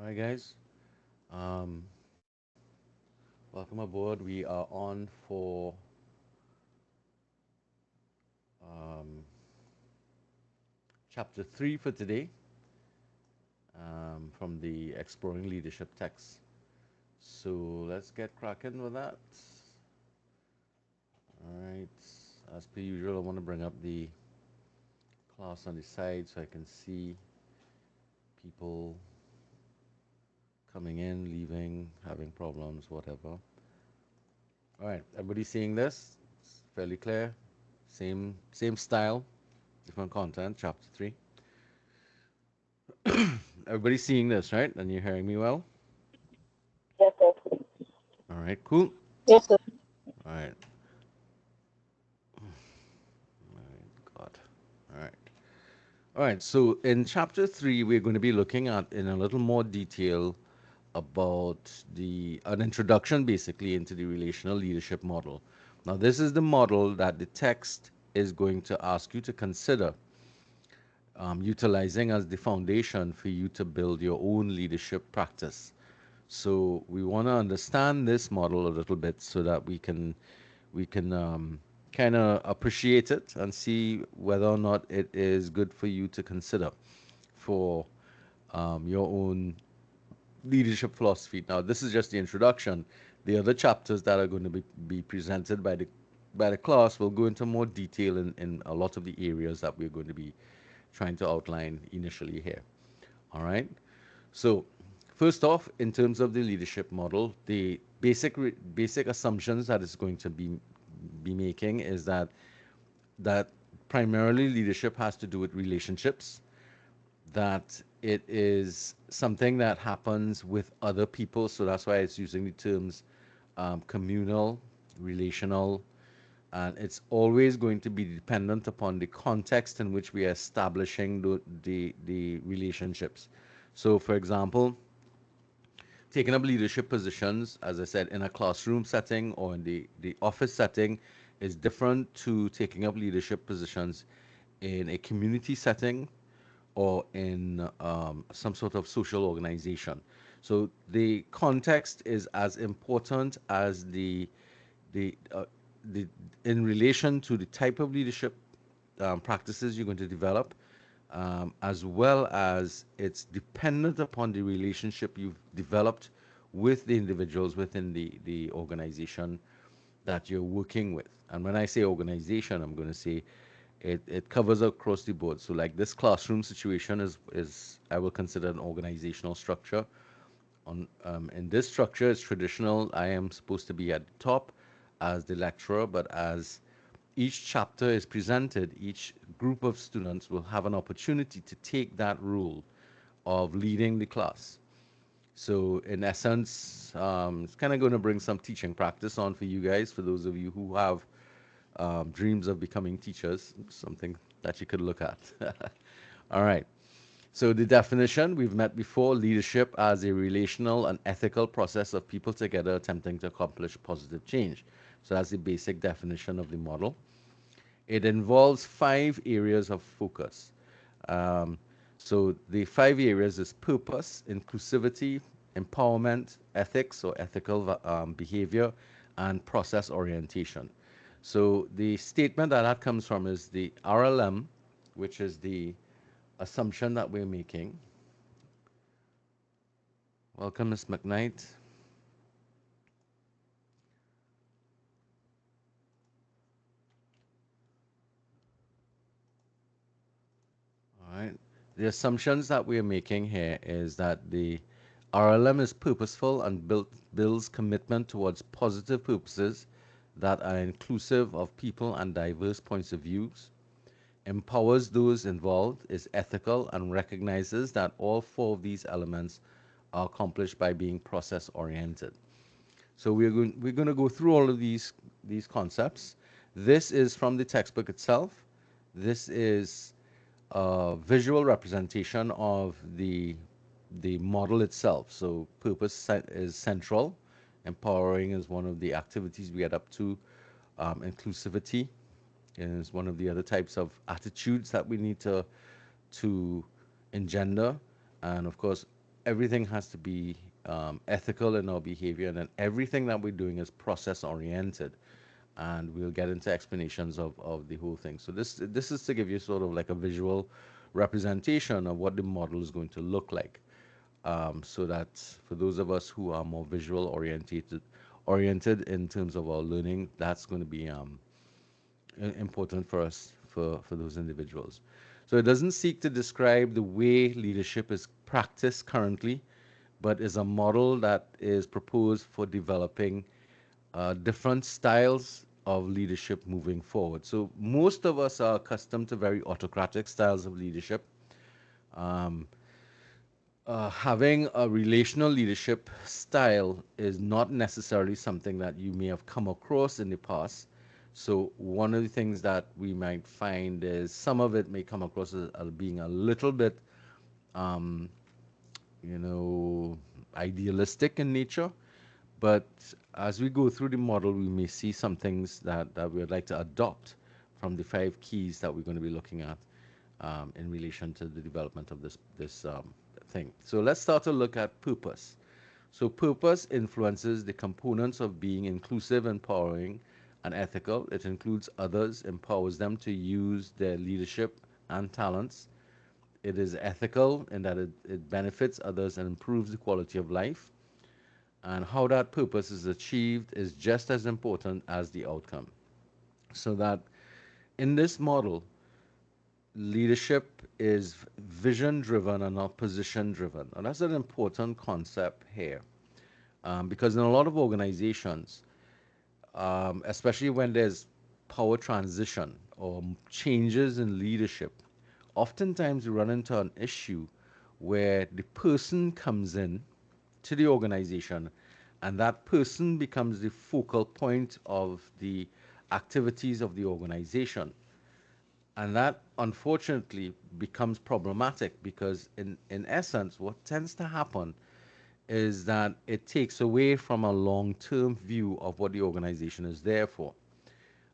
All right, guys. Um, Welcome aboard. We are on for um, chapter 3 for today from the Exploring Leadership text. So let's get cracking with that. All right. As per usual, I want to bring up the class on the side so I can see people coming in, leaving, having problems, whatever. All right. Everybody seeing this? It's fairly clear. Same style, different content. Chapter 3. Everybody's seeing this, right? And you're hearing me well? Yes, sir. All right, cool. Yes, sir. All right, all right, God. All right. All right, so in chapter 3, we're going to be looking at in a little more detail about an introduction basically into the relational leadership model. Now, this is the model that the text is going to ask you to consider utilizing as the foundation for you to build your own leadership practice. So we want to understand this model a little bit so that we can kind of appreciate it and see whether or not it is good for you to consider for your own leadership philosophy. Now, this is just the introduction. The other chapters that are going to be presented by the class will go into more detail in a lot of the areas that we're going to be trying to outline initially here. All right. So, first off, in terms of the leadership model, the basic assumptions that it's going to be making is that primarily leadership has to do with relationships, that it is something that happens with other people. So that's why it's using the terms communal, relational, and it's always going to be dependent upon the context in which we are establishing the relationships. So, for example, taking up leadership positions, as I said, in a classroom setting or in the office setting is different to taking up leadership positions in a community setting or in some sort of social organization. So the context is as important as the the in relation to the type of leadership practices you're going to develop, as well as it's dependent upon the relationship you've developed with the individuals within the organization that you're working with. And when I say organization, I'm going to say it covers across the board. So like this classroom situation is I will consider an organizational structure. In this structure, it's traditional. I am supposed to be at the top as the lecturer, but as each chapter is presented, each group of students will have an opportunity to take that role of leading the class. So, in essence, it's kind of going to bring some teaching practice on for you guys, for those of you who have dreams of becoming teachers, something that you could look at. All right. So, the definition we've met before: leadership as a relational and ethical process of people together attempting to accomplish positive change. So, that's the basic definition of the model. It involves 5 areas of focus. Um, so the 5 areas is purpose, inclusivity, empowerment, ethics or ethical behavior, and process orientation. So the statement that comes from is the RLM, which is the assumption that we're making. Welcome, Ms. McKnight. All right. The assumptions that we're making here is that the RLM is purposeful and builds commitment towards positive purposes that are inclusive of people and diverse points of views, empowers those involved, is ethical, and recognizes that all 4 of these elements are accomplished by being process oriented. So we're going to go through all of these concepts. This is from the textbook itself. This is a visual representation of the model itself. So is central. Empowering is one of the activities we get up to. Inclusivity is one of the other types of attitudes that we need to engender, and of course, everything has to be ethical in our behavior, and then everything that we're doing is process oriented. And we'll get into explanations of the whole thing. So this is to give you sort of like a visual representation of what the model is going to look like. So that for those of us who are more visual oriented in terms of our learning, that's going to be important for us for those individuals. So it doesn't seek to describe the way leadership is practiced currently, but is a model that is proposed for developing different styles of leadership moving forward. So most of us are accustomed to very autocratic styles of leadership. Um, Having a relational leadership style is not necessarily something that you may have come across in the past. So one of the things that we might find is some of it may come across as being a little bit, um, you know, idealistic in nature. But as we go through the model, we may see some things that we would like to adopt from the five keys that we're going to be looking at in relation to the development of this thing. So let's start to look at purpose. So purpose influences the components of being inclusive, empowering, and ethical. It includes others, empowers them to use their leadership and talents. It is ethical in that it benefits others and improves the quality of life. And how that purpose is achieved is just as important as the outcome. So that in this model, leadership is vision driven and not position driven. And that's an important concept here because in a lot of organizations, especially when there's power transition or changes in leadership, oftentimes you run into an issue where the person comes in to the organization and that person becomes the focal point of the activities of the organization. And that unfortunately becomes problematic because, in essence, what tends to happen is that it takes away from a long term view of what the organization is there for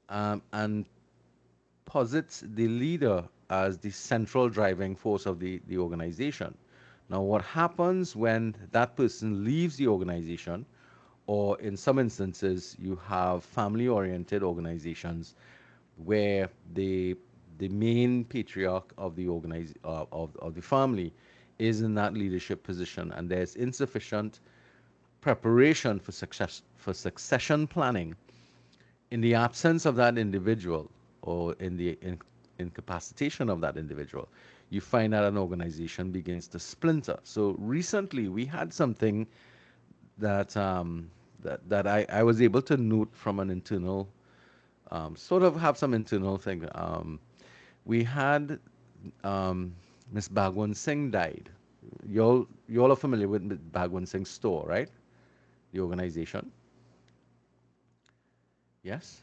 and posits the leader as the central driving force of the organization. Now, what happens when that person leaves the organization, or in some instances, you have family oriented organizations where the main patriarch of the of the family is in that leadership position and there's insufficient preparation for succession planning in the absence of that individual or in the incapacitation of that individual, you find that an organization begins to splinter. So recently we had something that I was able to note from an internal sort of have some internal thing. We had Miss Bhagwan Singh died. You all are familiar with Bhagwan Singh's store, right? The organization. Yes.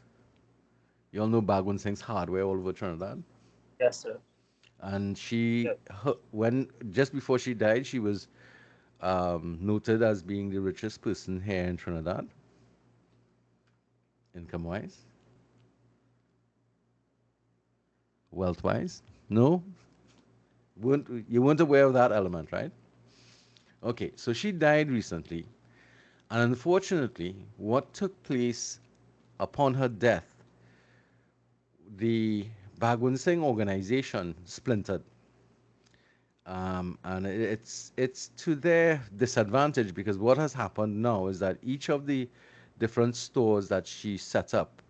You all know Bhagwan Singh's hardware all over Trinidad. Yes, sir. And Yes. when just before she died, she was noted as being the richest person here in Trinidad, income-wise, wealth-wise. No, you weren't aware of that element, right? Okay, so she died recently, and unfortunately, what took place upon her death, the Bhagwan Singh organization splintered. And it's to their disadvantage because what has happened now is that each of the different stores that she set up,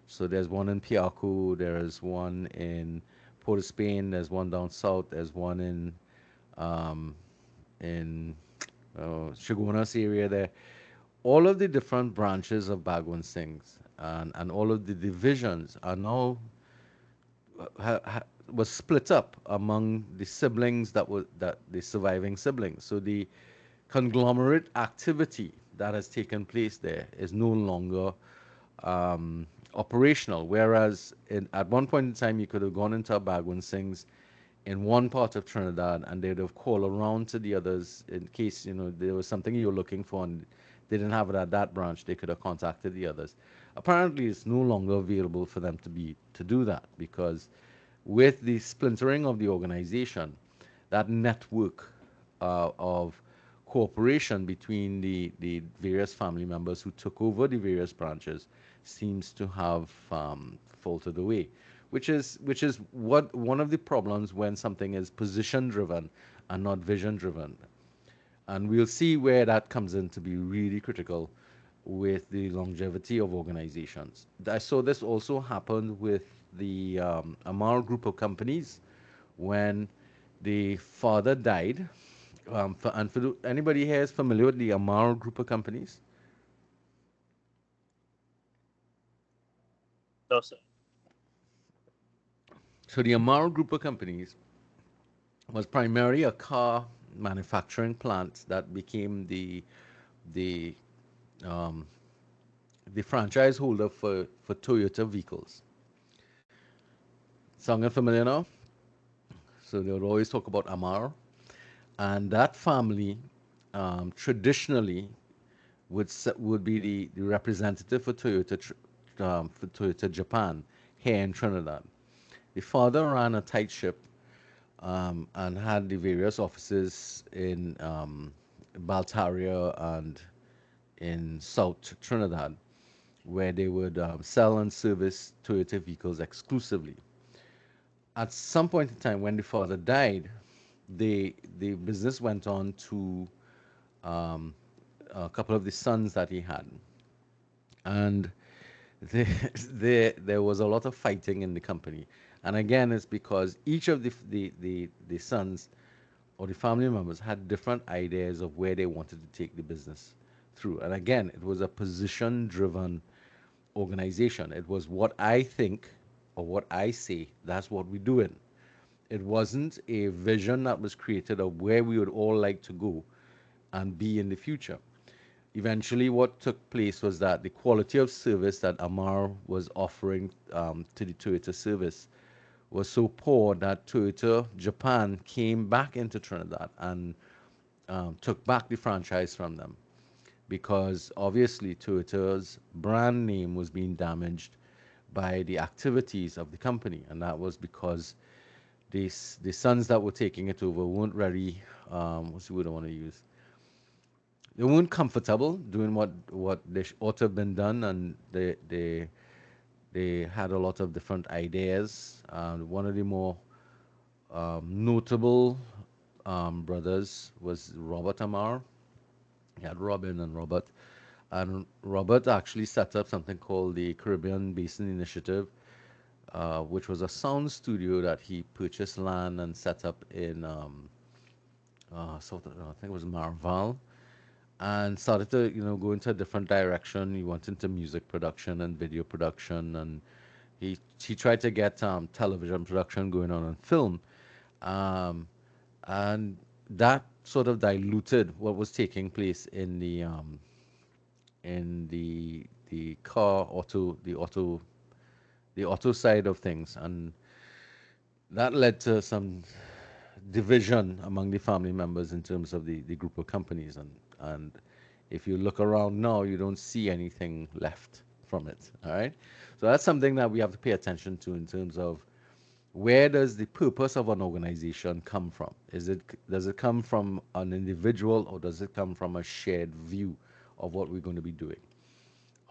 so there's one in Piaco, there is one in Port of Spain, there's one down south, there's one um, in Shogunas area there. All of the different branches of Bhagwan Singh's and all of the divisions are now was split up among the siblings that the surviving siblings. So the conglomerate activity that has taken place there is no longer operational. Whereas at one point in time, you could have gone into a Bagwan Singh's in one part of Trinidad and they'd have called around to the others in case there was something you were looking for and they didn't have it at that branch. They could have contacted the others. Apparently, it's no longer available for them to do that because with the splintering of the organization, that network of cooperation between the various family members who took over the various branches seems to have faltered away, which is what one of the problems when something is position driven and not vision driven. And we'll see where that comes in to be really critical with the longevity of organizations. I saw this also happened with the Amar group of companies when the father died. Anybody here is familiar with the Amar group of companies? No, sir. So the Amar group of companies was primarily a car manufacturing plant that became the um, the franchise holder for Toyota vehicles. Sounding familiar now? So they would always talk about Amar, and that family traditionally would be the representative for Toyota Japan here in Trinidad. The father ran a tight ship and had the various offices in Baltaria and in South Trinidad, where they would sell and service Toyota vehicles exclusively. At some point in time, when the father died, the business went on to um, a couple of the sons that he had, and there, there was a lot of fighting in the company. And again, it's because each of the sons or the family members had different ideas of where they wanted to take the business through. And again, it was a position driven organization. It was what I think or what I say, that's what we're doing. It wasn't a vision that was created of where we would all like to go and be in the future. Eventually, what took place was that the quality of service that Amar was offering to the Toyota service was so poor that Toyota Japan came back into Trinidad and took back the franchise from them because obviously Toyota's brand name was being damaged by the activities of the company, and that was because the sons that were taking it over weren't really what's the word I want to use? They weren't comfortable doing what they ought to have been done, and they had a lot of different ideas. One of the more notable brothers was Robert Amar. He had Robin and Robert. And Robert actually set up something called the Caribbean Basin Initiative, which was a sound studio that he purchased land and set up in, I think it was Marval, and started to, go into a different direction. He went into music production and video production, and he tried to get television production going on film, um, and that sort of diluted what was taking place in the car the auto side of things, and that led to some division among the family members in terms of the group of companies, and if you look around now, you don't see anything left from it. All right, so that's something that we have to pay attention to in terms of where does the purpose of an organization come from? Does it come from an individual, or does it come from a shared view of what we're going to be doing?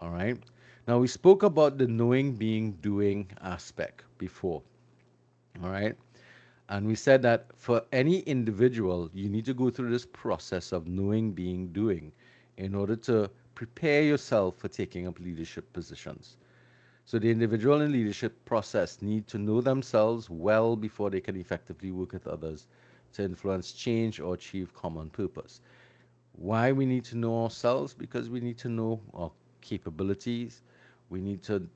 All right. Now we spoke about the knowing, being, doing aspect before. All right. And we said that for any individual, you need to go through this process of knowing, being, doing in order to prepare yourself for taking up leadership positions. So the individual in leadership process need to know themselves well before they can effectively work with others to influence change or achieve common purpose. Why we need to know ourselves? Because we need to know our capabilities. We need to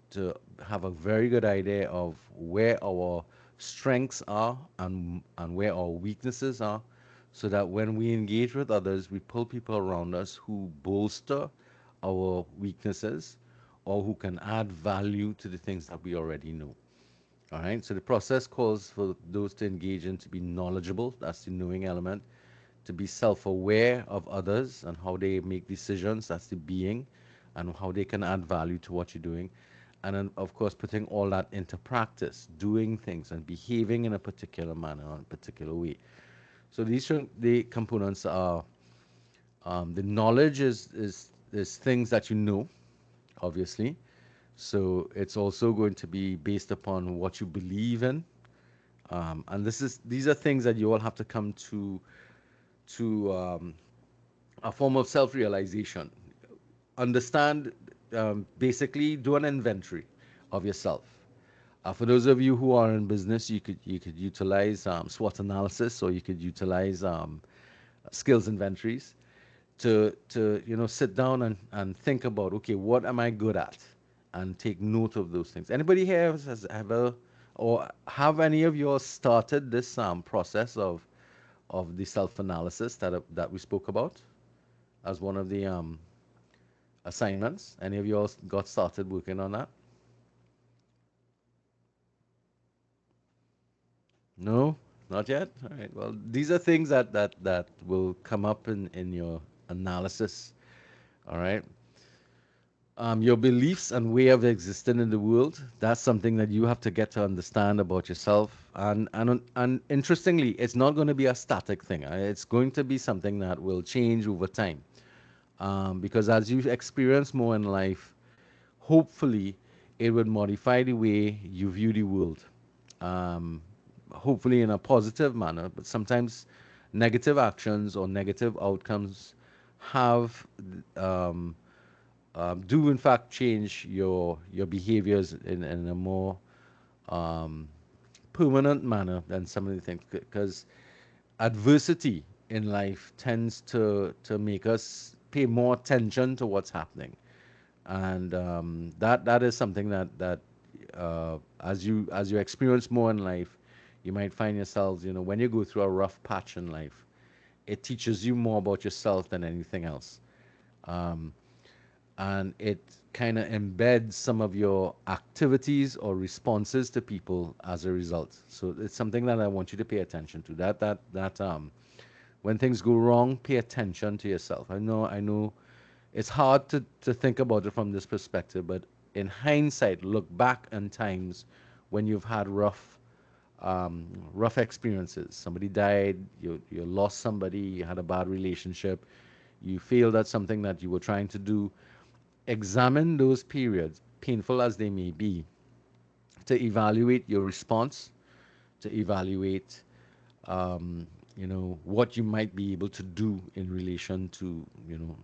have a very good idea of where our strengths are and where our weaknesses are, so that when we engage with others, we pull people around us who bolster our weaknesses or who can add value to the things that we already know. All right, so the process calls for those to engage in to be knowledgeable, that's the knowing element, to be self aware of others and how they make decisions, that's the being, and how they can add value to what you're doing. And then, of course, putting all that into practice, doing things and behaving in a particular manner, or a particular way. So the components are the knowledge is things that you know, obviously. So it's also going to be based upon what you believe in, and these are things that you all have to come to a form of self-realization. Understand, basically, do an inventory of yourself. For those of you who are in business, you could utilize SWOT analysis, or you could utilize skills inventories to sit down and think about, okay, what am I good at, and take note of those things. Anybody here has ever, or have any of you all started this process of the self analysis that we spoke about as one of the assignments? Any of you all got started working on that? No, not yet. All right. Well, these are things that will come up in your analysis. All right. Your beliefs and way of existing in the world, that's something that you have to get to understand about yourself. And interestingly, it's not going to be a static thing. It's going to be something that will change over time. Because as you experience more in life, hopefully it would modify the way you view the world. Um, Hopefully in a positive manner, but sometimes negative actions or negative outcomes have um, do in fact change your behaviors in a more um, permanent manner than some of the things, because adversity in life tends to make us pay more attention to what's happening, and that is something that as you experience more in life, you might find yourselves, when you go through a rough patch in life, it teaches you more about yourself than anything else. um, and it kind of embeds some of your activities or responses to people as a result. So it's something that I want you to pay attention to. That when things go wrong, pay attention to yourself. I know it's hard to think about it from this perspective, but in hindsight, look back on times when you've had rough experiences. Somebody died, you lost somebody, you had a bad relationship, you failed at something that you were trying to do. Examine those periods, painful as they may be, to evaluate your response, to evaluate, what you might be able to do in relation to,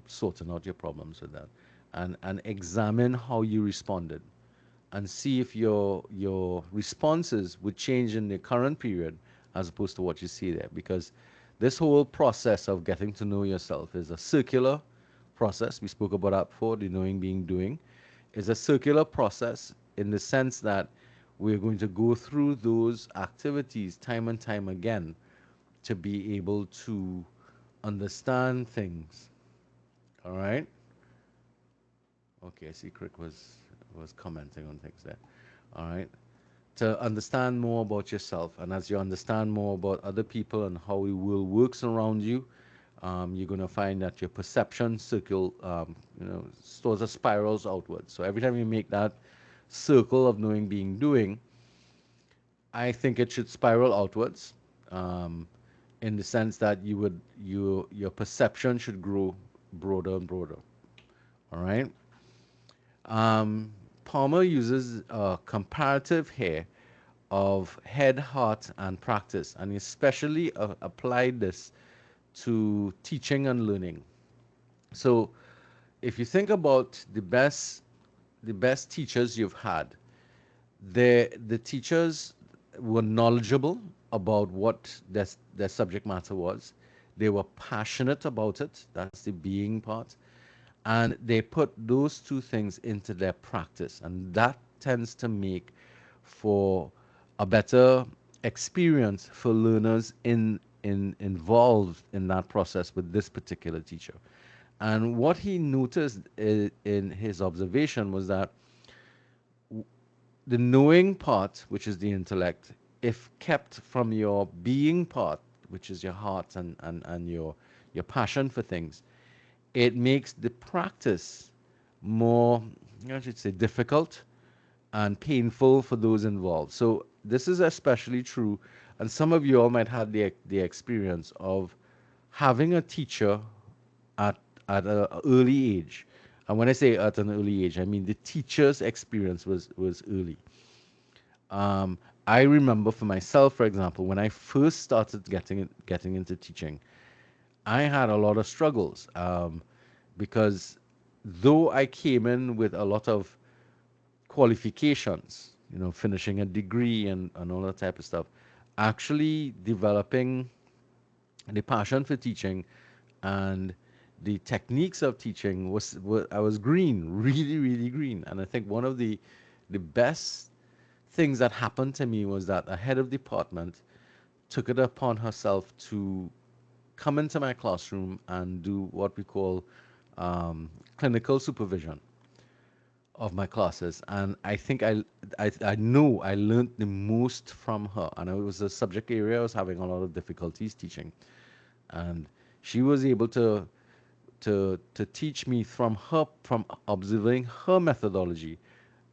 sorting out your problems with that, and examine how you responded, and see if your responses would change in the current period as opposed to what you see there. Because this whole process of getting to know yourself is a circular process. We spoke about that before, the knowing, being, doing. Is a circular process in the sense that we're going to go through those activities time and time again to be able to understand things. All right. Okay, I see Crick was commenting on things there. All right. To understand more about yourself. And as you understand more about other people and how the world works around you, you're going to find that your perception circle, sort of spirals outwards. So every time you make that circle of knowing, being, doing, I think it should spiral outwards, um, in the sense that your perception should grow broader and broader. All right. Um, Palmer uses a comparative here of head, heart, and practice, and especially applied this to teaching and learning. So, if you think about the best teachers you've had, the teachers were knowledgeable about what their subject matter was. They were passionate about it. That's the being part. And they put those two things into their practice. And that tends to make for a better experience for learners involved in that process with this particular teacher. And what he noticed in his observation was that the knowing part, which is the intellect, if kept from your being part, which is your heart and your passion for things, it makes the practice more, I should say, difficult and painful for those involved. So this is especially true And some of you all might have the experience of having a teacher at at an early age. And when I say at an early age, I mean the teacher's experience was early. Um, I remember for myself, for example, when I first started getting into teaching, I had a lot of struggles because though I came in with a lot of qualifications, finishing a degree and all that type of stuff, actually developing the passion for teaching and the techniques of teaching was I was green, really, really green. And I think one of the best things that happened to me was that a head of department took it upon herself to come into my classroom and do what we call clinical supervision of my classes. And I think I know I learned the most from her. And it was a subject area I was having a lot of difficulties teaching. And she was able to teach me from observing her methodology.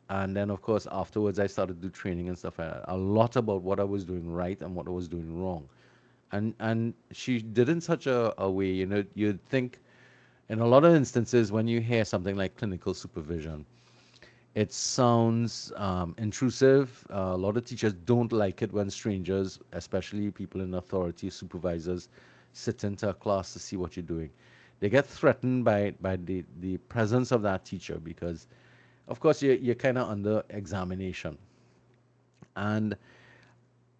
And then of course afterwards I started to do training and stuff like that, a lot about what I was doing right and what I was doing wrong. And she did in such a way, you'd think in a lot of instances when you hear something like clinical supervision, it sounds intrusive. A lot of teachers don't like it when strangers, especially people in authority, supervisors, sit into a class to see what you're doing. They get threatened by the presence of that teacher because, of course, you're kind of under examination. And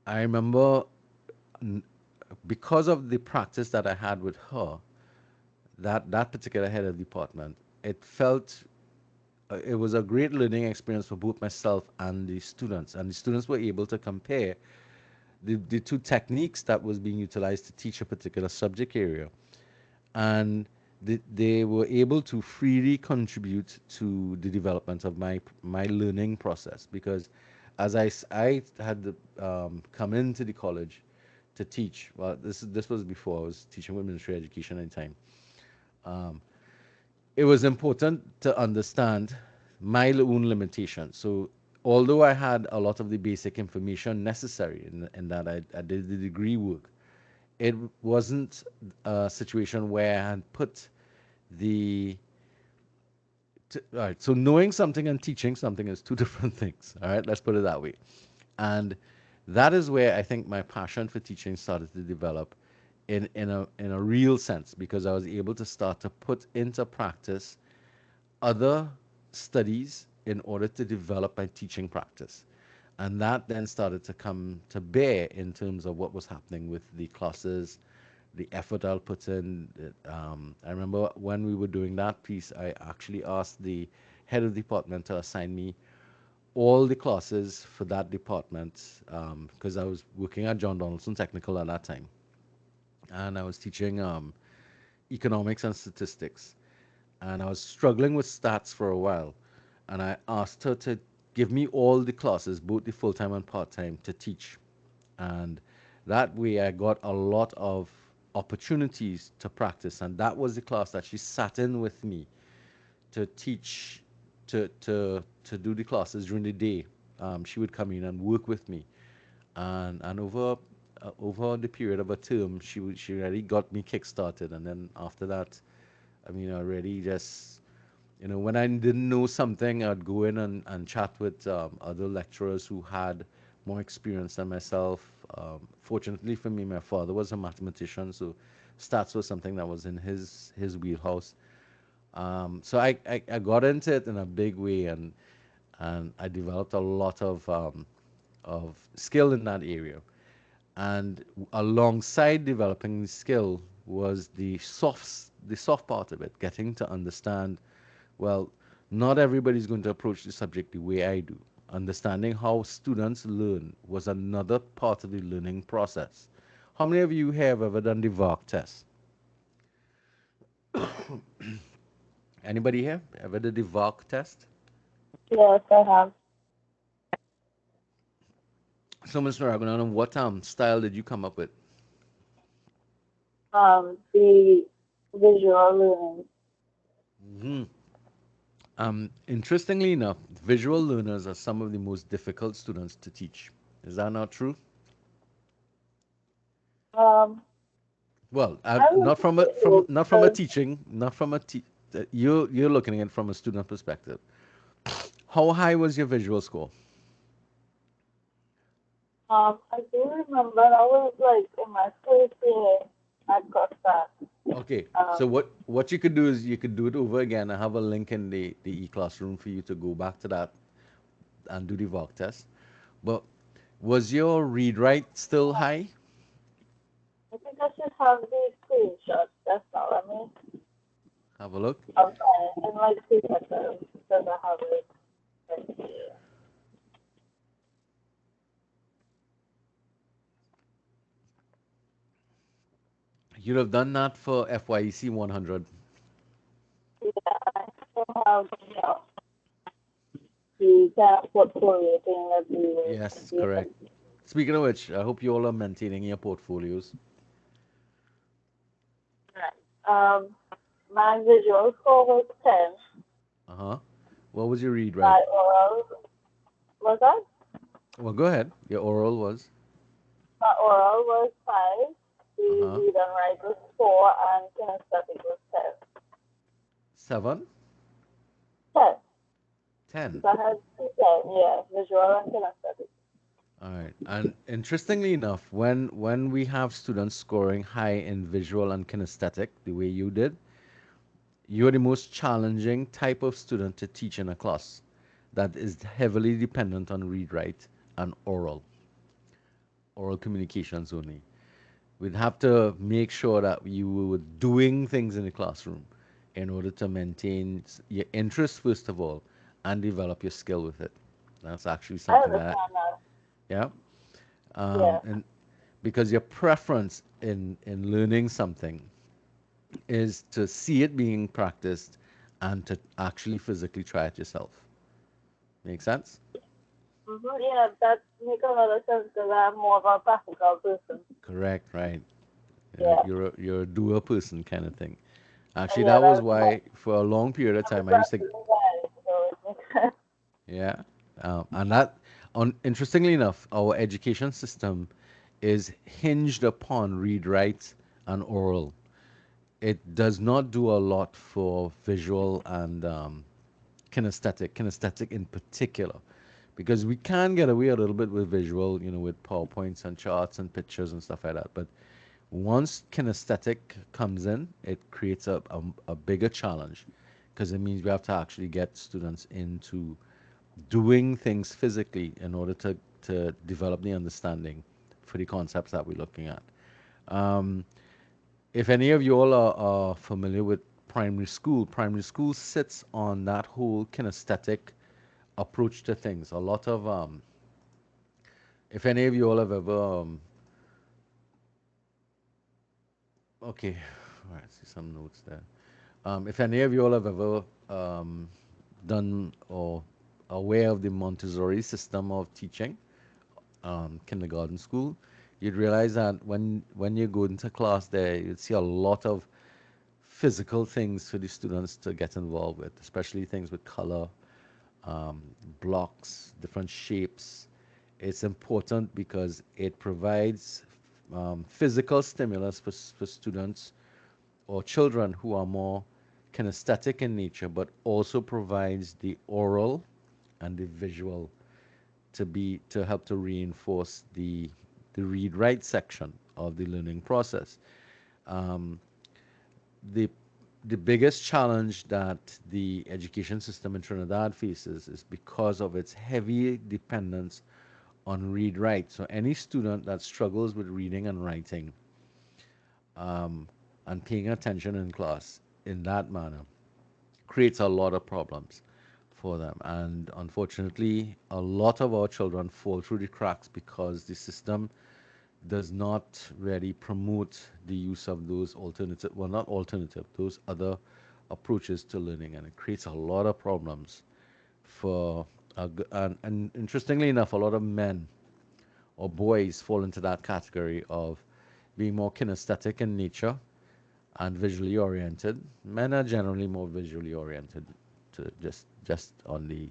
I remember because of the practice that I had with her, that particular head of department, it felt it was a great learning experience for both myself and the students. And the students were able to compare the two techniques that was being utilized to teach a particular subject area. And they were able to freely contribute to the development of my learning process because as I had come into the college to teach. Well, this was before I was teaching with military education at the time. Um, it was important to understand my own limitations. So, although I had a lot of the basic information necessary in that I did the degree work, it wasn't a situation where I had put the. All right, so knowing something and teaching something is two different things. All right, let's put it that way. And that is where I think my passion for teaching started to develop in a real sense because I was able to start to put into practice other studies in order to develop my teaching practice. And that then started to come to bear in terms of what was happening with the classes, the effort I'll put in. I remember when we were doing that piece, I actually asked the head of department to assign me all the classes for that department because I was working at John Donaldson Technical at that time. And I was teaching economics and statistics. And I was struggling with stats for a while. And I asked her to give me all the classes, both the full time and part time, to teach. And that way I got a lot of opportunities to practice. And that was the class that she sat in with me to teach, to do the classes during the day. She would come in and work with me. And over the period of a term, she really got me kick-started. And then after that, I mean, I really just, when I didn't know something, I'd go in and chat with other lecturers who had more experience than myself. Fortunately for me, my father was a mathematician, so stats was something that was in his wheelhouse. So I got into it in a big way, and I developed a lot of skill in that area. And alongside developing skill was the soft part of it, getting to understand, well, not everybody's going to approach the subject the way I do. Understanding how students learn was another part of the learning process. How many of you have ever done the VARC test? Anybody here ever did the VARC test? Yes, I have. So, Mr. Raghunandan, what style did you come up with? The visual learning. Mhm. Interestingly enough, visual learners are some of the most difficult students to teach. Is that not true? Um, Well, I would not from a say not from a because teaching, not from a you're looking at it from a student perspective. How high was your visual score? I do remember I was like in my first year at Costa. Okay, Um, so what you could do is you could do it over again. I have a link in the e-classroom for you to go back to that and do the VOC test. But was your read write still high? I think I should have the screenshot. That's all. I mean, Have a look. I'm fine. And like 2 seconds because I have it right here. You'd have done that for FYEC 100. Yeah, I still have, the kind of portfolio thing that we were Yes, correct. doing. Speaking of which, I hope you all are maintaining your portfolios. Right. My visual score was 10. Uh-huh. What was your read write? My oral was that? Well, go ahead. Your oral was. My oral was 5. The Uh-huh. read and write was 4, and kinesthetic was 10. 7, 10. 10. So I had 2 10, yeah, visual and kinesthetic. All right. And interestingly enough, when we have students scoring high in visual and kinesthetic, the way you did, you're the most challenging type of student to teach in a class that is heavily dependent on read write and oral communications only. We'd have to make sure that you were doing things in the classroom in order to maintain your interest, first of all, and develop your skill with it. That's actually I something that, understand that. yeah. Yeah. And because your preference in learning something is to see it being practiced and to actually physically try it yourself. Make sense? Yeah, that makes a lot of sense because I'm more of a practical person. Correct, right. Yeah. You're a doer person kind of thing. Actually, Yeah, that was that's my, why for a long period of I'm a time I used to, practical guy, so it makes sense. yeah. And that, interestingly enough, our education system is hinged upon read, write, and oral. It does not do a lot for visual and kinesthetic in particular, because we can get away a little bit with visual, with PowerPoints and charts and pictures and stuff like that. But once kinesthetic comes in, it creates a bigger challenge because it means we have to actually get students into doing things physically in order to develop the understanding for the concepts that we're looking at. Um, if any of you all are familiar with primary school sits on that whole kinesthetic approach to things. A lot of, if any of you all have ever, okay, all right, see some notes there. If any of you all have ever done or aware of the Montessori system of teaching, kindergarten school, you'd realize that when you go into class there, you'd see a lot of physical things for the students to get involved with, especially things with color, um, blocks, different shapes. It's important because it provides physical stimulus for students or children who are more kinesthetic in nature, but also provides the oral and the visual to help to reinforce the read write section of the learning process. Um, the the biggest challenge that the education system in Trinidad faces is because of its heavy dependence on read write. So any student that struggles with reading and writing um, and paying attention in class in that manner creates a lot of problems for them. And unfortunately, a lot of our children fall through the cracks because the system does not really promote the use of those alternative, well, not alternative, those other approaches to learning. And it creates a lot of problems for, and interestingly enough, a lot of men or boys fall into that category of being more kinesthetic in nature and visually oriented. Men are generally more visually oriented to just on the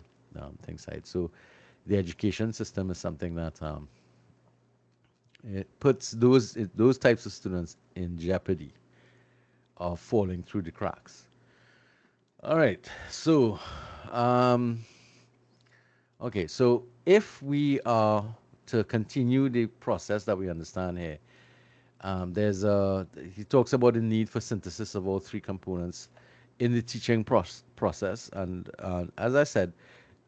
thing side. So the education system is something that It puts those types of students in jeopardy of falling through the cracks. All right. So, um, okay. So if we are to continue the process that we understand here, there's he talks about the need for synthesis of all three components in the teaching process. And as I said,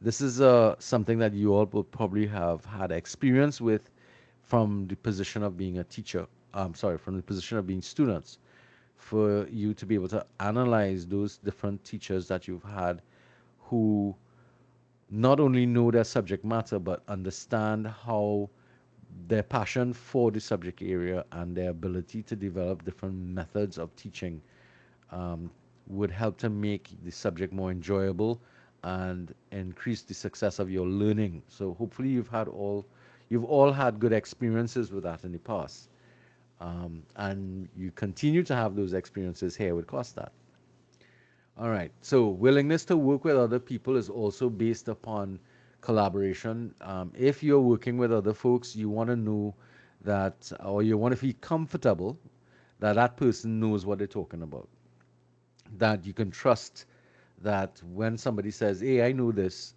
this is something that you all will probably have had experience with from the position of being a teacher. Sorry, from the position of being students, for you to be able to analyze those different teachers that you've had who not only know their subject matter but understand how their passion for the subject area and their ability to develop different methods of teaching um, would help to make the subject more enjoyable and increase the success of your learning. So hopefully you've all had good experiences with that in the past, and you continue to have those experiences here with Costa. All right. So willingness to work with other people is also based upon collaboration. If you're working with other folks, you want to know that, or you want to feel comfortable that that person knows what they're talking about, that you can trust that when somebody says, "Hey, I know this,"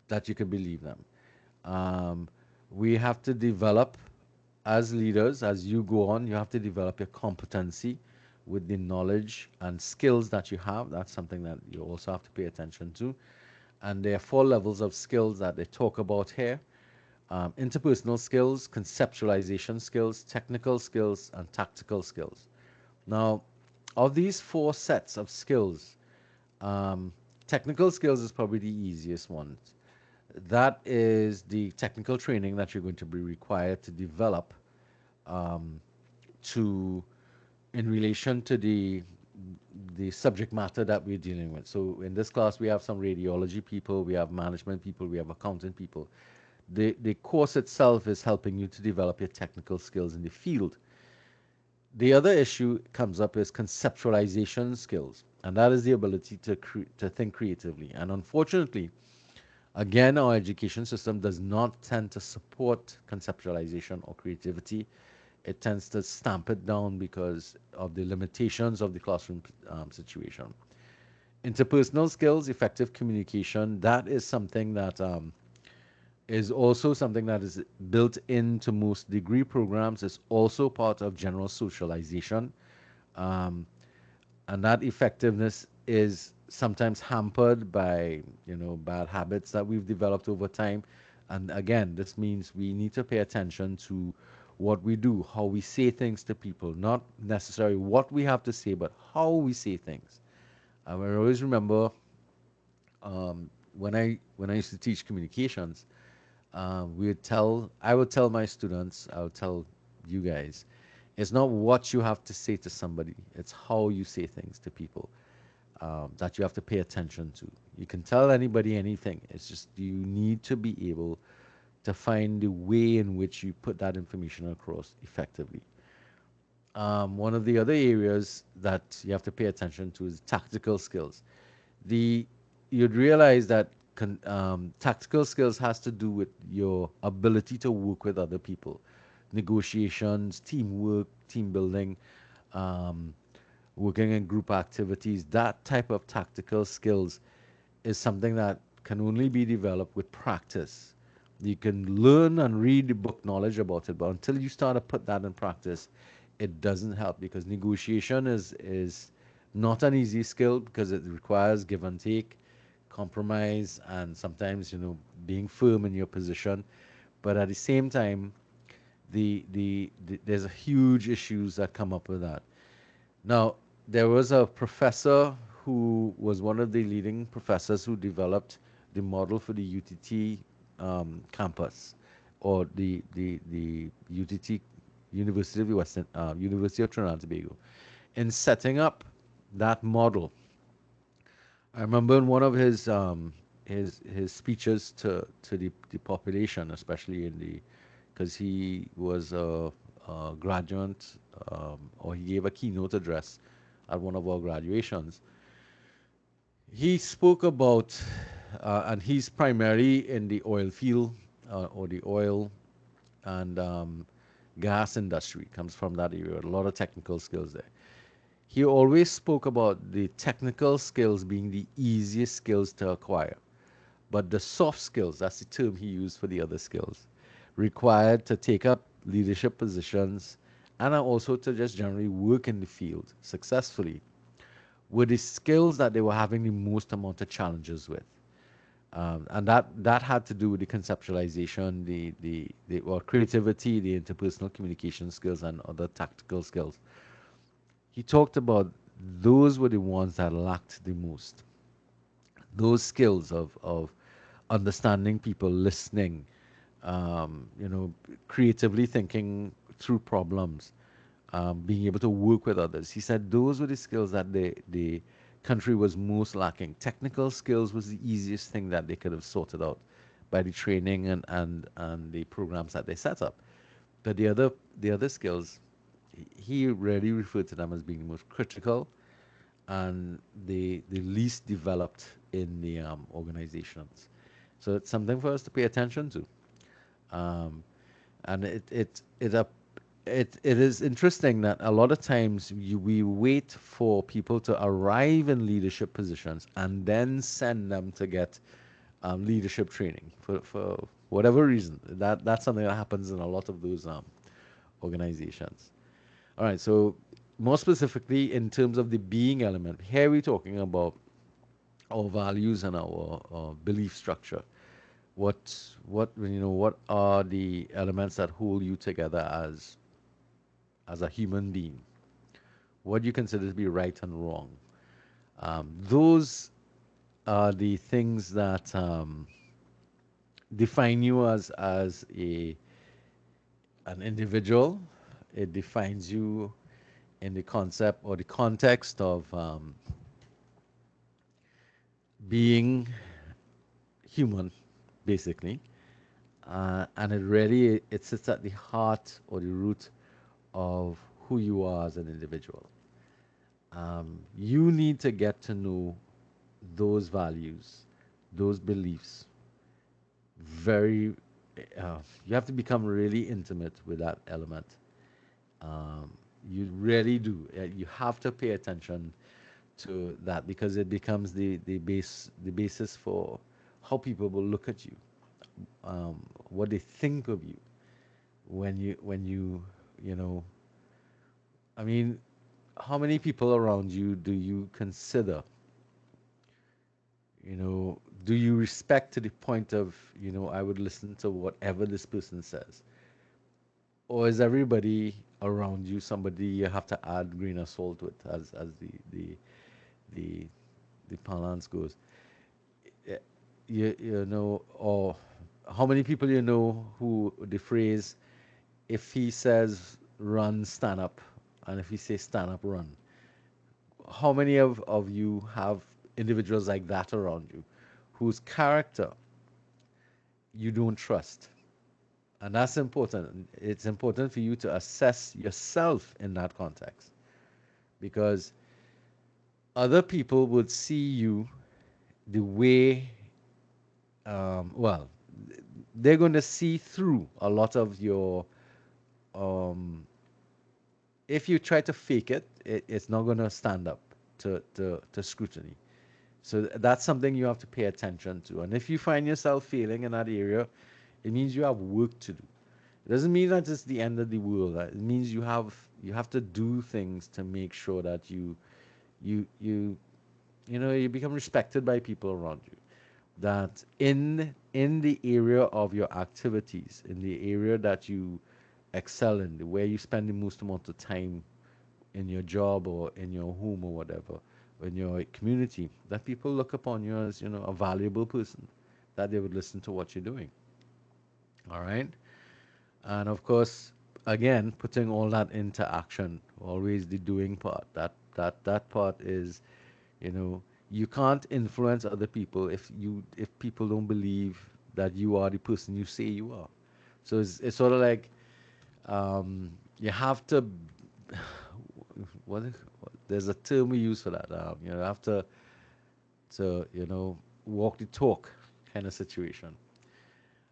that you can believe them. Um, we have to develop as leaders, as you go on, you have to develop your competency with the knowledge and skills that you have. That's something that you also have to pay attention to. And there are four levels of skills that they talk about here: interpersonal skills, conceptualization skills, technical skills, and tactical skills. Now, of these four sets of skills, um, technical skills is probably the easiest one. That is the technical training that you're going to be required to develop um, to in relation to the subject matter that we're dealing with. So in this class, we have some radiology people, we have management people, we have accounting people. The course itself is helping you to develop your technical skills in the field. The other issue comes up is conceptualization skills, and that is the ability to think creatively. And unfortunately, again, our education system does not tend to support conceptualization or creativity. It tends to stamp it down because of the limitations of the classroom situation. Interpersonal skills, effective communication, that is something that is also something that is built into most degree programs. It's also part of general socialization. Um, and that effectiveness is sometimes hampered by bad habits that we've developed over time. And again, this means we need to pay attention to what we do, how we say things to people, not necessarily what we have to say, but how we say things. I always remember when I used to teach communications, I would tell my students, I would tell you guys, it's not what you have to say to somebody, it's how you say things to people, that you have to pay attention to. You can tell anybody anything. It's just you need to be able to find the way in which you put that information across effectively. One of the other areas that you have to pay attention to is tactical skills. The You'd realize that tactical skills has to do with your ability to work with other people, negotiations, teamwork, team building, um, working in group activities. That type of tactical skills is something that can only be developed with practice. You can learn and read book knowledge about it, but until you start to put that in practice, it doesn't help because negotiation is not an easy skill because it requires give and take, compromise, and sometimes being firm in your position. But at the same time, there's a huge issues that come up with that. Now, there was a professor who was one of the leading professors who developed the model for the UTT campus, or the UTT, University of Western University of Trinidad and Tobago. In setting up that model, I remember in one of his speeches to the population, especially in the because he was a graduate, or he gave a keynote address at one of our graduations. He spoke about, and he's primarily in the oil field, or the oil, and gas industry, comes from that area. A lot of technical skills there. He always spoke about the technical skills being the easiest skills to acquire, but the soft skills, that's the term he used for the other skills, required to take up leadership positions and also to just generally work in the field successfully, were the skills that they were having the most amount of challenges with. And that had to do with the conceptualization, the or creativity, the interpersonal communication skills, and other tactical skills. He talked about those were the ones that lacked the most. Those skills of understanding people, listening, you know, creatively thinking through problems, being able to work with others. He said those were the skills that the country was most lacking. Technical skills was the easiest thing that they could have sorted out by the training and the programs that they set up. But the other skills, he really referred to them as being the most critical and the least developed in the organizations. So it's something for us to pay attention to. Um, and it is interesting that a lot of times we wait for people to arrive in leadership positions and then send them to get leadership training for whatever reason. That's something that happens in a lot of those organizations. All right, so more specifically in terms of the being element, here we're talking about our values and our belief structure. What are the elements that hold you together as a human being? What do you consider to be right and wrong? Those are the things that define you as a an individual. It defines you in the concept or the context of being human, basically, and it really it sits at the heart or the root of who you are as an individual. You need to get to know those values, those beliefs. Very, you have to become really intimate with that element. Um, you really do. You have to pay attention to that because it becomes the basis for how people will look at you, what they think of you when you you know. I mean, how many people around you do you consider, do you respect to the point of, I would listen to whatever this person says? Or is everybody around you somebody you have to add grain of salt with, as the the parlance goes? Eh, or how many people who the phrase, if he says run, stand up, and if he says stand up, run. How many of you have individuals like that around you whose character you don't trust? And that's important. It's important for you to assess yourself in that context because other people would see you the way, well, they're going to see through a lot of your, um, if you try to fake it's not going to stand up to scrutiny. So that's something you have to pay attention to. And if you find yourself failing in that area, it means you have work to do. It doesn't mean that it's the end of the world. It means you have to do things to make sure that you you you become respected by people around you. That in the area of your activities, in the area that you excel in, where you spend the most amount of time in your job or in your home or whatever, or in your community, that people look upon you as a valuable person, that they would listen to what you're doing. All right. And of course, again, putting all that into action, always the doing part. That part is, you know, you can't influence other people if people don't believe that you are the person you say you are. So it's sort of like, you have to there's a term we use for that. You have to walk the talk kind of situation.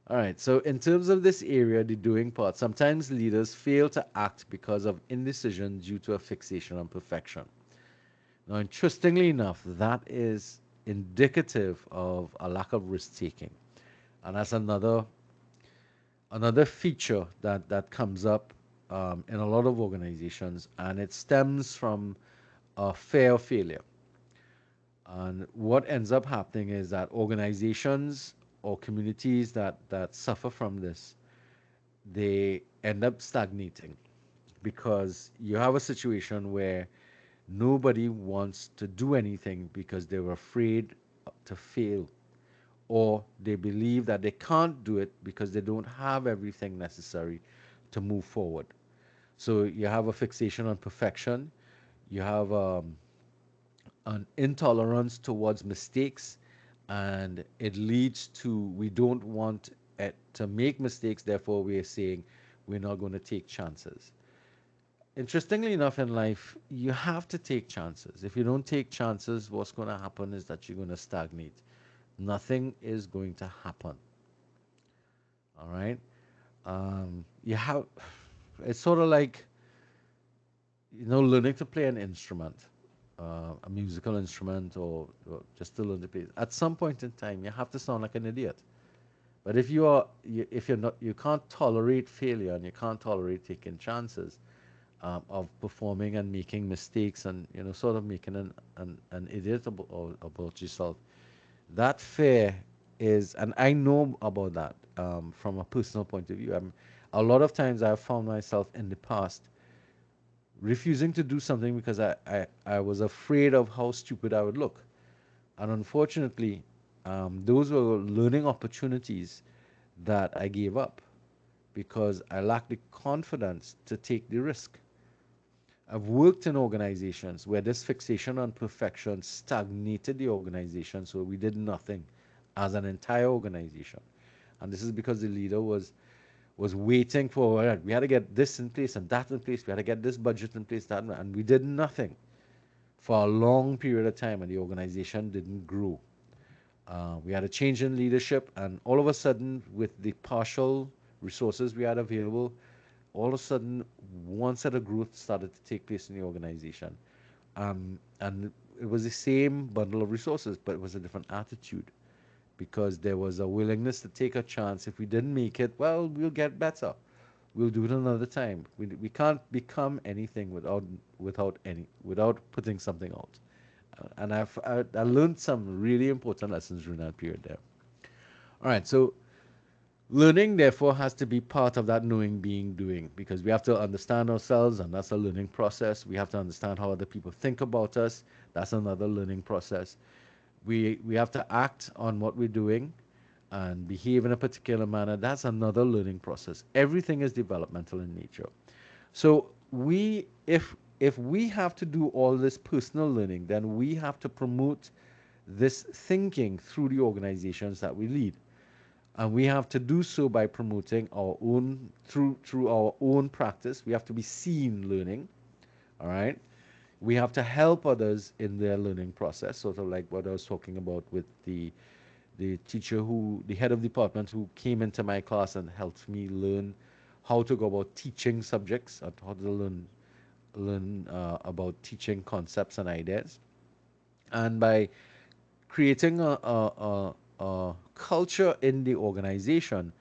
All right. So, in terms of this area, the doing part, sometimes leaders fail to act because of indecision due to a fixation on perfection. Now, interestingly enough, that is indicative of a lack of risk taking, and that's another feature that comes up in a lot of organizations, and it stems from a fear of failure. And what ends up happening is that organizations or communities that suffer from this, they end up stagnating because you have a situation where nobody wants to do anything because they're afraid to fail, or they believe that they can't do it because they don't have everything necessary to move forward. So you have a fixation on perfection, you have an intolerance towards mistakes, and it leads to we don't want it to make mistakes, therefore we are saying we're not going to take chances. Interestingly enough, in life, you have to take chances. If you don't take chances, what's going to happen is that you're going to stagnate. Nothing is going to happen. All right. You have. It's sort of like learning to play an instrument, a musical instrument, or just to learn to play. At some point in time, you have to sound like an idiot. But if you're not, you can't tolerate failure and you can't tolerate taking chances of performing and making mistakes and sort of making an idiot about yourself. That fear is, and I know about that from a personal point of view. A lot of times I've found myself in the past refusing to do something because I was afraid of how stupid I would look. And unfortunately, those were learning opportunities that I gave up because I lacked the confidence to take the risk. I've worked in organizations where this fixation on perfection stagnated the organization, so we did nothing as an entire organization. And this is because the leader was waiting for, all right, we had to get this in place and that in place, we had to get this budget in place, that, and we did nothing for a long period of time, and the organization didn't grow. We had a change in leadership, and all of a sudden, with the partial resources we had available, all of a sudden, one set of growth started to take place in the organization. And it was the same bundle of resources, but it was a different attitude because there was a willingness to take a chance. If we didn't make it, well, we'll get better. We'll do it another time. We can't become anything without putting something out. And I learned some really important lessons during that period there. All right, so learning, therefore, has to be part of that knowing, being, doing, because we have to understand ourselves, and that's a learning process. We have to understand how other people think about us. That's another learning process. We have to act on what we're doing and behave in a particular manner. That's another learning process. Everything is developmental in nature. So if we have to do all this personal learning, then we have to promote this thinking through the organizations that we lead. And we have to do so by promoting our own through our own practice. We have to be seen learning. All right. We have to help others in their learning process, sort of like what I was talking about with the teacher the head of department who came into my class and helped me learn how to go about teaching subjects, and how to learn about teaching concepts and ideas. And by creating a culture in the organization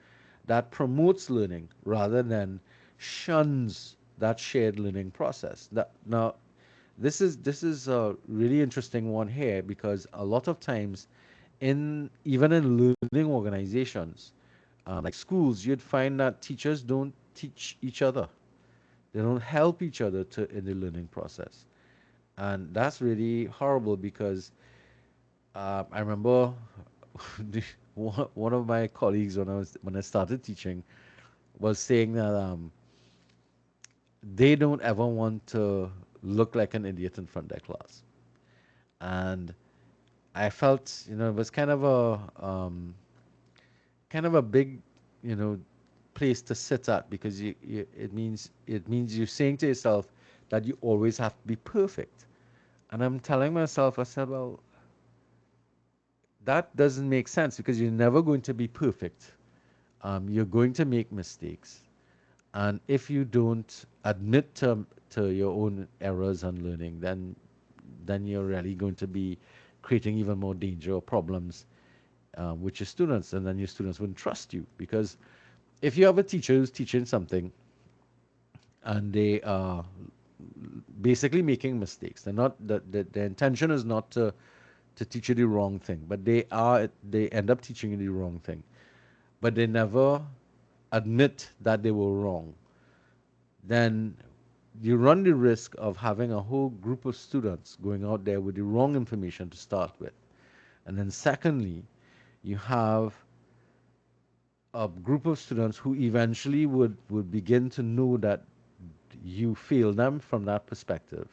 that promotes learning rather than shuns that shared learning process. Now, this is a really interesting one here because a lot of times, in even in learning organizations, like schools, you'd find that teachers don't teach each other. They don't help each other in the learning process, and that's really horrible because I remember one of my colleagues when I started teaching was saying that they don't ever want to look like an idiot in front of their class, and I felt it was kind of a big you know place to sit at because it means you're saying to yourself that you always have to be perfect, and I'm telling myself, I said, well, that doesn't make sense because you're never going to be perfect You're going to make mistakes. And if you don't admit to your own errors and learning, then you're really going to be creating even more danger or problems with your students, and then your students wouldn't trust you. Because if you have a teacher who's teaching something and they are basically making mistakes, they're not their intention is not to teach you the wrong thing, but they end up teaching you the wrong thing, but they never admit that they were wrong, then you run the risk of having a whole group of students going out there with the wrong information to start with. And then, secondly, you have a group of students who eventually would begin to know that you failed them from that perspective.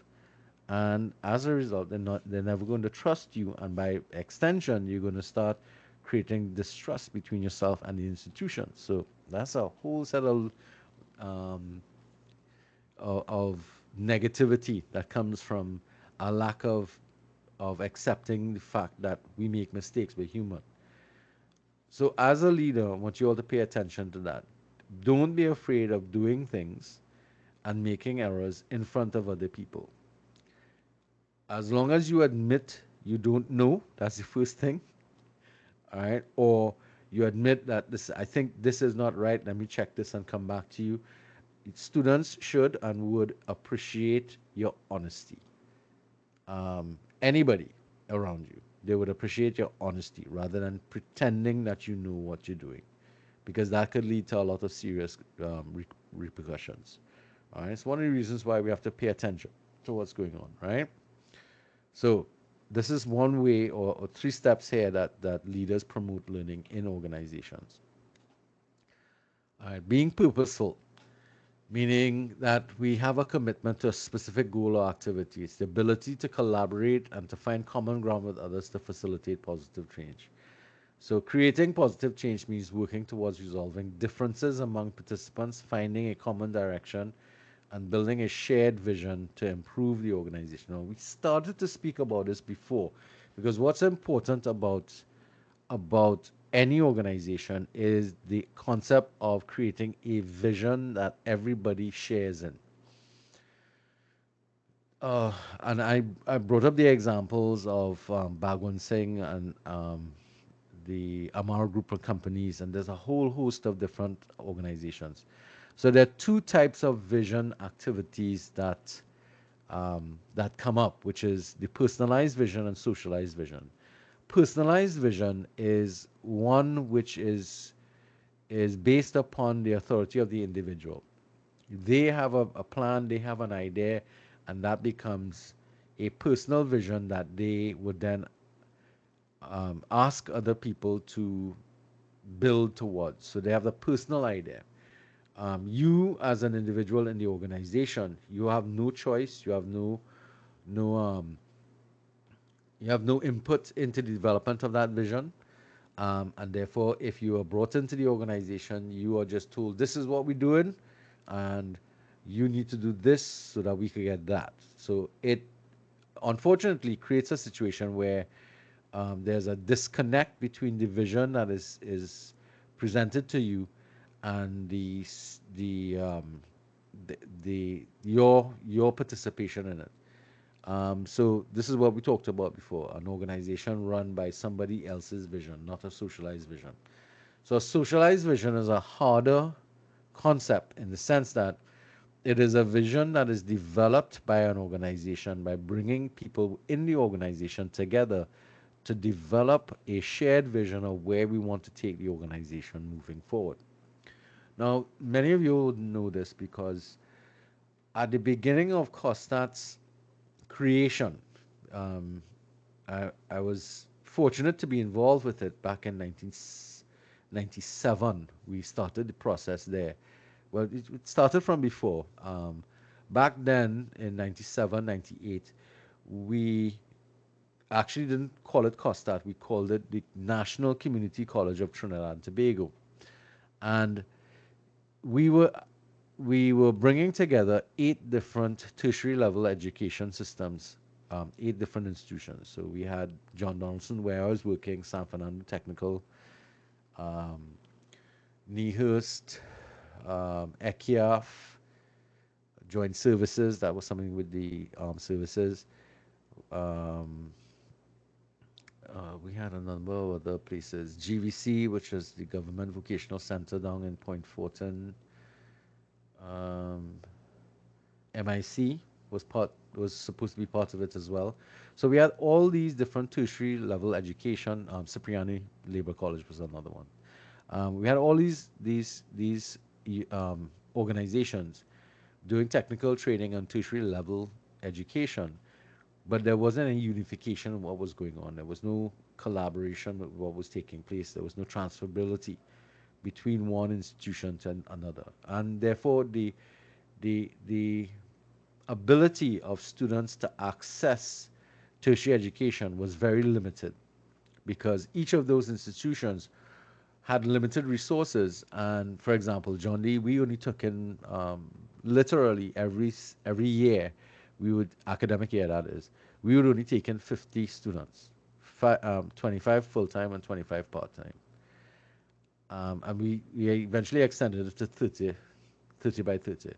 And as a result, they're never going to trust you. And by extension, you're going to start creating distrust between yourself and the institution. So that's a whole set um, of negativity that comes from a lack of accepting the fact that we make mistakes. We're human. So as a leader, I want you all to pay attention to that. Don't be afraid of doing things and making errors in front of other people. As long as you admit you don't know, that's the first thing, all right? Or you admit that this, I think this is not right. Let me check this and come back to you. Students should and would appreciate your honesty. Anybody around you, they would appreciate your honesty rather than pretending that you know what you're doing, because that could lead to a lot of serious repercussions. All right, it's one of the reasons why we have to pay attention to what's going on, right? So, this is one way or three steps here that leaders promote learning in organizations. All right, being purposeful, meaning that we have a commitment to a specific goal or activity. It's the ability to collaborate and to find common ground with others to facilitate positive change. So, creating positive change means working towards resolving differences among participants, finding a common direction, and building a shared vision to improve the organization. Now, we started to speak about this before, because what's important about any organization is the concept of creating a vision that everybody shares in. And I brought up the examples of Bhagwan Singh and the Amar Group of companies, and there's a whole host of different organizations. So there are two types of vision activities that come up, which is the personalized vision and socialized vision. Personalized vision is one which is based upon the authority of the individual. They have a plan, they have an idea, and that becomes a personal vision that they would then ask other people to build towards. So they have the personal idea. You, as an individual in the organization, you have no choice. No you have no input into the development of that vision. And therefore, if you are brought into the organization, you are just told, this is what we're doing, and you need to do this so that we can get that. So it unfortunately creates a situation where there's a disconnect between the vision that is presented to you and your participation in it. So this is what we talked about before: an organization run by somebody else's vision, not a socialized vision. So a socialized vision is a harder concept in the sense that it is a vision that is developed by an organization by bringing people in the organization together to develop a shared vision of where we want to take the organization moving forward. Now, many of you know this because at the beginning of Costat's creation, um, I was fortunate to be involved with it back in 1997. We started the process there. Well, it started from before. Back then in 97, 98, we actually didn't call it COSTAT. We called it the National Community College of Trinidad and Tobago. And we were we were bringing together 8 different tertiary level education systems, 8 different institutions. So we had John Donaldson, where I was working, San Fernando Technical, Nehurst, ECIAF, joint services. That was something with the armed services. Um, we had a number of other places. GVC, which is the Government Vocational Center down in Point Fortin. Um, MIC was supposed to be part of it as well. So we had all these different tertiary level education. Cipriani Labor College was another one. We had all these organizations doing technical training and tertiary level education, but there wasn't any unification of what was going on. There was no collaboration with what was taking place. There was no transferability between one institution to another, and therefore the ability of students to access tertiary education was very limited because each of those institutions had limited resources. And for example, John Lee, we only took in literally every year, we would academic year that is, we would only take in 50 students, 25 full time and 25 part time. And we eventually extended it to 30, 30 by 30.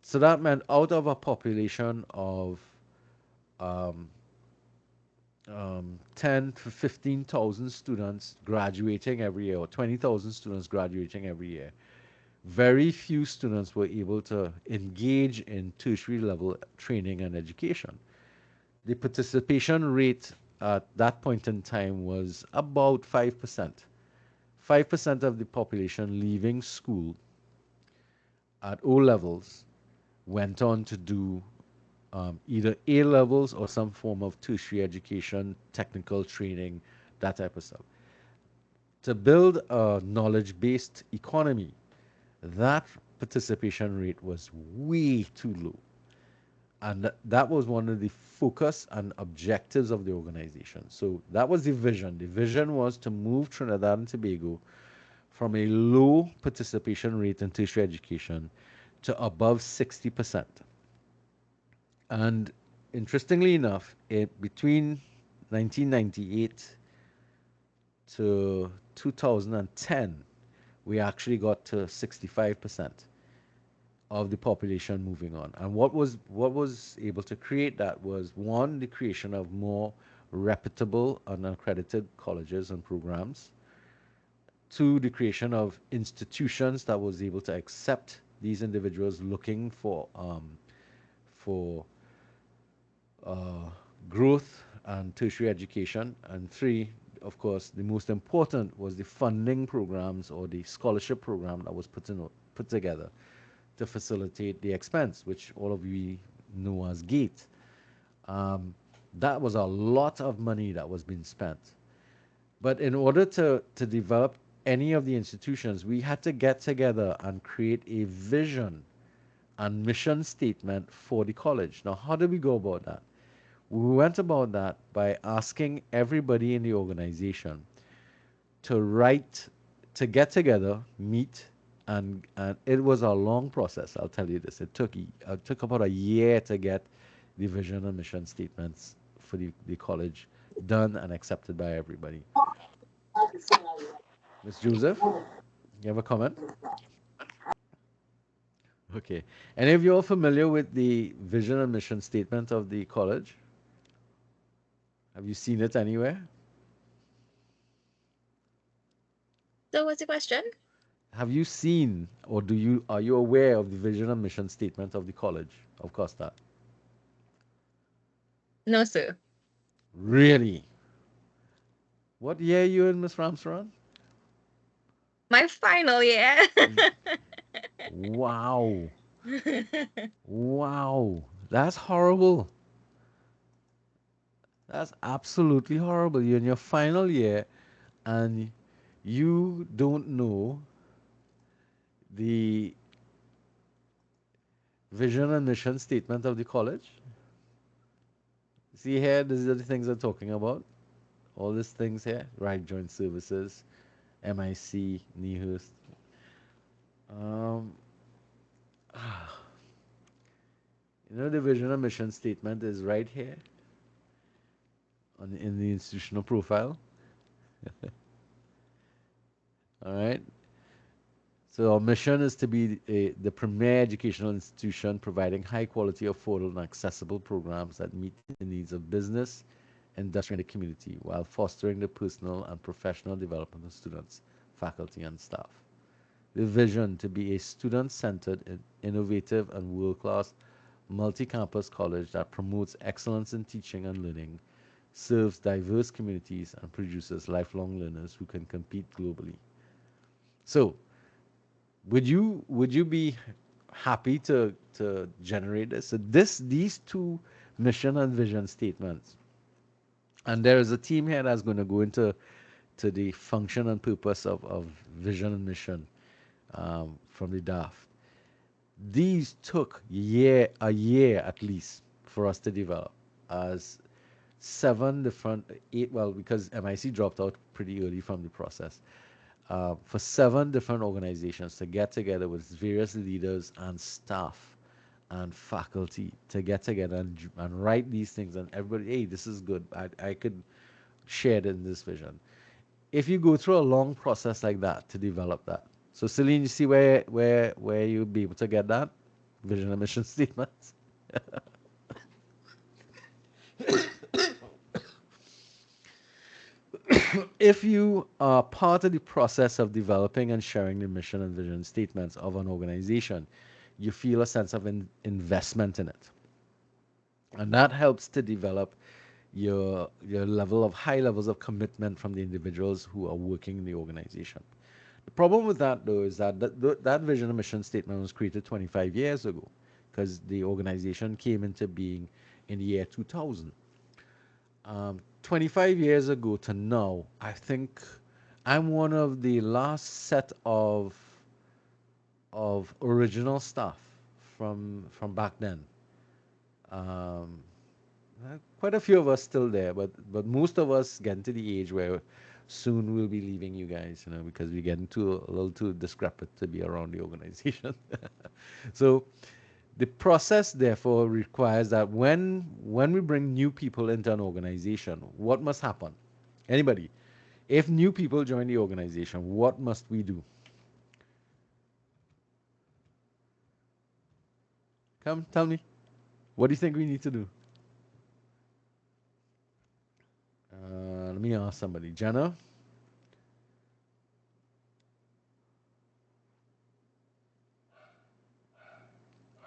So that meant out of a population of um, 10 to 15,000 students graduating every year, or 20,000 students graduating every year, very few students were able to engage in tertiary level training and education. The participation rate at that point in time was about 5%. 5% of the population leaving school at O levels went on to do either A levels or some form of tertiary education, technical training, that type of stuff. To build a knowledge based economy, that participation rate was way too low. And that was one of the focus and objectives of the organization. So that was the vision. The vision was to move Trinidad and Tobago from a low participation rate in tertiary education to above 60%. And interestingly enough, between 1998 to 2010, we actually got to 65% of the population moving on. And what was able to create that was one, the creation of more reputable and accredited colleges and programs. Two, the creation of institutions that was able to accept these individuals looking for uh, growth and tertiary education. And three, of course, the most important was the funding programs or the scholarship program that was put together to facilitate the expense, which all of you know as GATE. Um, that was a lot of money that was being spent. But in order to develop any of the institutions, we had to get together and create a vision and mission statement for the college. Now, how did we go about that? We went about that by asking everybody in the organization to write, to get together, meet, and it was a long process. I'll tell you this. It took about a year to get the vision and mission statements for the college done and accepted by everybody. Miss Joseph, you have a comment? Okay. Any of you all familiar with the vision and mission statement of the college? Have you seen it anywhere? So what's the question? Have you seen or do you are you aware of the vision and mission statement of the college of Costa? No, sir. Really? What year are you in, Miss Ramsaran? My final year. Wow. Wow. That's horrible. That's absolutely horrible. You're in your final year and you don't know the vision and mission statement of the college. See here, these are the things I'm talking about. All these things here, right? Joint services, MIC, NEHUST. Um, the vision and mission statement is right here in the institutional profile. All right. So our mission is to be the premier educational institution providing high quality, affordable, and accessible programs that meet the needs of business, industry, and the community while fostering the personal and professional development of students, faculty, and staff. The vision to be a student-centered, innovative, and world-class multi-campus college that promotes excellence in teaching and learning, serves diverse communities, and produces lifelong learners who can compete globally. So, would you be happy to generate this? So these two mission and vision statements, and there is a team here that's going to go into the function and purpose of vision and mission from the DAF. These took a year at least for us to develop as seven different eight, well, because MIC dropped out pretty early from the process, for seven different organizations to get together with various leaders and staff and faculty to get together and write these things, and everybody, hey, this is good, I could share it in this vision. If you go through a long process like that to develop that. So Celine, you see where you'll be able to get that vision and mission statements. If you are part of the process of developing and sharing the mission and vision statements of an organization, you feel a sense of investment in it. And that helps to develop your level of high levels of commitment from the individuals who are working in the organization. The problem with that, though, is that that vision and mission statement was created 25 years ago because the organization came into being in the year 2000. 25 years ago to now, I think I'm one of the last set of original stuff from back then. Um, Quite a few of us still there, but most of us getting to the age where soon we'll be leaving you guys, because we're getting too a little too discrepant to be around the organization. So the process therefore requires that when we bring new people into an organization, what must happen? Anybody? If new people join the organization, what must we do? Come, tell me. What do you think we need to do? Let me ask somebody. Jenna,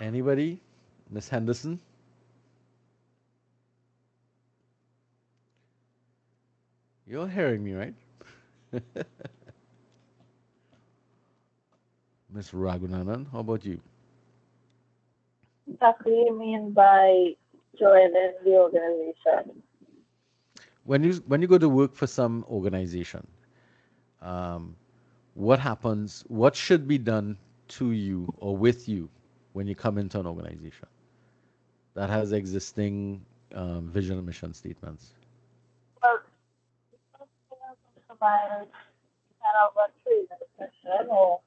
anybody? Miss Henderson, you're hearing me, right? Miss Ragunanan, how about you? What do you mean by joining the organization? When you go to work for some organization, um, what happens? What should be done to you or with you when you come into an organization that has existing vision and mission statements? Well, provide kind of a training session or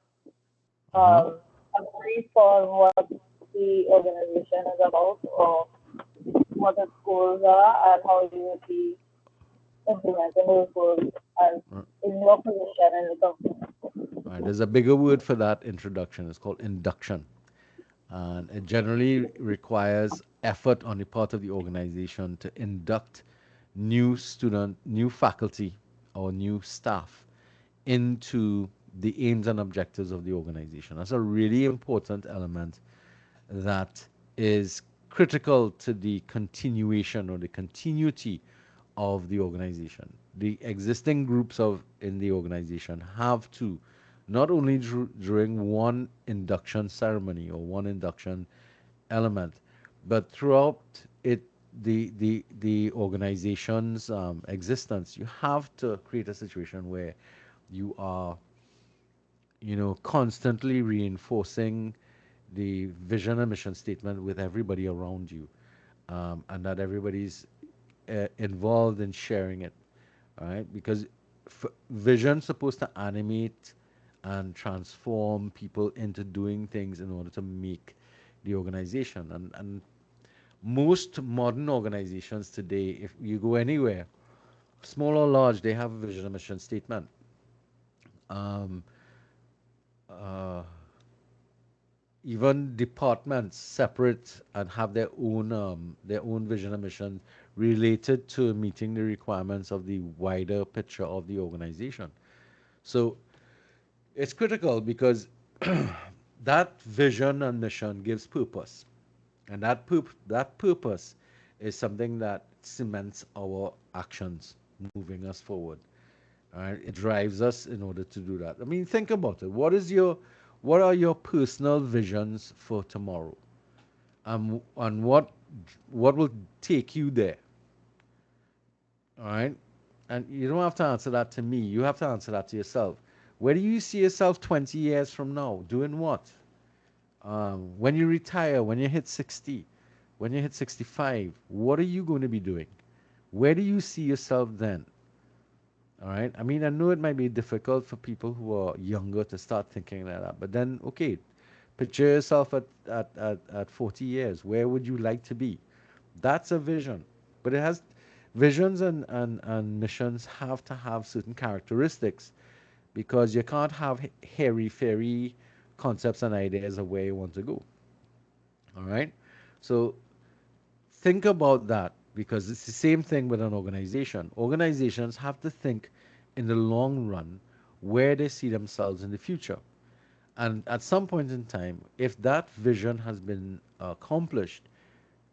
Uh huh. a brief on what the organization is about or what its goals are and how you would be implementing those goals as in your position in the company. Right. There's a bigger word for that introduction. It's called induction. And it generally requires effort on the part of the organization to induct new faculty, or new staff into the aims and objectives of the organization. That's a really important element that is critical to the continuation or the continuity of the organization. The existing groups of in the organization have to not only during one induction ceremony or one induction element, but throughout it the organization's existence, you have to create a situation where you are constantly reinforcing the vision and mission statement with everybody around you, and that everybody's involved in sharing it, all right? Because vision's supposed to animate and transform people into doing things in order to make the organization. And most modern organizations today, if you go anywhere, small or large, they have a vision and mission statement. Um, even departments separate and have their own vision and mission related to meeting the requirements of the wider picture of the organization. So it's critical because that vision and mission gives purpose, and that purpose is something that cements our actions, moving us forward. All right, it drives us in order to do that. I mean, think about it. What are your personal visions for tomorrow? And what will take you there? All right, and you don't have to answer that to me. You have to answer that to yourself. Where do you see yourself 20 years from now? Doing what? When you retire, when you hit 60, when you hit 65, what are you going to be doing? Where do you see yourself then? All right. I mean, I know it might be difficult for people who are younger to start thinking like that, but then, okay, picture yourself at 40 years. Where would you like to be? That's a vision. But it has visions and missions have to have certain characteristics because you can't have hairy fairy concepts and ideas of where you want to go. All right. So think about that because it's the same thing with an organization. Organizations have to think in the long run where they see themselves in the future. And at some point in time, if that vision has been accomplished,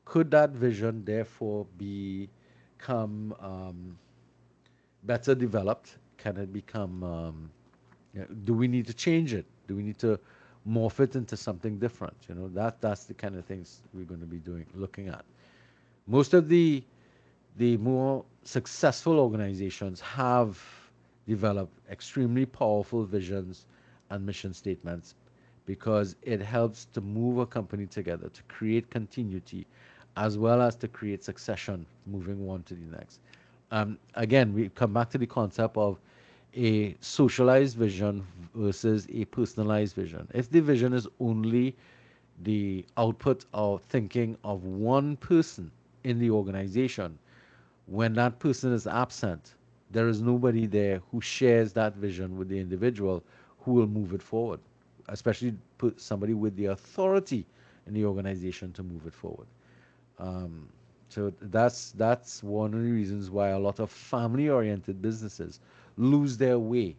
could that vision therefore become better developed? Can it become, do we need to change it? Do we need to morph it into something different? That's the kind of things we're going to be doing, looking at. Most of the more successful organizations have developed extremely powerful visions and mission statements because it helps to move a company together to create continuity as well as to create succession moving one to the next. Again, we come back to the concept of a socialized vision versus a personalized vision. If the vision is only the output of thinking of one person in the organization, when that person is absent, there is nobody there who shares that vision with the individual who will move it forward, especially put somebody with the authority in the organization to move it forward. Um, so that's one of the reasons why a lot of family-oriented businesses lose their way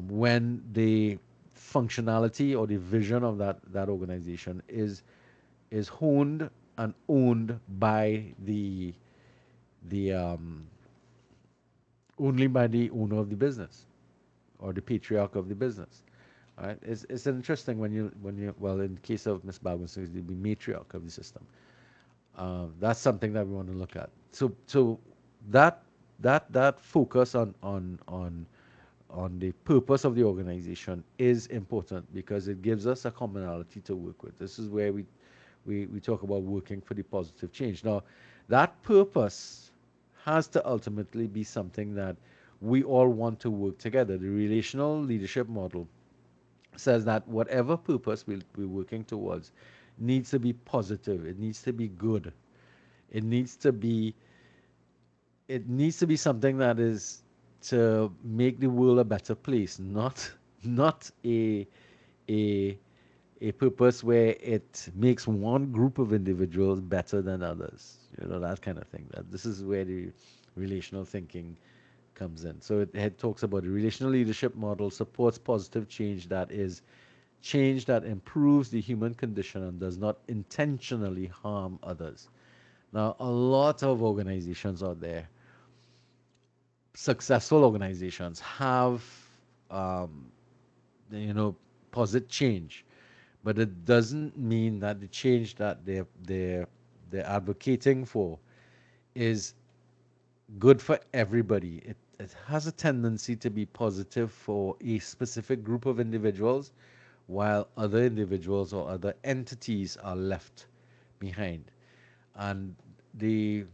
when the functionality or the vision of that organization is honed and owned by the only by the owner of the business or the patriarch of the business. All right, it's interesting when you well, in the case of Miss Baldwin, it's the matriarch of the system. That's something that we want to look at. So that that focus on the purpose of the organization is important because it gives us a commonality to work with. This is where we talk about working for the positive change. Now, that purpose has to ultimately be something that we all want to work together. The relational leadership model says that whatever purpose we're working towards needs to be positive. It needs to be good. It needs to be it needs to be something that is to make the world a better place, not a a purpose where it makes one group of individuals better than others. That kind of thing. That this is where the relational thinking comes in. So it talks about the relational leadership model supports positive change that is change that improves the human condition and does not intentionally harm others. Now, a lot of organizations out there, successful organizations, have um, you know posit change, but it doesn't mean that the change that they're advocating for is good for everybody. It has a tendency to be positive for a specific group of individuals, while other individuals or other entities are left behind. And the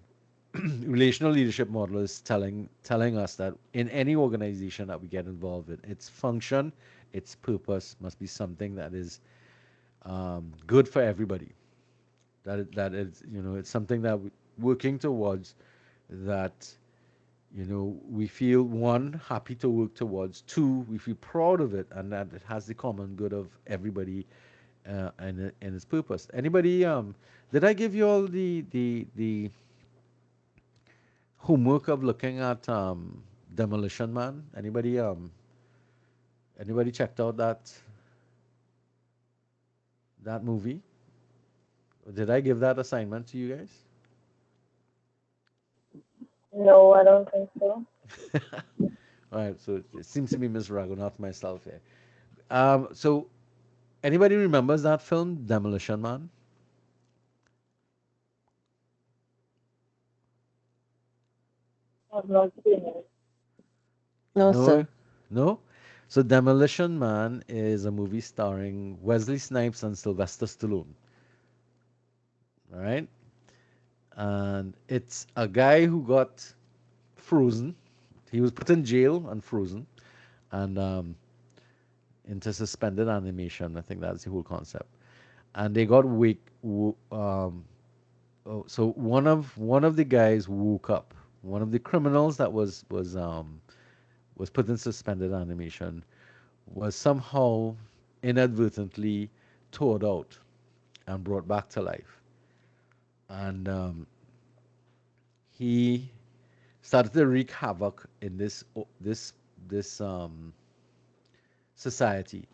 relational leadership model is telling us that in any organization that we get involved in, its function, its purpose must be something that is good for everybody. That is, it's something that we working towards that, we feel one happy to work towards, two we feel proud of it, and that it has the common good of everybody and its purpose. Anybody? Did I give you all the homework of looking at Demolition Man? Anybody checked out that movie? Did I give that assignment to you guys? No, I don't think so. All right, so it seems to be Miss Rago, not myself here. So anybody remembers that film, Demolition Man? I've not seen it. No, No, sir. no. So Demolition Man is a movie starring Wesley Snipes and Sylvester Stallone. All right, and it's a guy who got frozen. He was put in jail and frozen, and into suspended animation. I think that's the whole concept. And they got so one of the guys woke up. One of the criminals that was put in suspended animation was somehow inadvertently thawed out and brought back to life. And he started to wreak havoc in this society.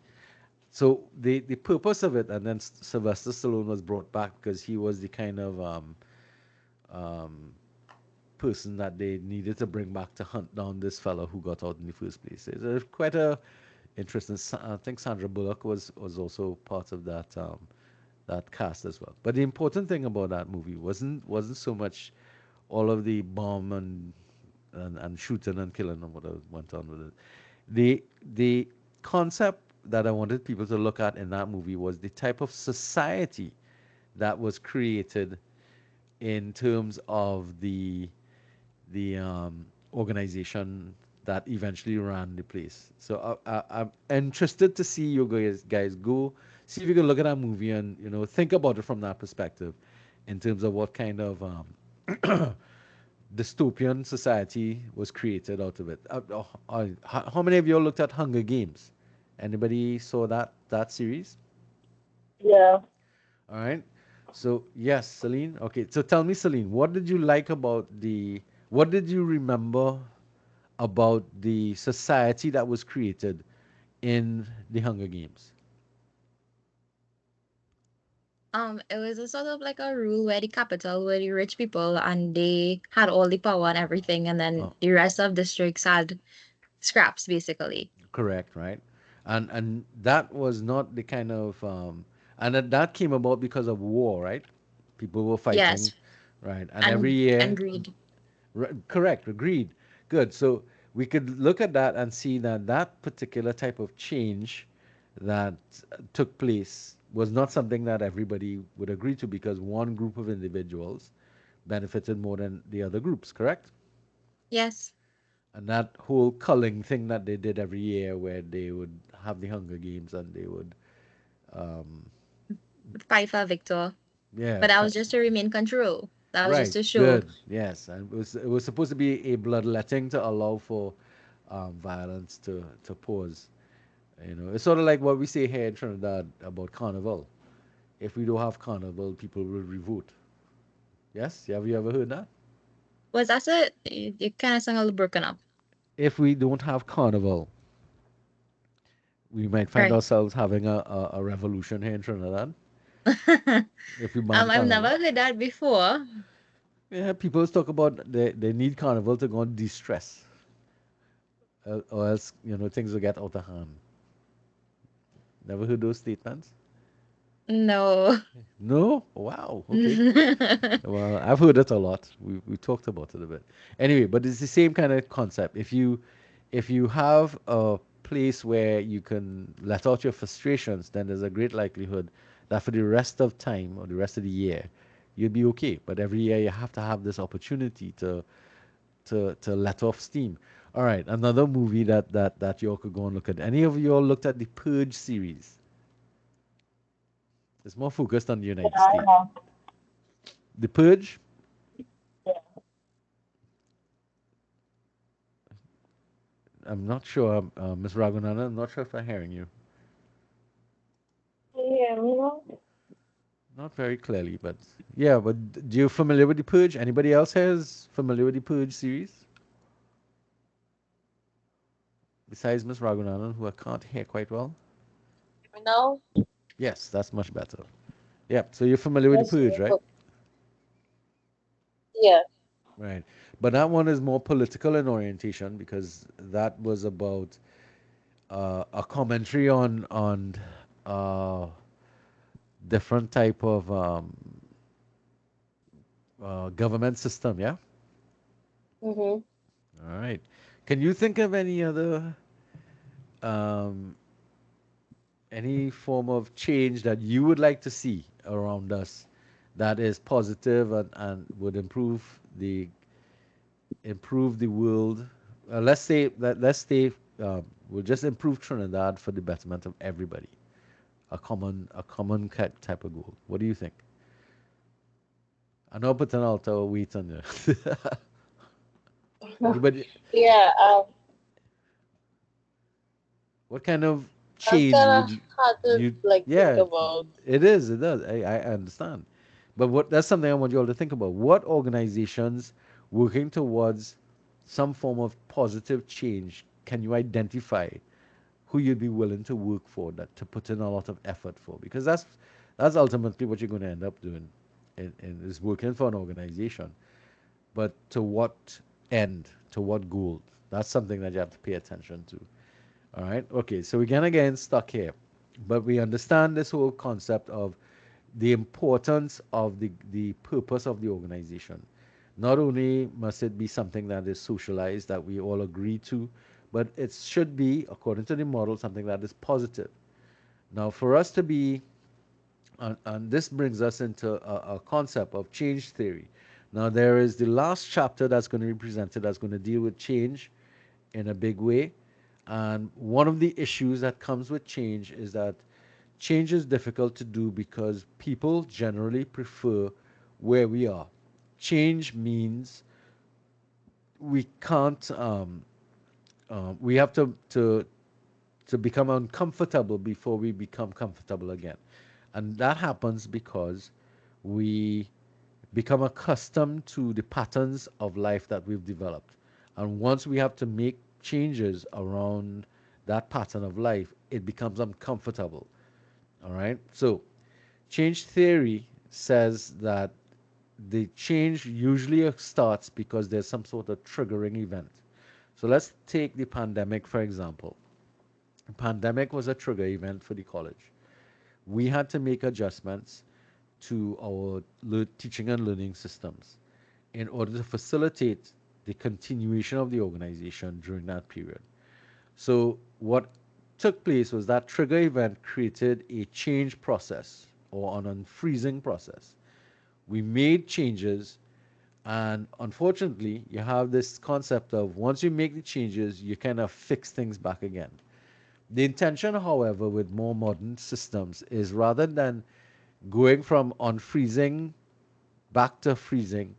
So the purpose of it, and then Sylvester Stallone was brought back because he was the kind of um, person that they needed to bring back to hunt down this fellow who got out in the first place. It's quite a interesting. I think Sandra Bullock was also part of that cast as well. But the important thing about that movie wasn't so much all of the bomb and shooting and killing and what went on with it. The concept that I wanted people to look at in that movie was the type of society that was created in terms of the organization that eventually ran the place. So I'm interested to see you guys go see if you can look at that movie and think about it from that perspective, in terms of what kind of dystopian society was created out of it. How many of you all looked at Hunger Games? Anybody saw that series? Yeah. All right. So yes, Celine. Okay. So tell me, Celine, what did you remember about the society that was created in the Hunger Games? It was a sort of like a rule where the capital were the rich people and they had all the power and everything, and then Oh, the rest of districts had scraps basically. correct, right? And that was not the kind of and that came about because of war, right? People were fighting, Yes, right? And every and year, greed. correct, agreed. Good. So we could look at that and see that that particular type of change that took place was not something that everybody would agree to, because one group of individuals benefited more than the other groups, correct? Yes, And that whole culling thing that they did every year, where they would have the Hunger Games and they would, um, fight for Victor. yeah, But that was just to remain control. That was just right, to show. good, yes, and it was supposed to be a bloodletting to allow for violence to pause. It's sort of like what we say here in Trinidad about carnival. If we don't have carnival, people will revolt. Yes, have you ever heard that? Was that it? You kind of sound a little broken up. If we don't have carnival, we might find Right. ourselves having a revolution here in Trinidad if we ban I've never carnival. heard that before. Yeah, people talk about they need carnival to go and de-stress, or else things will get out of hand. Never heard those statements? No. No? Wow. Okay. Well, I've heard it a lot. We talked about it a bit. Anyway, but it's the same kind of concept. If you have a place where you can let out your frustrations, then there's a great likelihood that for the rest of time or the rest of the year, you'll be okay. But every year you have to have this opportunity to let off steam. All right, another movie that you all could go and look at. Any of you all looked at the Purge series? It's more focused on the Yeah, United I States. have. The Purge. Yeah. I'm not sure, Ms. Raghunandan. I'm not sure if I'm hearing you. Yeah. hear me now? Not very clearly, but yeah. But do you familiar with the Purge? Anybody else has familiar with the Purge series besides Miss Raghunandan, who I can't hear quite well? Now, Yes, that's much better. Yeah. So you're familiar with the yes, Purge, right? yeah. Right. But that one is more political in orientation because that was about a commentary on uh, different type of government system. Yeah. Mm-hmm. All right. Can you think of any other um, any form of change that you would like to see around us that is positive and would improve the world? Let's say that let's say we'll just improve Trinidad for the betterment of everybody. A common type of goal. What do you think? I know put an altar weight on you. Anybody? Yeah, What kind of that's change kind of would you hard to you? like think Yeah, about. it is. It does. I understand. But what that's something I want you all to think about. What organizations working towards some form of positive change can you identify who you'd be willing to work for, that to put in a lot of effort for? Because that's ultimately what you're going to end up doing, is working for an organization. But to what end? To what goal? That's something that you have to pay attention to. All right. Okay. So we're gonna get stuck here, but we understand this whole concept of the importance of the purpose of the organization. Not only must it be something that is socialized that we all agree to, but it should be, according to the model, something that is positive. Now, for us to be, and this brings us into a concept of change theory. Now, there is the last chapter that's going to be presented that's going to deal with change in a big way. And one of the issues that comes with change is that change is difficult to do because people generally prefer where we are. Change means we can't, we have to become uncomfortable before we become comfortable again. And that happens because we become accustomed to the patterns of life that we've developed. And once we have to make changes around that pattern of life, it becomes uncomfortable. All right. So, change theory says that the change usually starts because there's some sort of triggering event. So, let's take the pandemic, for example. The pandemic was a trigger event for the college. We had to make adjustments to our teaching and learning systems in order to facilitate the continuation of the organization during that period. So, what took place was that trigger event created a change process or an unfreezing process. We made changes, and unfortunately, you have this concept of once you make the changes, you kind of fix things back again. The intention, however, with more modern systems is rather than going from unfreezing back to freezing,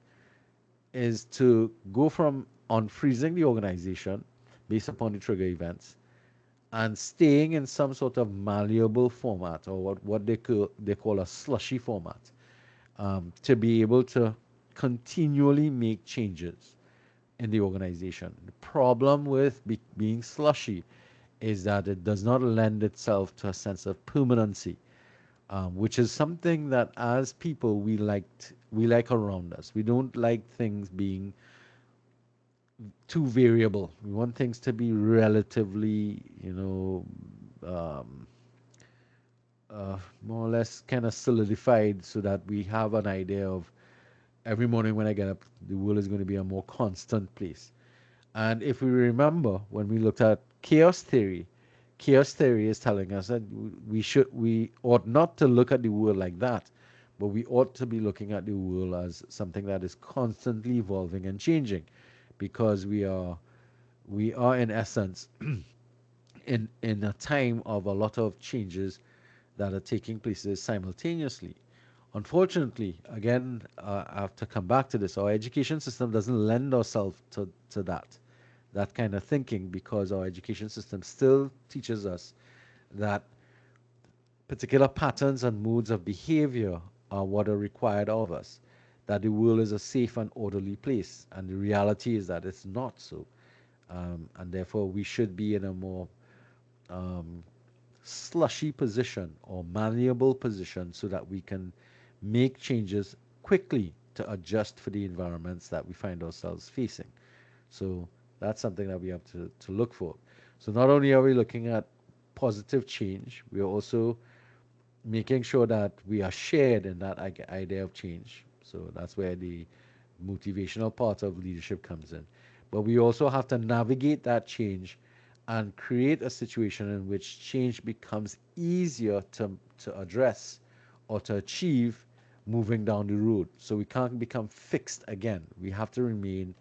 is to go from unfreezing the organization based upon the trigger events and staying in some sort of malleable format, or what they call a slushy format, to be able to continually make changes in the organization. The problem with being slushy is that it does not lend itself to a sense of permanency, which is something that as people we like around us. We don't like things being too variable. We want things to be relatively, um, more or less kind of solidified so that we have an idea of every morning when I get up, the world is going to be a more constant place. And if we remember when we looked at chaos theory is telling us that we ought not to look at the world like that, but we ought to be looking at the world as something that is constantly evolving and changing, because we are in essence in a time of a lot of changes that are taking place simultaneously. Unfortunately, again, I have to come back to this. Our education system doesn't lend ourselves to that kind of thinking, because our education system still teaches us that particular patterns and modes of behavior are what are required of us. That the world is a safe and orderly place, and the reality is that it's not so. And therefore, we should be in a more um, slushy position or malleable position so that we can make changes quickly to adjust for the environments that we find ourselves facing. So that's something that we have to look for. So not only are we looking at positive change, we are also making sure that we are shared in that idea of change. So that's where the motivational part of leadership comes in. But we also have to navigate that change and create a situation in which change becomes easier to address or to achieve moving down the road. So we can't become fixed again. We have to remain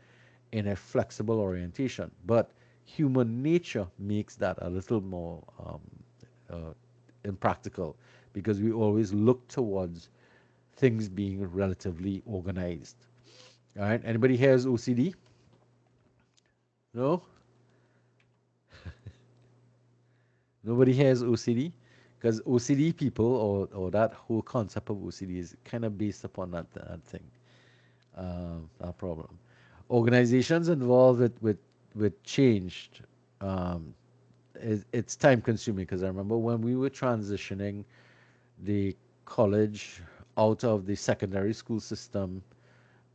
in a flexible orientation. But human nature makes that a little more uh, impractical because we always look towards things being relatively organized. All right. Anybody here has OCD? No? Nobody here has OCD? Because OCD people or that whole concept of OCD is kind of based upon that thing, that problem. Organizations involved with change, um, it's time consuming because I remember when we were transitioning the college out of the secondary school system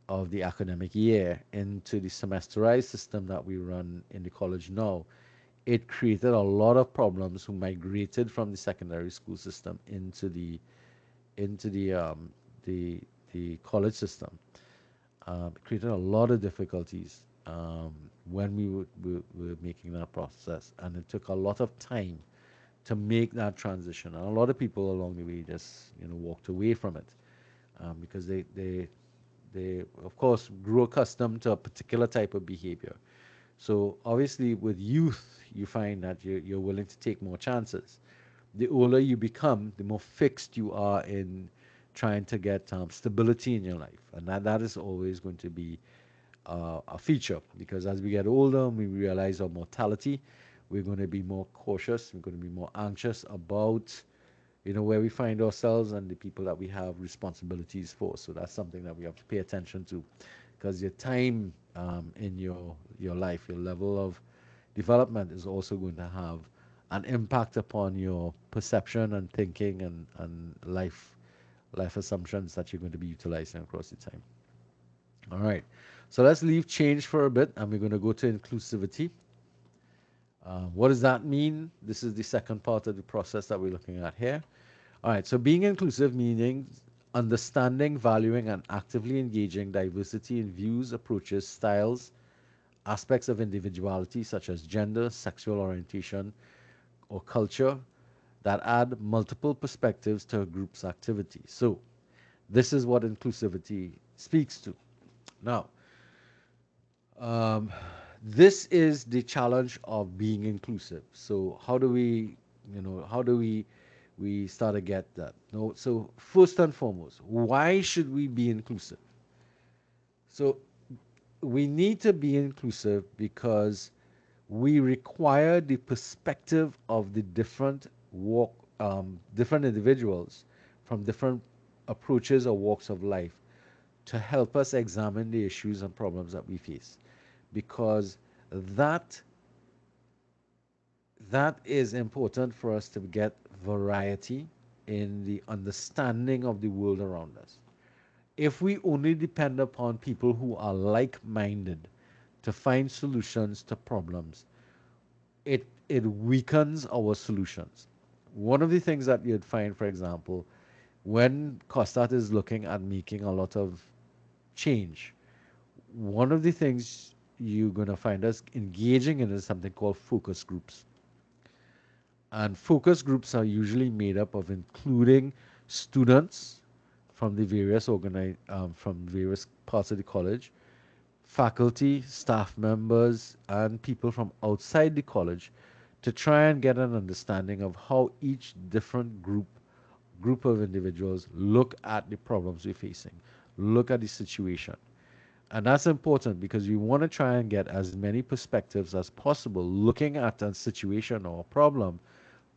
of the academic year into the semesterized system that we run in the college now, it created a lot of problems who migrated from the secondary school system into the the college system. It created a lot of difficulties when we were making that process, and it took a lot of time to make that transition. And a lot of people along the way just walked away from it because they of course grew accustomed to a particular type of behavior. So obviously with youth, you find that you're willing to take more chances. The older you become, the more fixed you are in trying to get stability in your life, and that is always going to be a feature because as we get older and we realize our mortality, we're going to be more cautious. We're going to be more anxious about where we find ourselves and the people that we have responsibilities for. So that's something that we have to pay attention to, because your time in your life, your level of development is also going to have an impact upon your perception and thinking and life assumptions that you're going to be utilizing across the time. All right. So let's leave change for a bit and we're going to go to inclusivity. What does that mean? This is the second part of the process that we're looking at here. All right, so being inclusive meaning understanding, valuing, and actively engaging diversity in views, approaches, styles, aspects of individuality such as gender, sexual orientation, or culture that add multiple perspectives to a group's activity. So, this is what inclusivity speaks to. Now, um, this is the challenge of being inclusive. So, how do we start to get that? No, so first and foremost, why should we be inclusive? So we need to be inclusive because we require the perspective of the different individuals from different approaches or walks of life to help us examine the issues and problems that we face, because that that is important for us to get variety in the understanding of the world around us. If we only depend upon people who are like minded to find solutions to problems, it weakens our solutions. One of the things that you'd find, for example, when Costat is looking at making a lot of change, one of the things you're going to find us engaging in is something called focus groups. And focus groups are usually made up of including students from the from various parts of the college, faculty, staff members, and people from outside the college to try and get an understanding of how each different group of individuals look at the problems we're facing, look at the situation. And that's important because we want to try and get as many perspectives as possible looking at a situation or a problem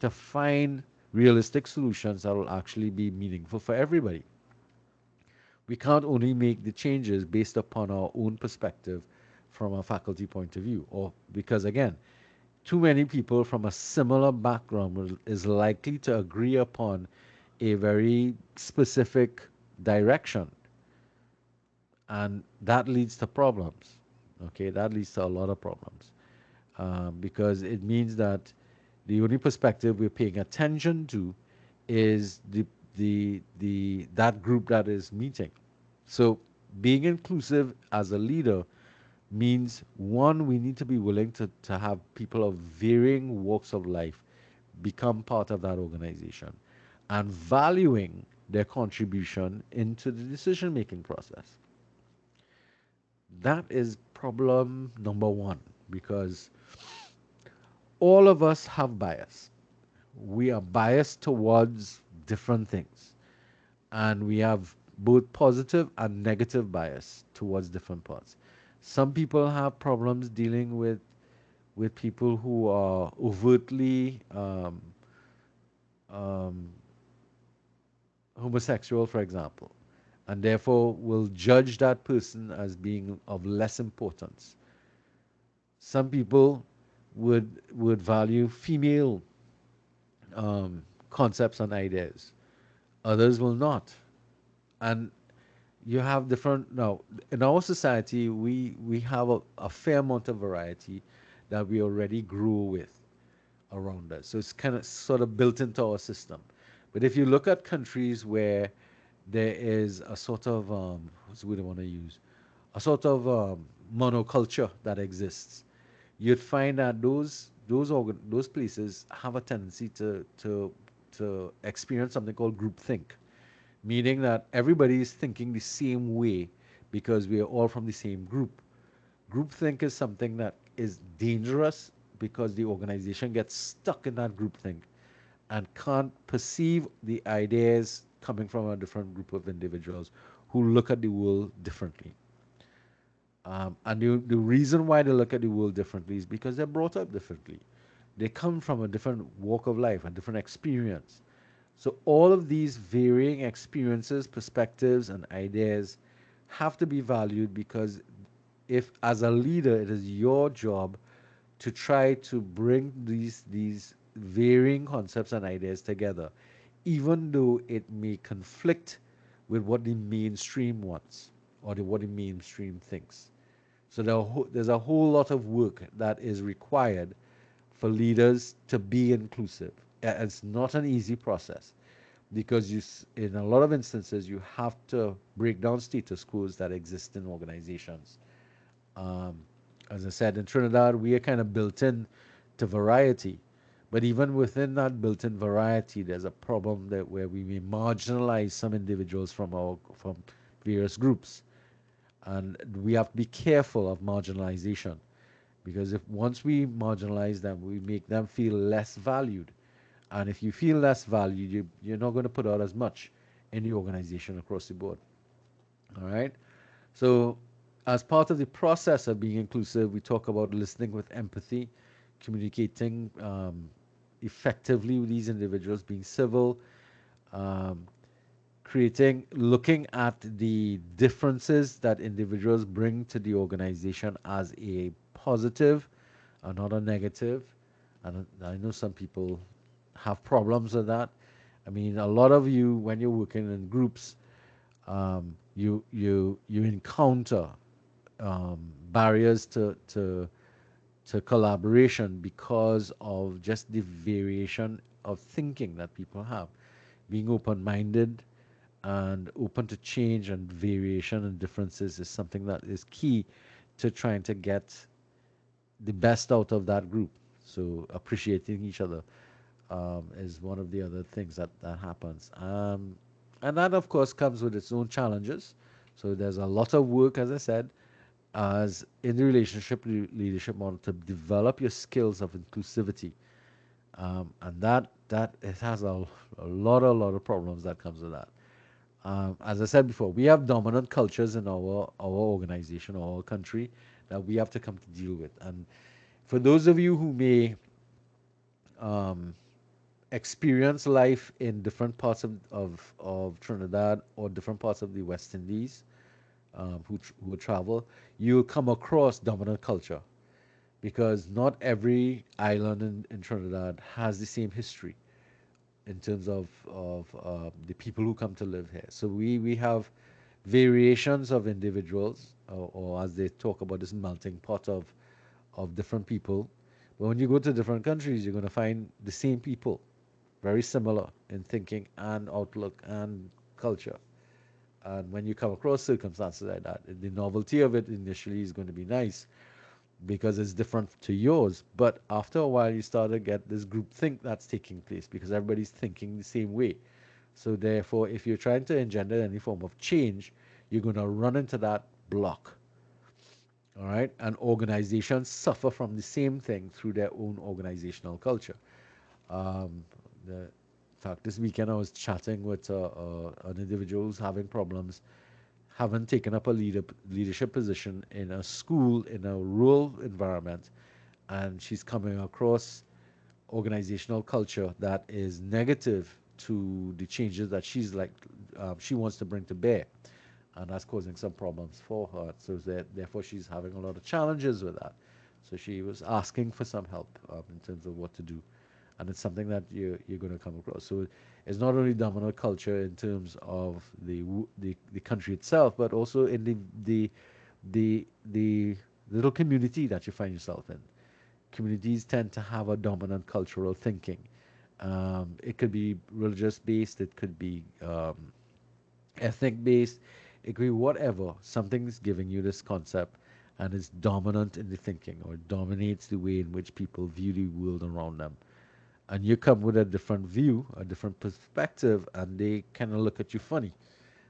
to find realistic solutions that will actually be meaningful for everybody. We can't only make the changes based upon our own perspective from a faculty point of view, or because again, too many people from a similar background is likely to agree upon a very specific direction, and that leads to problems. Okay, that leads to a lot of problems, because it means that the only perspective we're paying attention to is the that group that is meeting. So being inclusive as a leader means, one, we need to be willing to have people of varying walks of life become part of that organization and valuing their contribution into the decision making process. That is problem number one, because all of us have bias. We are biased towards different things, and we have both positive and negative bias towards different parts. Some people have problems dealing with people who are overtly um, homosexual, for example, and therefore will judge that person as being of less importance. Some people would value female concepts and ideas. Others will not, and you have different. Now in our society we have a fair amount of variety that we already grew with around us, so it's kind of sort of built into our system. But if you look at countries where there is a sort of what's the word I want to use, a sort of monoculture that exists, you'd find that those places have a tendency to experience something called groupthink, meaning that everybody is thinking the same way because we are all from the same group. Groupthink is something that is dangerous because the organization gets stuck in that groupthink and can't perceive the ideas coming from a different group of individuals who look at the world differently. And the reason why they look at the world differently is because they're brought up differently. They come from a different walk of life, a different experience. So all of these varying experiences, perspectives, and ideas have to be valued, because if, as a leader, it is your job to try to bring these varying concepts and ideas together, even though it may conflict with what the mainstream wants or what the mainstream thinks. So there's a whole lot of work that is required for leaders to be inclusive. It's not an easy process, because in a lot of instances you have to break down status quos that exist in organizations. Um, as I said, in Trinidad, we are kind of built in to variety. But even within that built-in variety, there's a problem that where we may marginalize some individuals from various groups, and we have to be careful of marginalization, because if once we marginalize them, we make them feel less valued, and if you feel less valued, you're not going to put out as much in the organization across the board. All right. So, as part of the process of being inclusive, we talk about listening with empathy, communicating effectively with these individuals, being civil, um, looking at the differences that individuals bring to the organization as a positive and not a negative. And I know some people have problems with that. I mean, a lot of you, when you're working in groups, you encounter barriers to collaboration because of just the variation of thinking that people have. Being open-minded and open to change and variation and differences is something that is key to trying to get the best out of that group. So appreciating each other is one of the other things that happens. And that, of course, comes with its own challenges. So there's a lot of work, as I said, as in the relationship leadership model, to develop your skills of inclusivity, and that it has a lot of problems that comes with that. As I said before, we have dominant cultures in our organization or our country that we have to come to deal with. And for those of you who may experience life in different parts of Trinidad or different parts of the West Indies, who travel, you'll come across dominant culture because not every island in Trinidad has the same history in terms of the people who come to live here. So we have variations of individuals, or as they talk about this melting pot of different people. But when you go to different countries, you're going to find the same people, very similar in thinking and outlook and culture. And when you come across circumstances like that, the novelty of it initially is going to be nice because it's different to yours. But after a while, you start to get this group think that's taking place because everybody's thinking the same way. So therefore, if you're trying to engender any form of change, you're going to run into that block. All right, and organizations suffer from the same thing through their own organizational culture. Um, in fact, this weekend I was chatting with an individual who's having problems, having taken up a leadership position in a school in a rural environment, and she's coming across organizational culture that is negative to the changes that she wants to bring to bear, and that's causing some problems for her. So therefore, she's having a lot of challenges with that. So she was asking for some help in terms of what to do, and it's something that you're going to come across. So it's not only dominant culture in terms of the country itself, but also in the little community that you find yourself in. Communities tend to have a dominant cultural thinking. It could be religious based, it could be ethnic based, it could be whatever. Something's giving you this concept and is dominant in the thinking or dominates the way in which people view the world around them. And you come with a different view, a different perspective, and they kind of look at you funny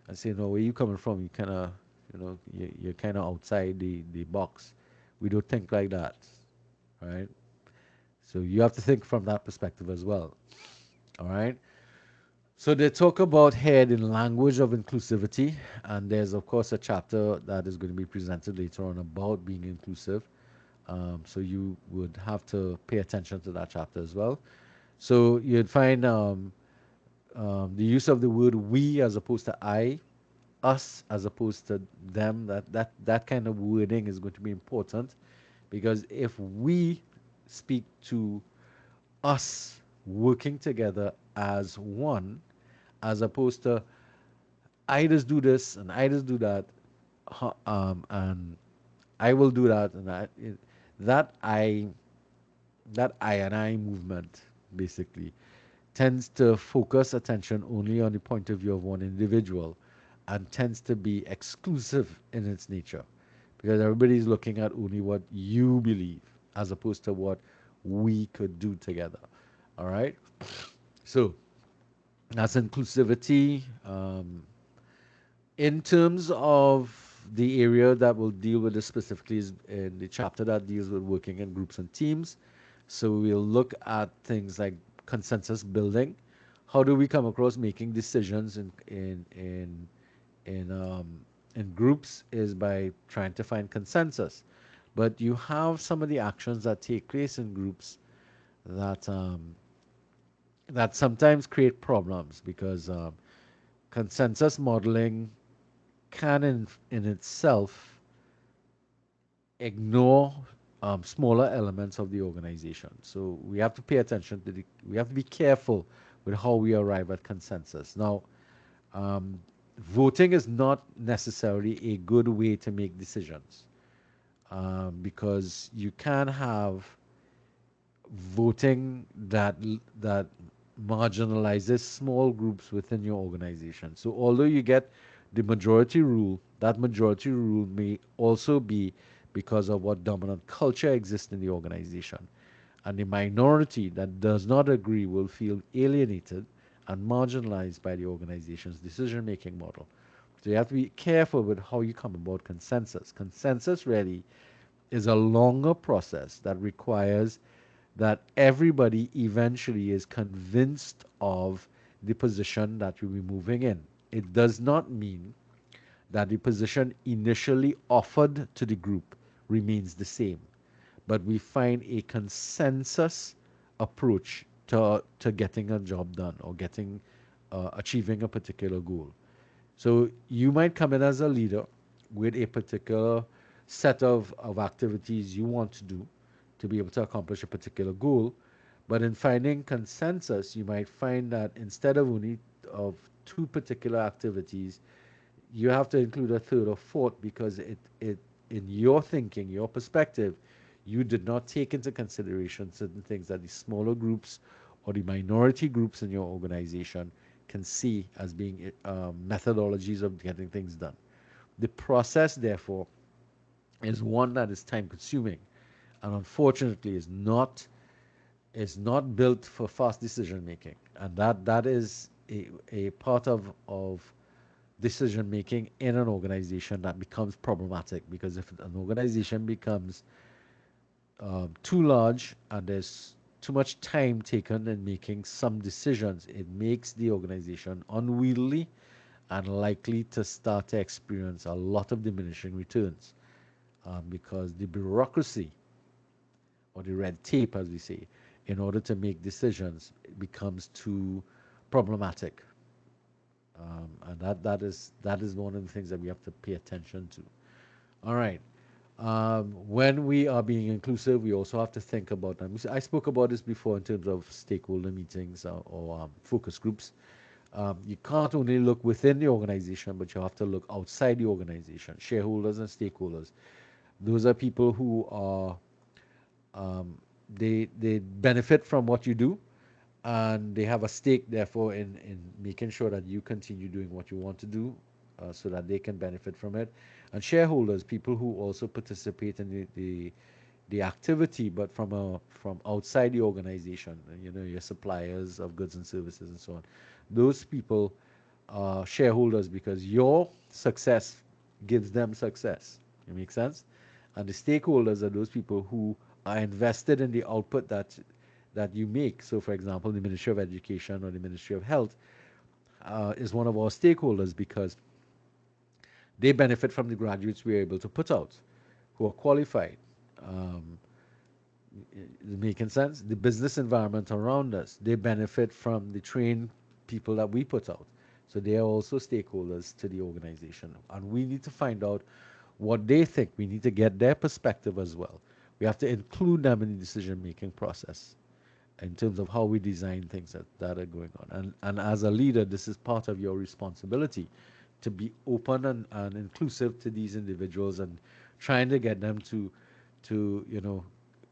and say, "No, where you coming from? You kind of, you're kind of outside the box. We don't think like that, right?" So you have to think from that perspective as well. All right. So they talk about here the language of inclusivity, and there's of course a chapter that is going to be presented later on about being inclusive. So you would have to pay attention to that chapter as well. So you'd find the use of the word "we" as opposed to "I," "us" as opposed to "them." That kind of wording is going to be important because if we speak to us working together as one, as opposed to I just do this and I just do that, and I will do that, and that I that I and I movement basically tends to focus attention only on the point of view of one individual and tends to be exclusive in its nature because everybody's looking at only what you believe as opposed to what we could do together. All right. So that's inclusivity. In terms of the area that will deal with this specifically is in the chapter that deals with working in groups and teams. So we'll look at things like consensus building. How do we come across making decisions in groups is by trying to find consensus. But you have some of the actions that take place in groups that that sometimes create problems because consensus modeling can in itself ignore smaller elements of the organization. So we have to pay attention to we have to be careful with how we arrive at consensus. Now, um, voting is not necessarily a good way to make decisions because you can have voting that marginalizes small groups within your organization. So although you get the majority rule, that majority rule may also be because of what dominant culture exists in the organization. And the minority that does not agree will feel alienated and marginalized by the organization's decision making model. So you have to be careful with how you come about consensus. Consensus really is a longer process that requires that everybody eventually is convinced of the position that you'll be moving in. It does not mean that the position initially offered to the group remains the same, but we find a consensus approach to getting a job done or getting achieving a particular goal. So you might come in as a leader with a particular set of activities you want to do to be able to accomplish a particular goal. But in finding consensus, you might find that instead of only of two particular activities, you have to include a third or fourth because it in your thinking, your perspective, you did not take into consideration certain things that the smaller groups or the minority groups in your organization can see as being methodologies of getting things done. The process, therefore, is one that is time consuming and unfortunately is not built for fast decision making. And that is a part of decision making in an organization that becomes problematic because if an organization becomes too large and there's too much time taken in making some decisions, it makes the organization unwieldy and likely to start to experience a lot of diminishing returns because the bureaucracy or the red tape, as we say, in order to make decisions becomes too problematic. And that is one of the things that we have to pay attention to. All right. When we are being inclusive, we also have to think about, and I spoke about this before in terms of stakeholder meetings or focus groups. You can't only look within the organization, but you have to look outside the organization, shareholders and stakeholders. Those are people who are they benefit from what you do, and they have a stake, therefore, in making sure that you continue doing what you want to do, so that they can benefit from it. And shareholders, people who also participate in the activity, but from outside the organization, your suppliers of goods and services and so on. Those people are shareholders because your success gives them success. It makes sense? And the stakeholders are those people who are invested in the output that you make. So, for example, the Ministry of Education or the Ministry of Health is one of our stakeholders because they benefit from the graduates we are able to put out who are qualified. Um, Making sense? The business environment around us, they benefit from the trained people that we put out. So they are also stakeholders to the organization. And we need to find out what they think. We need to get their perspective as well. We have to include them in the decision making process in terms of how we design things that are going on. And as a leader, this is part of your responsibility to be open and inclusive to these individuals and trying to get them to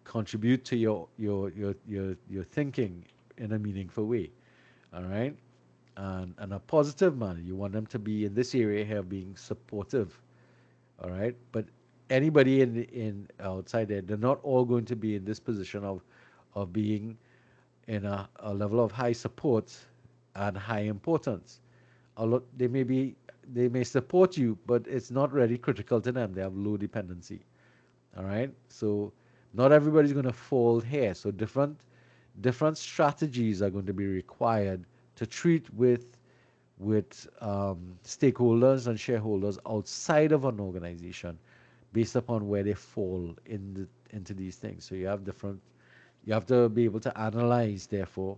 contribute to your thinking in a meaningful way. All right. And a positive manner. You want them to be in this area here being supportive. All right. But anybody in outside there, they're not all going to be in this position of being in a level of high support and high importance. A lot they may support you, but it's not really critical to them. They have low dependency. All right. So not everybody's going to fall here. So different strategies are going to be required to treat with stakeholders and shareholders outside of an organization based upon where they fall into these things. So you have to be able to analyze, therefore,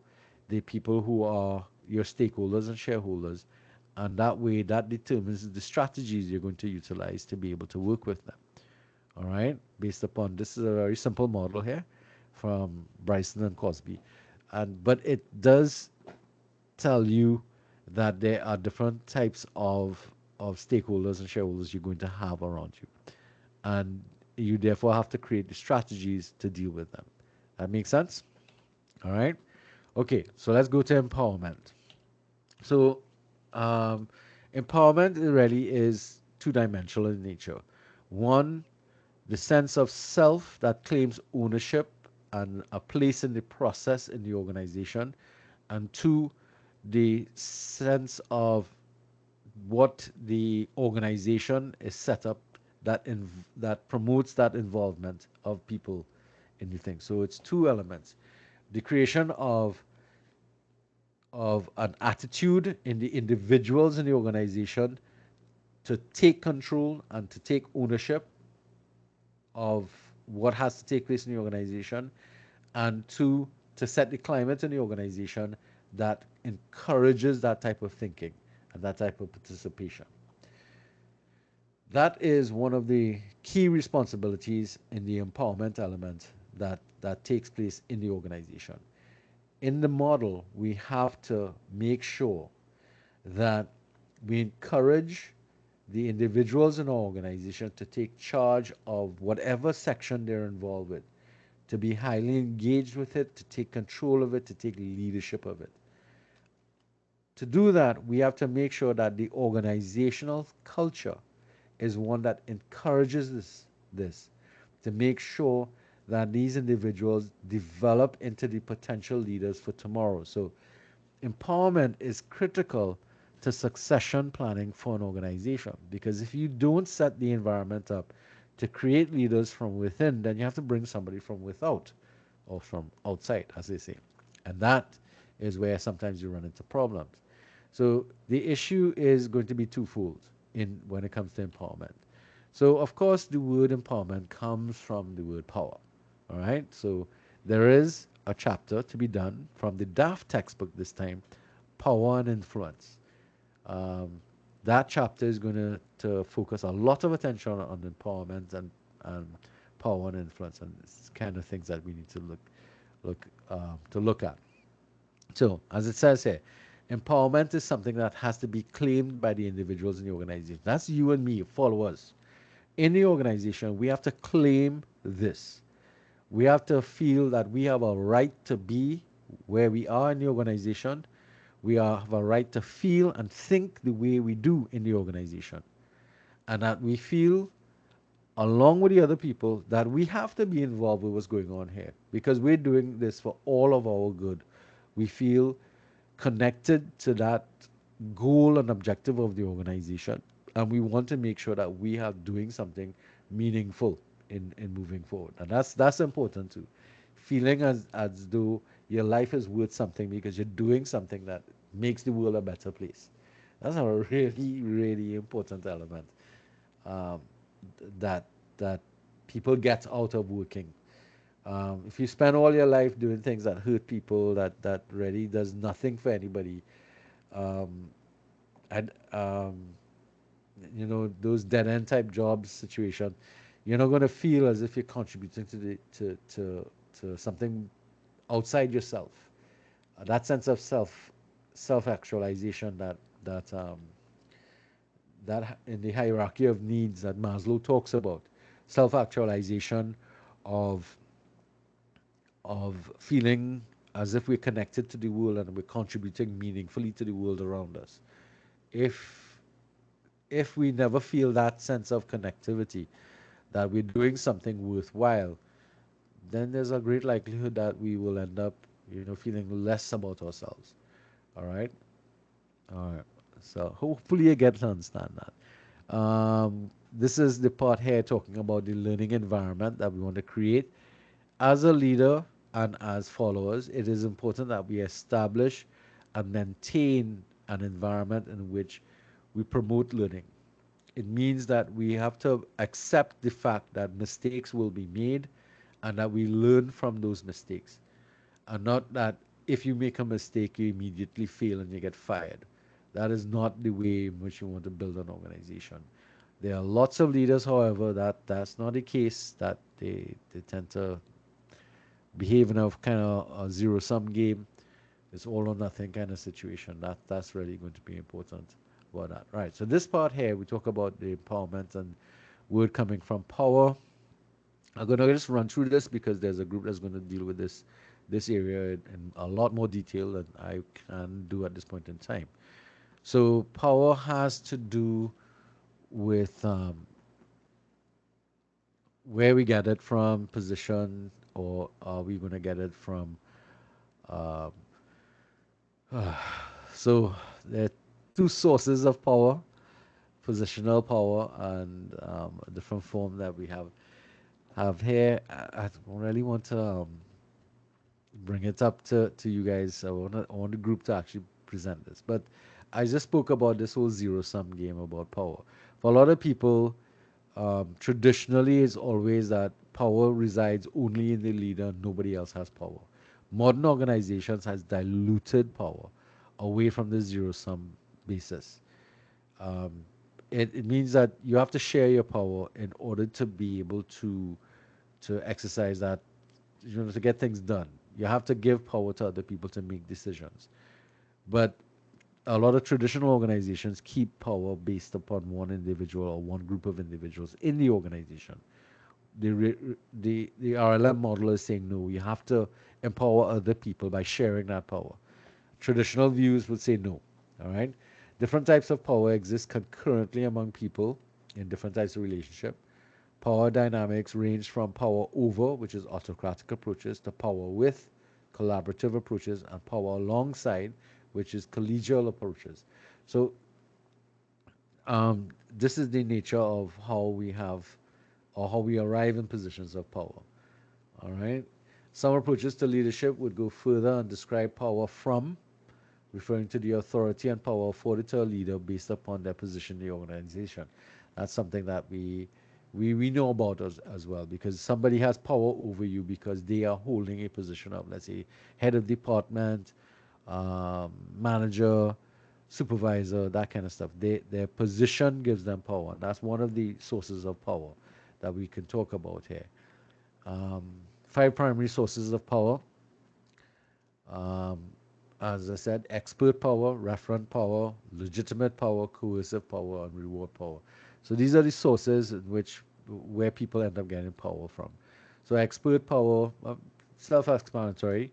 the people who are your stakeholders and shareholders, and that way that determines the strategies you're going to utilize to be able to work with them. All right, based upon this is a very simple model here from Bryson and Cosby, but it does tell you that there are different types of stakeholders and shareholders you're going to have around you, and you therefore have to create the strategies to deal with them. That makes sense. All right. Okay, so let's go to empowerment. So, um, empowerment really is two-dimensional in nature. One, the sense of self that claims ownership and a place in the process in the organization, and two, the sense of what the organization is set up that promotes that involvement of people in the thing. So it's two elements: the creation of an attitude in the individuals in the organization to take control and to take ownership of what has to take place in the organization, and two, to set the climate in the organization that encourages that type of thinking and that type of participation. That is one of the key responsibilities in the empowerment element that takes place in the organization. In the model, we have to make sure that we encourage the individuals in our organization to take charge of whatever section they're involved with, to be highly engaged with it, to take control of it, to take leadership of it. To do that, we have to make sure that the organizational culture is one that encourages this to make sure that these individuals develop into the potential leaders for tomorrow. So empowerment is critical to succession planning for an organization, because if you don't set the environment up to create leaders from within, then you have to bring somebody from without or from outside, as they say. And that is where sometimes you run into problems. So the issue is going to be twofold in when it comes to empowerment. So of course the word empowerment comes from the word power. All right. So there is a chapter to be done from the DAF textbook this time, Power and Influence. Um, that chapter is going to focus a lot of attention on empowerment and power and influence, and it's kind of things that we need to look at. So, as it says here, empowerment is something that has to be claimed by the individuals in the organization. That's you and me, followers. In the organization, we have to claim this. We have to feel that we have a right to be where we are in the organization. We have a right to feel and think the way we do in the organization. And that we feel, along with the other people, that we have to be involved with what's going on here because we're doing this for all of our good. We feel connected to that goal and objective of the organization, and we want to make sure that we are doing something meaningful in moving forward. And that's important too. Feeling as though your life is worth something because you're doing something that makes the world a better place. That's a really, really important element um, that that people get out of working. If you spend all your life doing things that hurt people, that really does nothing for anybody, um, and those dead end type jobs situation, you're not going to feel as if you're contributing to something outside yourself. That sense of self actualization that in the hierarchy of needs that Maslow talks about, self actualization of feeling as if we're connected to the world and we're contributing meaningfully to the world around us. If we never feel that sense of connectivity, that we're doing something worthwhile, then there's a great likelihood that we will end up, feeling less about ourselves. All right. All right. So hopefully you get to understand that. This is the part here talking about the learning environment that we want to create. As a leader and as followers, it is important that we establish and maintain an environment in which we promote learning. It means that we have to accept the fact that mistakes will be made and that we learn from those mistakes. And not that if you make a mistake, you immediately fail and you get fired. That is not the way in which you want to build an organization. There are lots of leaders, however, that's not the case, that they tend to behave in a kind of a zero sum game. It's all or nothing kind of situation. That's really going to be important about that. Right. So this part here, we talk about the empowerment and word coming from power. I'm gonna just run through this because there's a group that's going to deal with this area in a lot more detail than I can do at this point in time. So power has to do with where we get it from, position, or are we going to get it from um, so there are two sources of power: positional power and a different form that we have here. I don't really want to bring it up to you guys. I want the group to actually present this, but I just spoke about this whole zero sum game about power. For a lot of people, traditionally, it's always that power resides only in the leader. Nobody else has power. Modern organizations has diluted power away from the zero sum basis. Um, it means that you have to share your power in order to be able to exercise that, to get things done. You have to give power to other people to make decisions. But a lot of traditional organizations keep power based upon one individual or one group of individuals in the organization. The RLM model is saying no, you have to empower other people by sharing that power. Traditional views would say no. All right. Different types of power exist concurrently among people in different types of relationship. Power dynamics range from power over, which is autocratic approaches, to power with, collaborative approaches, and power alongside, which is collegial approaches. So this is the nature of how we have or how we arrive in positions of power. All right. Some approaches to leadership would go further and describe power from, referring to the authority and power afforded to a leader based upon their position in the organization. That's something that we know about as well, because somebody has power over you because they are holding a position of, let's say, head of department, manager, supervisor, that kind of stuff. Their position gives them power. That's one of the sources of power that we can talk about here. Um, Five primary sources of power. Um, as I said, expert power, referent power, legitimate power, coercive power, and reward power. So these are the sources in which where people end up getting power from. So expert power, self-explanatory.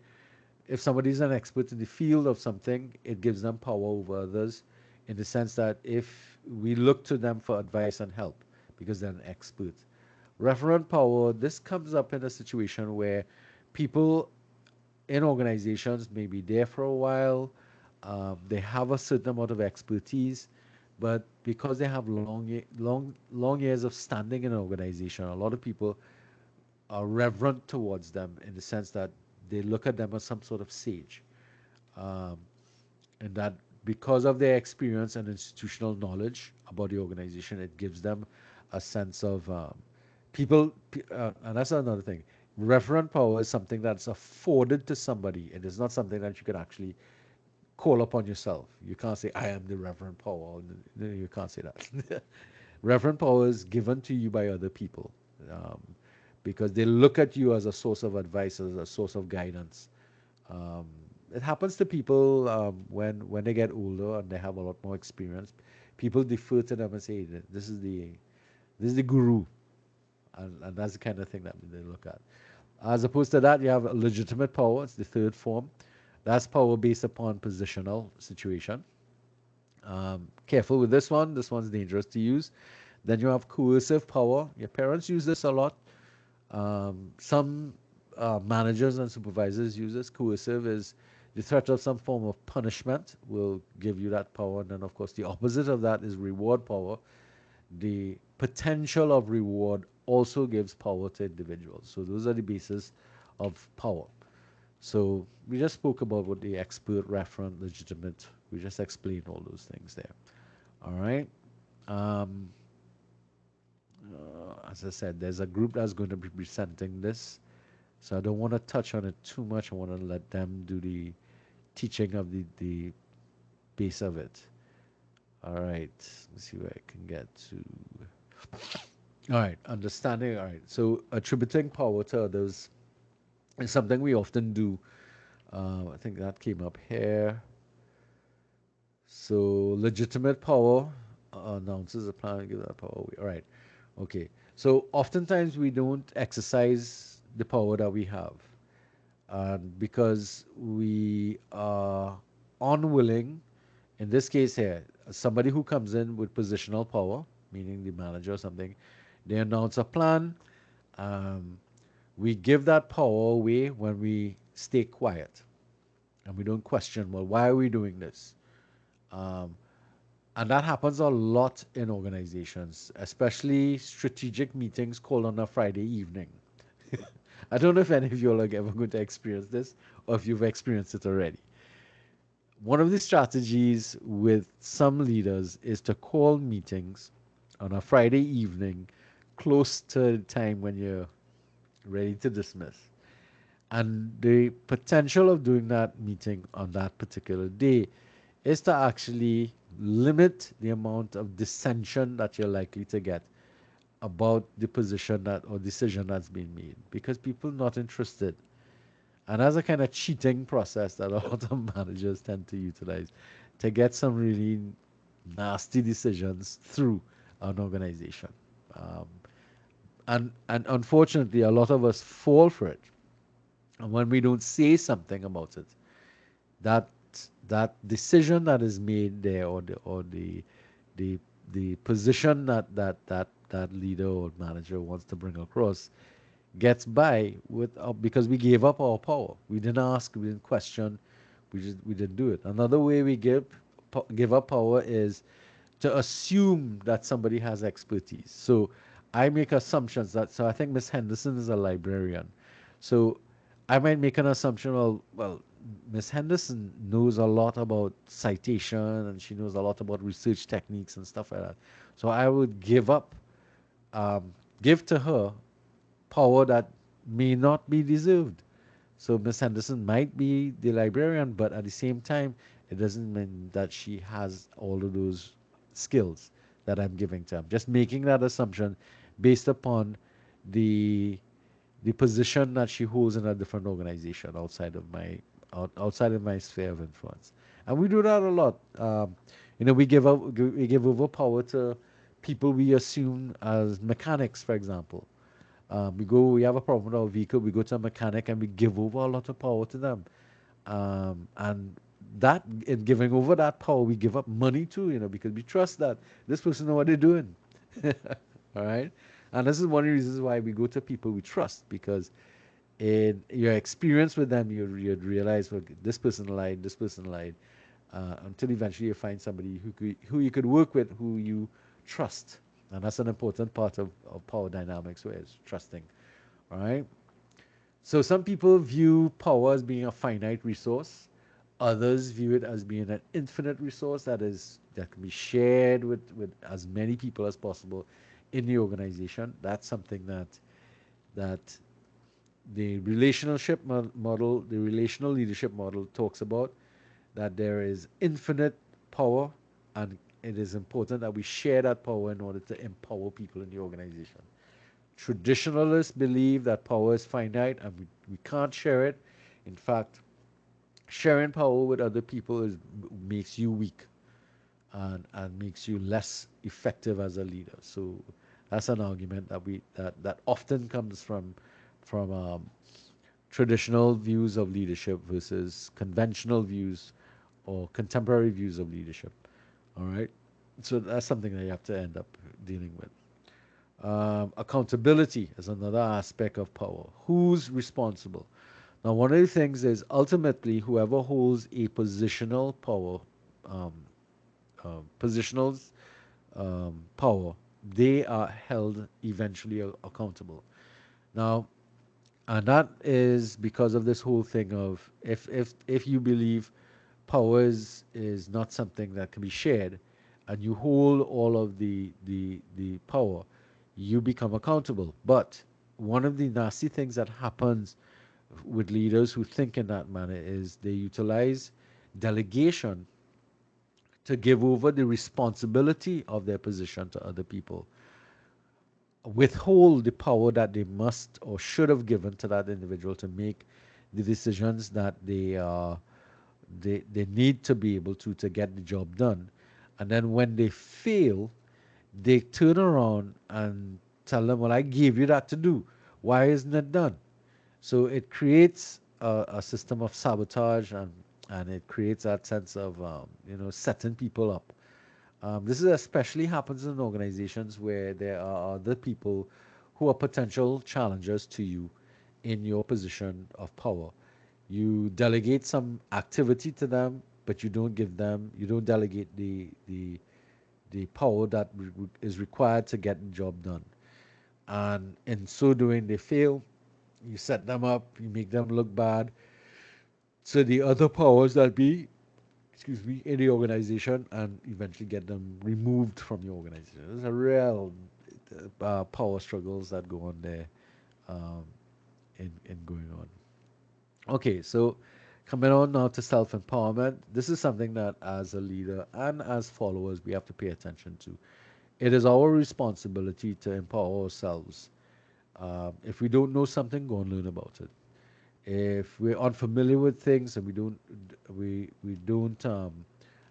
If somebody is an expert in the field of something, it gives them power over others, in the sense that if we look to them for advice and help because they're an expert. Referent power, this comes up in a situation where people in organizations may be there for a while. They have a certain amount of expertise, but because they have long years of standing in an organization, a lot of people are reverent towards them in the sense that they look at them as some sort of sage, um, and that because of their experience and institutional knowledge about the organization, it gives them a sense of and that's another thing. Referent power is something that's afforded to somebody. It is not something that you can actually call upon yourself. You can't say, I am the reverent power. You can't say that. Reverent power is given to you by other people, um, because they look at you as a source of advice, as a source of guidance. Um, it happens to people when they get older and they have a lot more experience. People defer to them and say, this is the guru, and that's the kind of thing that they look at. As opposed to that, you have legitimate power. It's the third form. That's power based upon positional situation. Careful with this one. This one's dangerous to use. Then you have coercive power. Your parents use this a lot. Some managers and supervisors use this. Coercive is the threat of some form of punishment will give you that power. And then, of course, the opposite of that is reward power. The potential of reward also gives power to individuals. So those are the bases of power. So we just spoke about what the expert, referent, legitimate. We just explained all those things there. All right. Um, as I said, there's a group that's going to be presenting this. So I don't want to touch on it too much. I want to let them do the teaching of the base of it. All right. Let's see where I can get to. All right. Understanding. All right. So attributing power to others is something we often do. I think that came up here. So legitimate power announces a plan to give that power away. All right. Okay. So oftentimes we don't exercise the power that we have. And because we are unwilling, in this case here, somebody who comes in with positional power, meaning the manager or something, they announce a plan. Um, we give that power away when we stay quiet and we don't question, well, why are we doing this? Um, and that happens a lot in organizations, especially strategic meetings called on a Friday evening. I don't know if any of you are like ever going to experience this or if you've experienced it already. One of the strategies with some leaders is to call meetings on a Friday evening close to the time when you're ready to dismiss. And the potential of doing that meeting on that particular day is to actually limit the amount of dissension that you're likely to get about the position that or decision that's been made because people not interested. And that's a kind of cheating process that a lot of managers tend to utilize to get some really nasty decisions through an organization. Um, and unfortunately, a lot of us fall for it. And when we don't say something about it, that that decision that is made there, the the position that leader or manager wants to bring across, gets by with because we gave up our power. We didn't ask, we didn't question, we didn't do it. Another way we give up power is to assume that somebody has expertise. So I make assumptions that so I think Miss Henderson is a librarian. So I might make an assumption, well, Miss Henderson knows a lot about citation and she knows a lot about research techniques and stuff like that. So I would um, give to her power that may not be deserved. So Miss Henderson might be the librarian, but at the same time, it doesn't mean that she has all of those skills that I'm giving to her. I'm just making that assumption based upon the the position that she holds in a different organization outside of my sphere of influence. And we do that a lot. We give over power to people we assume as mechanics, for example. We have a problem with our vehicle, we go to a mechanic and we give over a lot of power to them. And that in giving over that power, we give up money too, because we trust that this person know what they're doing. All right. And this is one of the reasons why we go to people we trust because in your experience with them, you'd realize, well, this person lied, until eventually you find somebody who you could work with, who you trust. And that's an important part of power dynamics, where it's trusting. All right. So some people view power as being a finite resource. Others view it as being an infinite resource that can be shared with as many people as possible in the organization. That's something that the the relational leadership model talks about, that there is infinite power, and it is important that we share that power in order to empower people in the organization. Traditionalists believe that power is finite and we can't share it. In fact, sharing power with other people makes you weak and makes you less effective as a leader. So that's an argument that often comes from traditional views of leadership versus conventional views or contemporary views of leadership. All right. So that's something that you have to end up dealing with. Accountability is another aspect of power. Who's responsible? Now, one of the things is ultimately whoever holds a um, positional power, they are held eventually accountable. Now, and that is because of this whole thing of if you believe power is not something that can be shared, and you hold all of the power, you become accountable. But one of the nasty things that happens with leaders who think in that manner is they utilize delegation to give over the responsibility of their position to other people, withhold the power that they must or should have given to that individual to make the decisions that they need to be able to get the job done. And then when they fail, they turn around and tell them, well, I gave you that to do. Why isn't it done? So it creates a system of sabotage, and it creates that sense of setting people up. This is especially happens in organizations where there are other people who are potential challengers to you in your position of power. You delegate some activity to them, but you don't delegate the power that is required to get the job done. And in so doing, they fail. You set them up, you make them look bad. So the other powers that be, excuse me, in the organization, and eventually get them removed from the organization. There's a real power struggles that go on there, um, in going on. Okay, so coming on now to self empowerment, this is something that as a leader and as followers we have to pay attention to. It is our responsibility to empower ourselves. If we don't know something, go and learn about it. If we're unfamiliar with things and we don't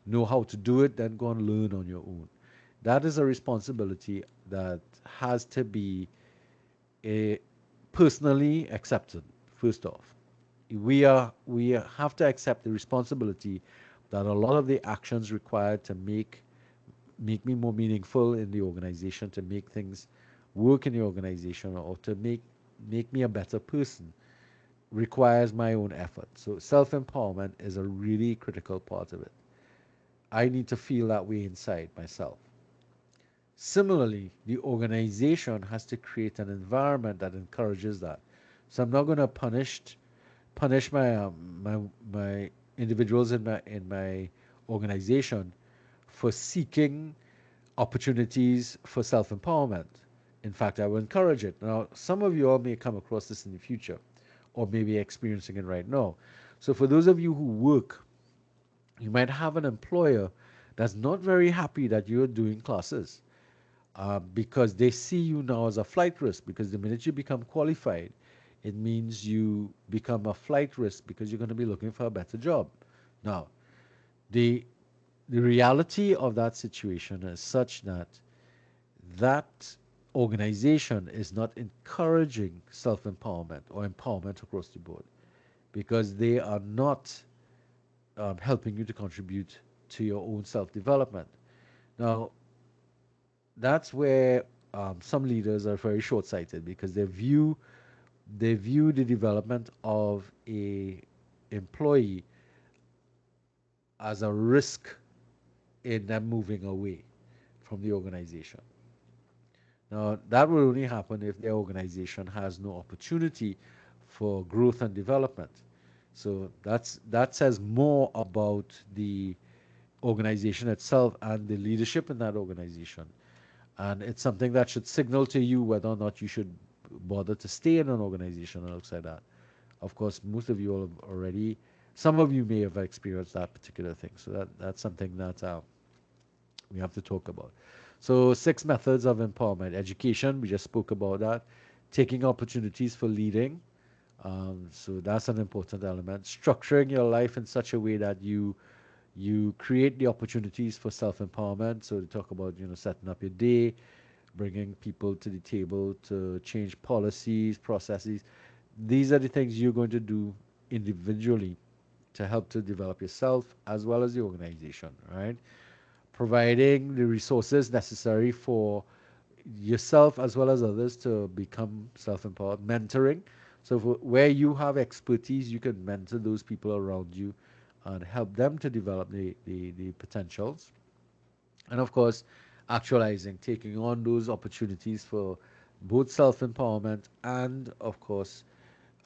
know how to do it, then go and learn on your own. That is a responsibility that has to be uh, personally accepted. First off, we have to accept the responsibility that a lot of the actions required to make me more meaningful in the organization, to make things work in the organization, or to make me a better person requires my own effort. So self empowerment is a really critical part of it. I need to feel that way inside myself. Similarly, the organization has to create an environment that encourages that. So I'm not going to punish my individuals in my organization for seeking opportunities for self empowerment. In fact, I will encourage it. Now, some of you all may come across this in the future or maybe experiencing it right now. So, for those of you who work, you might have an employer that's not very happy that you're doing classes because they see you now as a flight risk. Because the minute you become qualified, it means you become a flight risk because you're going to be looking for a better job. Now, the the reality of that situation is such that that organization is not encouraging self empowerment or empowerment across the board because they are not helping you to contribute to your own self development. Now, that's where some leaders are very short sighted because they view the development of a employee as a risk in them moving away from the organization. Now, that will only happen if the organization has no opportunity for growth and development. So that says more about the organization itself and the leadership in that organization. And it's something that should signal to you whether or not you should bother to stay in an organization that looks like that. Of course, most of you all have already, some of you may have experienced that particular thing. So that's something that we have to talk about. So, 6 methods of empowerment: education, we just spoke about that, taking opportunities for leading. So, that's an important element. Structuring your life in such a way that you create the opportunities for self empowerment. So, to talk about setting up your day, bringing people to the table to change policies, processes. These are the things you're going to do individually to help to develop yourself as well as the organization, right? Providing the resources necessary for yourself as well as others to become self-empowered. Mentoring, so where you have expertise, you can mentor those people around you and help them to develop the potentials. And of course, actualizing, taking on those opportunities for both self-empowerment and of course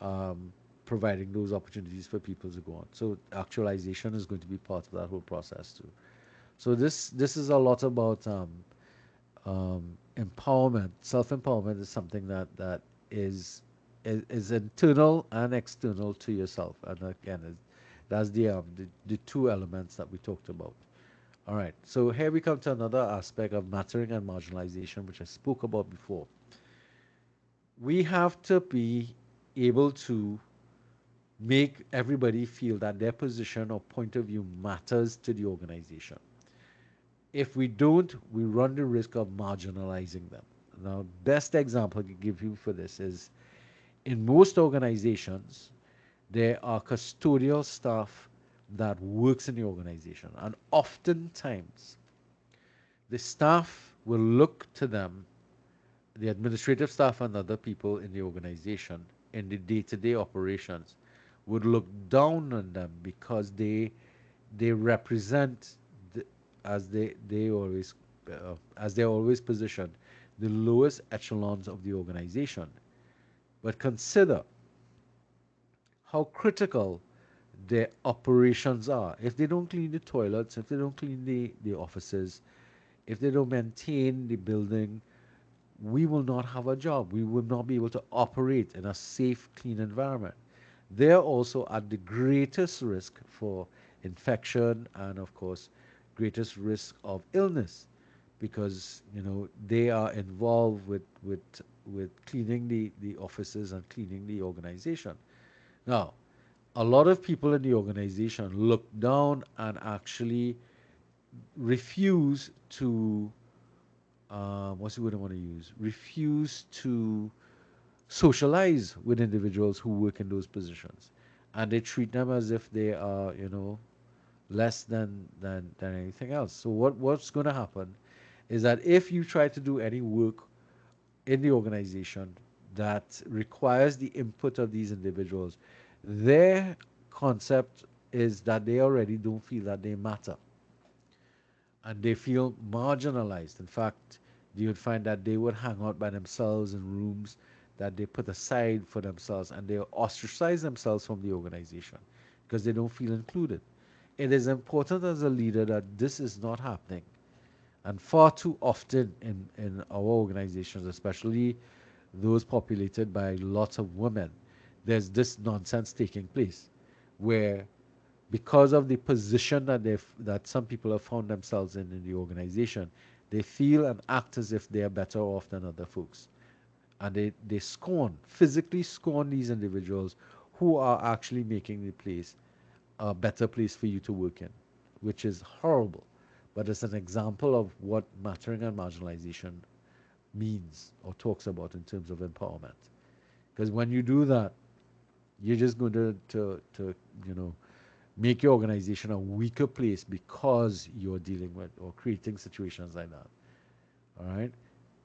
um, providing those opportunities for people to go on. So actualization is going to be part of that whole process too. So this is a lot about empowerment. Self empowerment is something that is, is internal and external to yourself. And again, that's the two elements that we talked about. All right. So here we come to another aspect of mattering and marginalization, which I spoke about before. We have to be able to make everybody feel that their position or point of view matters to the organization. If we don't, we run the risk of marginalizing them. Now, best example I can give you for this is in most organizations, there are custodial staff that works in the organization, and oftentimes the staff will look to them, the administrative staff and other people in the organization in the day-to-day operations would look down on them because they represent the, they always as they're always positioned the lowest echelons of the organization. But consider how critical their operations are. If they don't clean the toilets, if they don't clean the offices, if they don't maintain the building, we will not have a job. We will not be able to operate in a safe, clean environment. they're also at the greatest risk for infection and, of course, greatest risk of illness because they are involved with cleaning the offices and cleaning the organization. Now, a lot of people in the organization look down and actually refuse to what's the word I want to use? Refuse to socialize with individuals who work in those positions, and they treat them as if they are, less than anything else. So what's going to happen is that if you try to do any work in the organization that requires the input of these individuals, their concept is that they already don't feel that they matter and they feel marginalized. In fact, you would find that they would hang out by themselves in rooms that they put aside for themselves and they ostracize themselves from the organization because they don't feel included. It is important as a leader that this is not happening. And far too often in our organizations, especially those populated by lots of women, there's this nonsense taking place where because of the position that some people have found themselves in the organization, they feel and act as if they are better off than other folks. And they physically scorn these individuals who are actually making the place a better place for you to work in, which is horrible. But it's an example of what mattering and marginalization means or talks about in terms of empowerment. Because when you do that, you're just going to make your organization a weaker place because you're dealing with or creating situations like that. All right.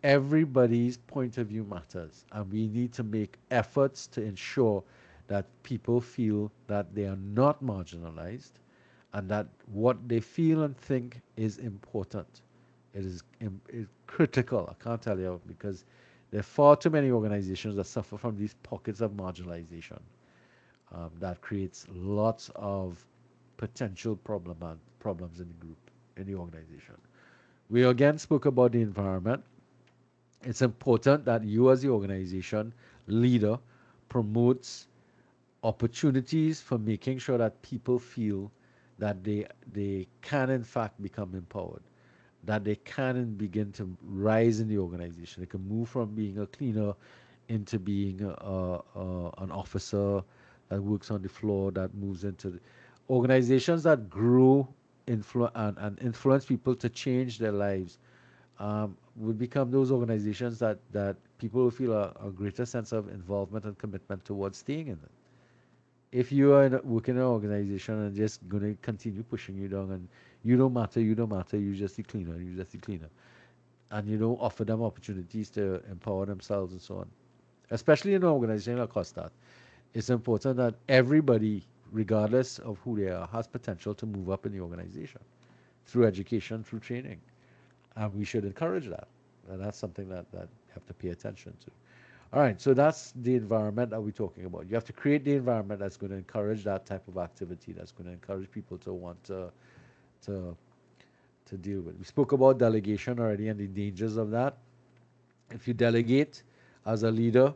Everybody's point of view matters, and we need to make efforts to ensure that people feel that they are not marginalized and that what they feel and think is important. It's critical. I can't tell you because there are far too many organizations that suffer from these pockets of marginalization that creates lots of potential problems in the group, in the organization. We again spoke about the environment. It's important that you, as the organization leader, promotes opportunities for making sure that people feel that they can in fact become empowered, that they can begin to rise in the organization. They can move from being a cleaner into being an officer that works on the floor, that moves into organizations that grow and influence people to change their lives would become those organizations that people will feel a greater sense of involvement and commitment towards staying in it. If you are working in an organization and just going to continue pushing you down and you don't matter, you're just the cleaner, you're just the cleaner, and you don't offer them opportunities to empower themselves and so on, especially in an organization like Costa, it's important that everybody, regardless of who they are, has potential to move up in the organization through education, through training. And we should encourage that. And that's something that you have to pay attention to. All right, so that's the environment that we're talking about. You have to create the environment that's going to encourage that type of activity, that's going to encourage people to want to, to deal with. We spoke about delegation already and the dangers of that. If you delegate as a leader,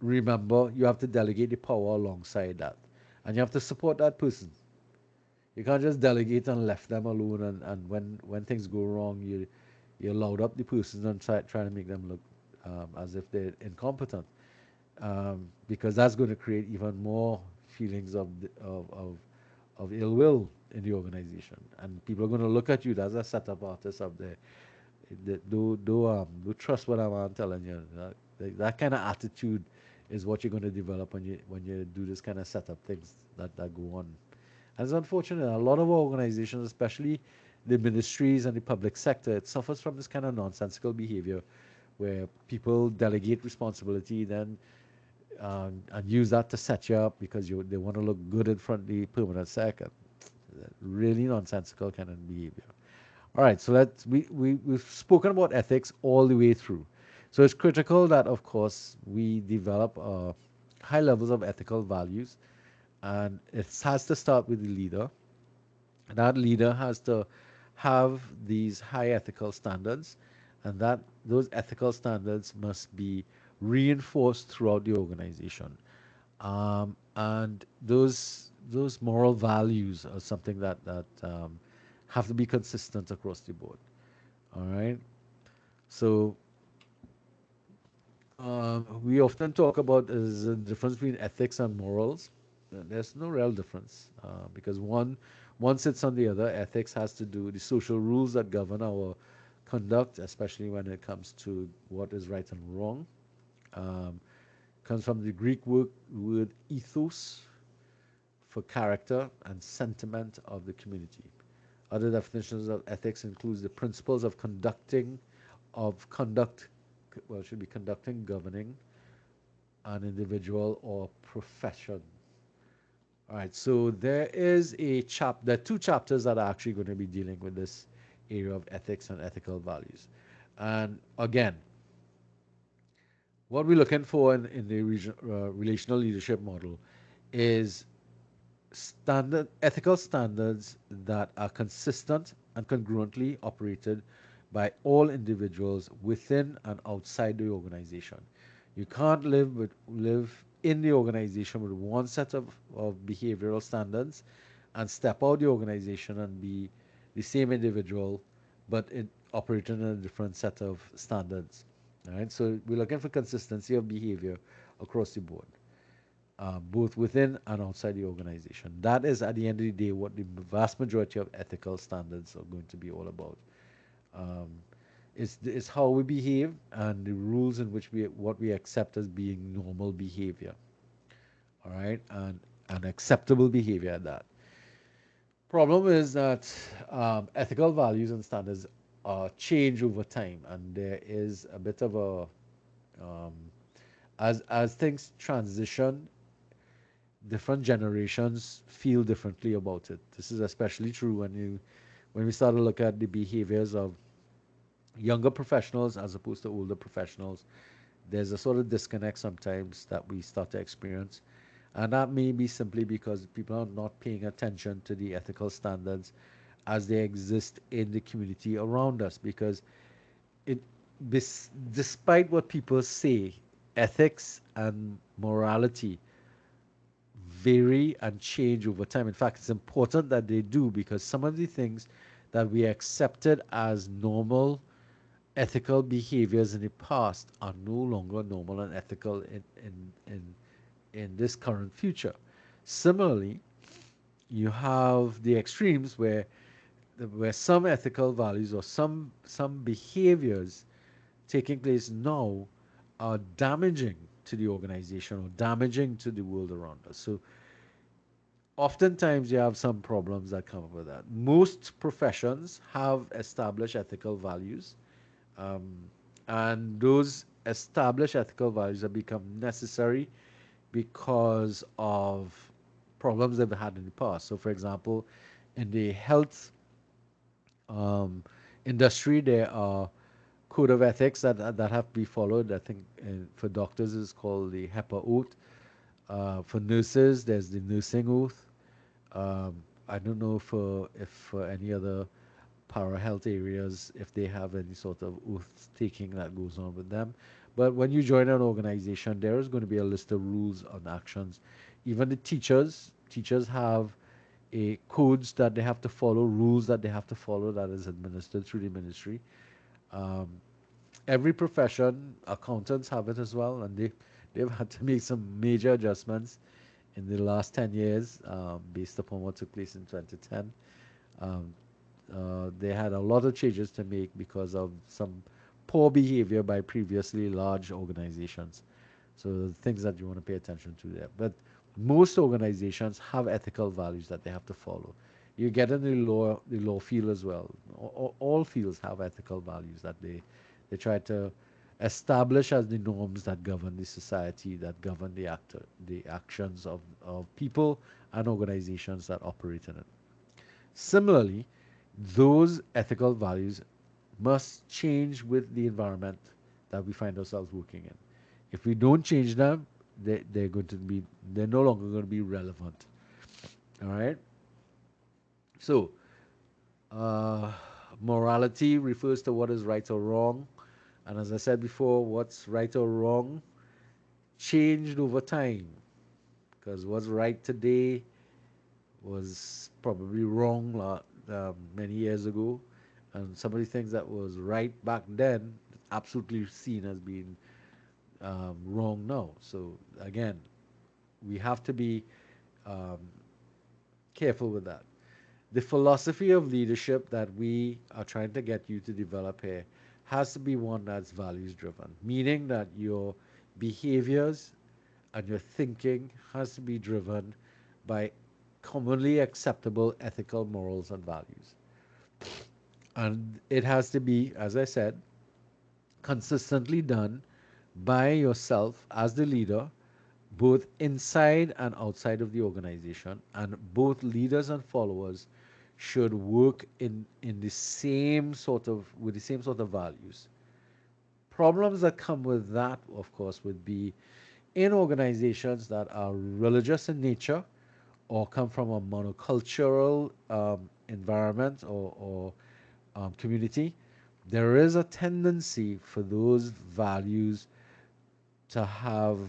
remember you have to delegate the power alongside that. And you have to support that person. You can't just delegate and left them alone and when things go wrong you loud up the person and try to make them look as if they're incompetent. Because that's going to create even more feelings of ill will in the organization. And people are going to look at you as a setup artist up there. Do trust what I'm telling you. That kind of attitude is what you're going to develop when you do this kind of setup things that go on. And it's unfortunate. A lot of organizations, especially the ministries and the public sector, it suffers from this kind of nonsensical behavior where people delegate responsibility, then and use that to set you up because they want to look good in front of the permanent second. Really nonsensical kind of behavior. All right, so we've spoken about ethics all the way through. So it's critical that, of course, we develop high levels of ethical values, and it has to start with the leader. That leader has to have these high ethical standards, and that those ethical standards must be reinforced throughout the organization. and those moral values are something that have to be consistent across the board. All right. So we often talk about is the difference between ethics and morals. There's no real difference because one sits on the other. Ethics has to do with the social rules that govern our conduct, especially when it comes to what is right and wrong. Um, comes from the Greek word ethos for character and sentiment of the community. Other definitions of ethics includes the principles of conduct, well, it should be conducting, governing an individual or profession. All right, so there are two chapters that are actually going to be dealing with this area of ethics and ethical values. And again, what we're looking for in the relational leadership model is ethical standards that are consistent and congruently operated by all individuals within and outside the organization. You can't live in the organization with one set of behavioral standards and step out the organization and be the same individual but operating in a different set of standards. All right, so we're looking for consistency of behavior across the board, both within and outside the organization. That is, at the end of the day, what the vast majority of ethical standards are going to be all about. Um, it's how we behave and the rules in which what we accept as being normal behavior. All right, and acceptable behavior at that. Problem is that ethical values and standards change over time, and there is a bit of a um, as things transition, different generations feel differently about it. This is especially true when we start to look at the behaviors of younger professionals as opposed to older professionals. There's a sort of disconnect sometimes that we start to experience. And that may be simply because people are not paying attention to the ethical standards as they exist in the community around us. Because it, despite what people say, ethics and morality vary and change over time. In fact, it's important that they do because some of the things that we accepted as normal ethical behaviors in the past are no longer normal and ethical in this current future. Similarly, you have the extremes where some ethical values or some behaviors taking place now are damaging to the organization or damaging to the world around us. So oftentimes you have some problems that come up with that. Most professions have established ethical values, um, and those established ethical values have become necessary because of problems they've had in the past. So, for example, in the health um, industry, there are code of ethics that have to be followed. I think for doctors it's called the HEPA oath. For nurses, there's the nursing oath. I don't know if for any other para health areas if they have any sort of oath taking that goes on with them. But when you join an organization, there is going to be a list of rules and actions. Even the teachers have a codes that they have to follow, rules that they have to follow that is administered through the ministry. Um, every profession, accountants have it as well, and they've had to make some major adjustments in the last 10 years based upon what took place in 2010. Um, they had a lot of changes to make because of some poor behavior by previously large organizations. So things that you want to pay attention to there. But most organizations have ethical values that they have to follow. You get in the law field as well. All fields have ethical values that they try to establish as the norms that govern the society, that govern the actions of people and organizations that operate in it. Similarly, those ethical values must change with the environment that we find ourselves working in. If we don't change them, they're no longer going to be relevant. All right. So, uh, morality refers to what is right or wrong, and as I said before, what's right or wrong changed over time because what's right today was probably wrong many years ago, and some of the things that was right back then absolutely seen as being wrong now. So again, we have to be um, careful with that. The philosophy of leadership that we are trying to get you to develop here has to be one that's values driven, meaning that your behaviors and your thinking has to be driven by commonly acceptable ethical morals and values. And it has to be, as I said, consistently done by yourself as the leader, both inside and outside of the organization. And both leaders and followers should work in the same sort of with the same sort of values. Problems that come with that, of course, would be in organizations that are religious in nature or come from a monocultural environment or community. There is a tendency for those values to have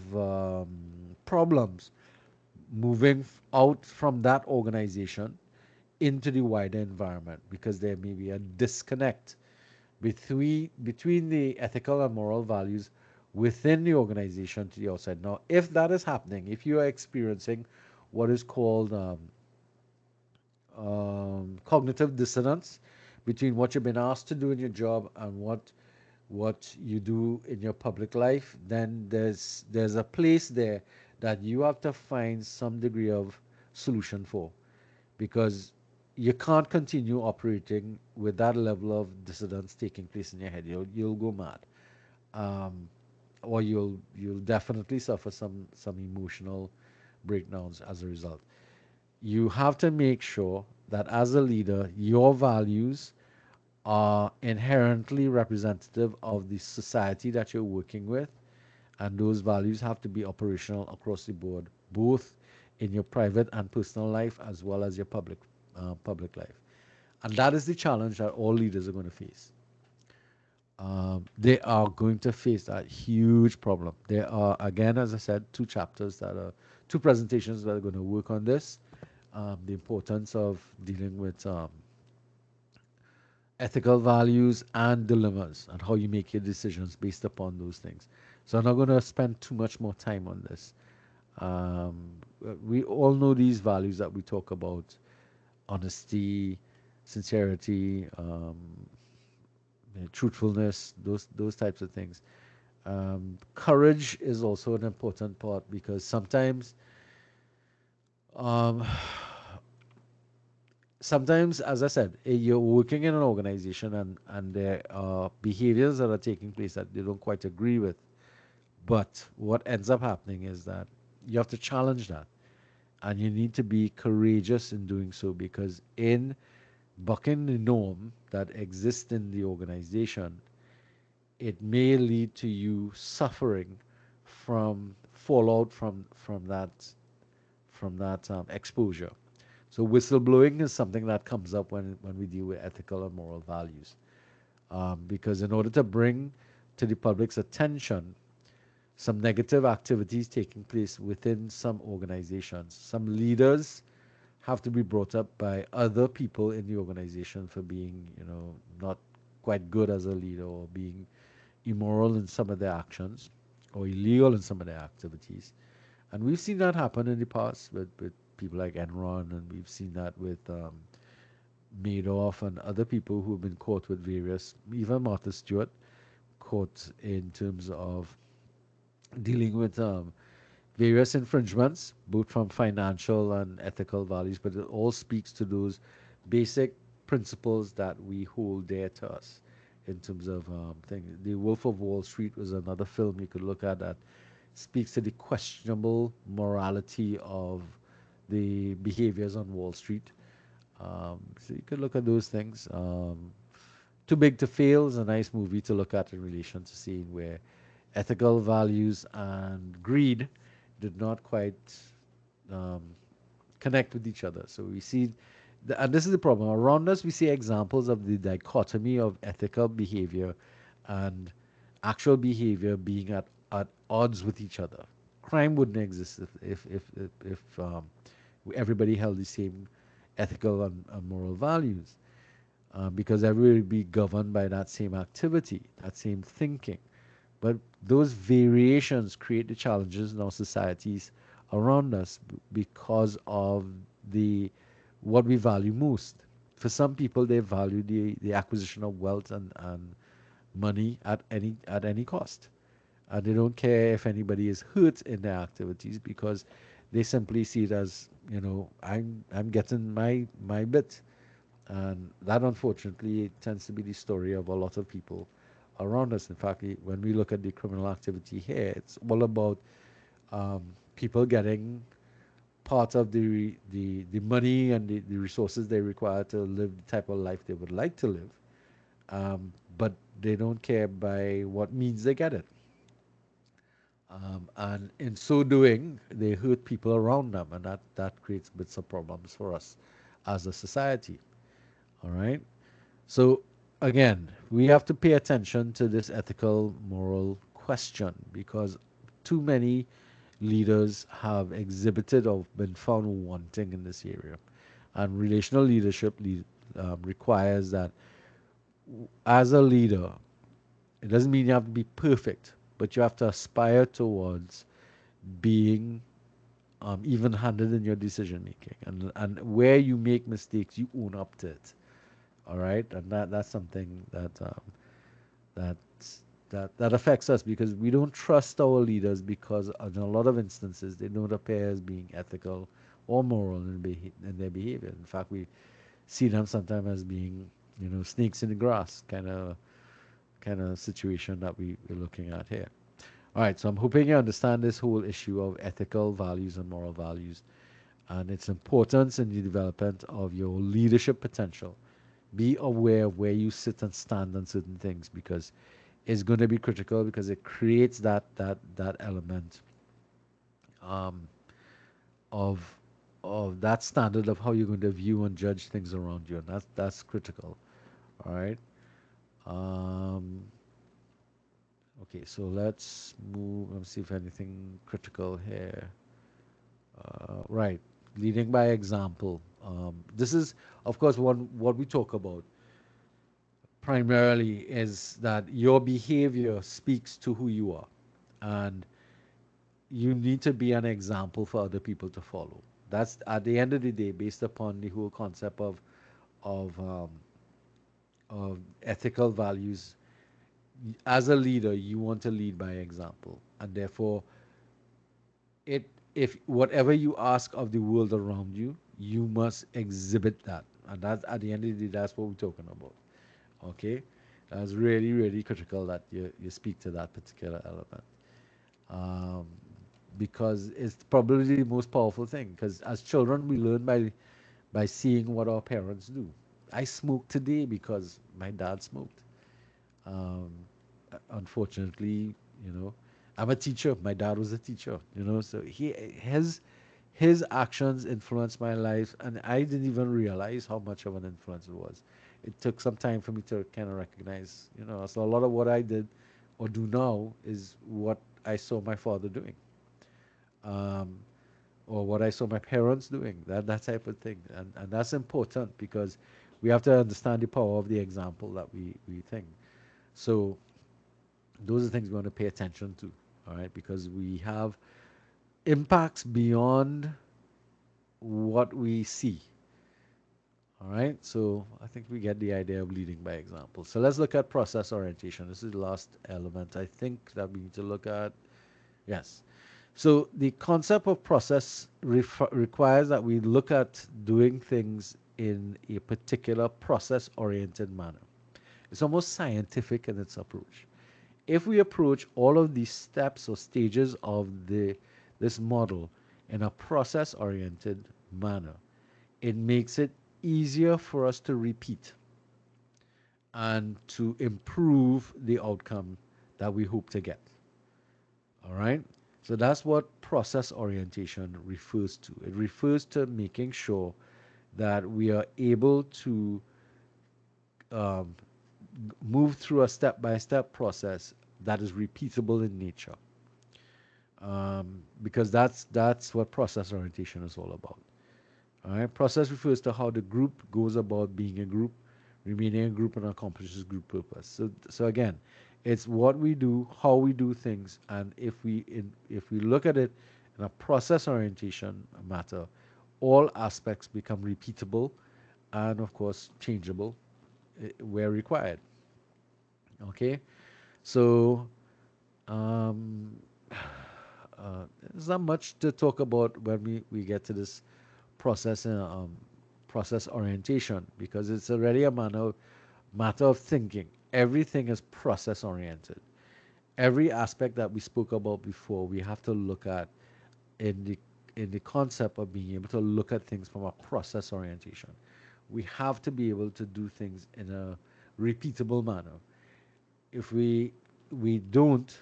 problems moving out from that organization into the wider environment because there may be a disconnect between the ethical and moral values within the organization to the outside. Now, if that is happening, if you are experiencing what is called cognitive dissonance between what you've been asked to do in your job and what you do in your public life, then there's a place there that you have to find some degree of solution for, because you can't continue operating with that level of dissonance taking place in your head. You'll go mad, um, or you'll definitely suffer some emotional breakdowns as a result. You have to make sure that as a leader, your values are inherently representative of the society that you're working with, and those values have to be operational across the board, both in your private and personal life as well as your public life. And that is the challenge that all leaders are going to face. They are going to face that huge problem. There are, again, as I said, two presentations that are going to work on this. The importance of dealing with ethical values and dilemmas and how you make your decisions based upon those things. So I'm not going to spend too much more time on this. Um, we all know these values that we talk about: honesty, sincerity, truthfulness, those types of things. Courage is also an important part because um, sometimes, as I said, you're working in an organization and there are behaviors that are taking place that they don't quite agree with. But what ends up happening is that you have to challenge that. And you need to be courageous in doing so, because in bucking the norm that exists in the organization, it may lead to you suffering from fallout from that exposure. So whistleblowing is something that comes up when we deal with ethical and moral values, because in order to bring to the public's attention some negative activities taking place within some organizations, some leaders have to be brought up by other people in the organization for being, not quite good as a leader, or being immoral in some of their actions or illegal in some of their activities. And we've seen that happen in the past with people like Enron, and we've seen that with Madoff and other people who have been caught with various, even Martha Stewart, caught in terms of dealing with various infringements, both from financial and ethical values, but it all speaks to those basic principles that we hold dear to us in terms of things. The Wolf of Wall Street was another film you could look at that speaks to the questionable morality of the behaviors on Wall Street. So you could look at those things. Too Big to Fail is a nice movie to look at in relation to seeing where ethical values and greed did not quite um, connect with each other. So we see, and this is the problem. Around us, we see examples of the dichotomy of ethical behavior and actual behavior being at odds with each other, crime wouldn't exist if everybody held the same ethical and moral values, because everybody would be governed by that same activity, that same thinking. But those variations create the challenges in our societies around us because of the what we value most. For some people, they value the acquisition of wealth and money at any cost. And they don't care if anybody is hurt in their activities because they simply see it as, I'm getting my bit. And that, unfortunately, tends to be the story of a lot of people around us. In fact, when we look at the criminal activity here, it's all about people getting part of the money and the resources they require to live the type of life they would like to live, but they don't care by what means they get it. And in so doing, they hurt people around them, and that creates bits of problems for us as a society. All right. So again, we have to pay attention to this ethical, moral question because too many leaders have exhibited or been found wanting in this area. And relational leadership requires that as a leader, it doesn't mean you have to be perfect, but you have to aspire towards being even-handed in your decision making, and where you make mistakes, you own up to it. All right, and that's something that that affects us because we don't trust our leaders because in a lot of instances they don't appear as being ethical or moral in their behavior. In fact, we see them sometimes as being, snakes in the grass kind of situation that we're looking at here. All right, so I'm hoping you understand this whole issue of ethical values and moral values and its importance in the development of your leadership potential. Be aware of where you sit and stand on certain things because it's going to be critical because it creates that element um, of that standard of how you're going to view and judge things around you, and that's critical. All right. Um, okay, so let's move. Let's see if anything critical here. Right, leading by example. This is, of course, what we talk about primarily is that your behavior speaks to who you are, and you need to be an example for other people to follow. That's at the end of the day, based upon the whole concept of um, of ethical values. As a leader, you want to lead by example, and therefore, it if whatever you ask of the world around you, you must exhibit that, and that's at the end of the day, that's what we're talking about. Okay, that's really really critical that you speak to that particular element. Um, because it's probably the most powerful thing. Because as children, we learn by seeing what our parents do. I smoke today because my dad smoked. Um, Unfortunately, you know, I'm a teacher. My dad was a teacher. So his actions influenced my life, and I didn't even realize how much of an influence it was. It took some time for me to kind of recognize. So a lot of what I did or do now is what I saw my father doing, um, or what I saw my parents doing. That type of thing, and that's important because we have to understand the power of the example that we think. So those are things we want to pay attention to. All right, because we have impacts beyond what we see. All right, so I think we get the idea of leading by example. So let's look at process orientation. This is the last element I think that we need to look at. Yes. So the concept of process requires that we look at doing things in a particular process oriented manner. It's almost scientific in its approach. If we approach all of these steps or stages of this model in a process oriented manner, it makes it easier for us to repeat and to improve the outcome that we hope to get. All right? So that's what process orientation refers to. It refers to making sure that we are able to um, move through a step by step process that is repeatable in nature. because that's what process orientation is all about. All right, process refers to how the group goes about being a group, remaining a group, and accomplishes group purpose. So again, it's what we do, how we do things, and if we look at it in a process orientation matter, all aspects become repeatable, and of course changeable where required. Okay, so um, there's not much to talk about when we get to this process process orientation because it's already a matter of thinking. Everything is process oriented. Every aspect that we spoke about before, we have to look at in the concept of being able to look at things from a process orientation. We have to be able to do things in a repeatable manner. If we don't,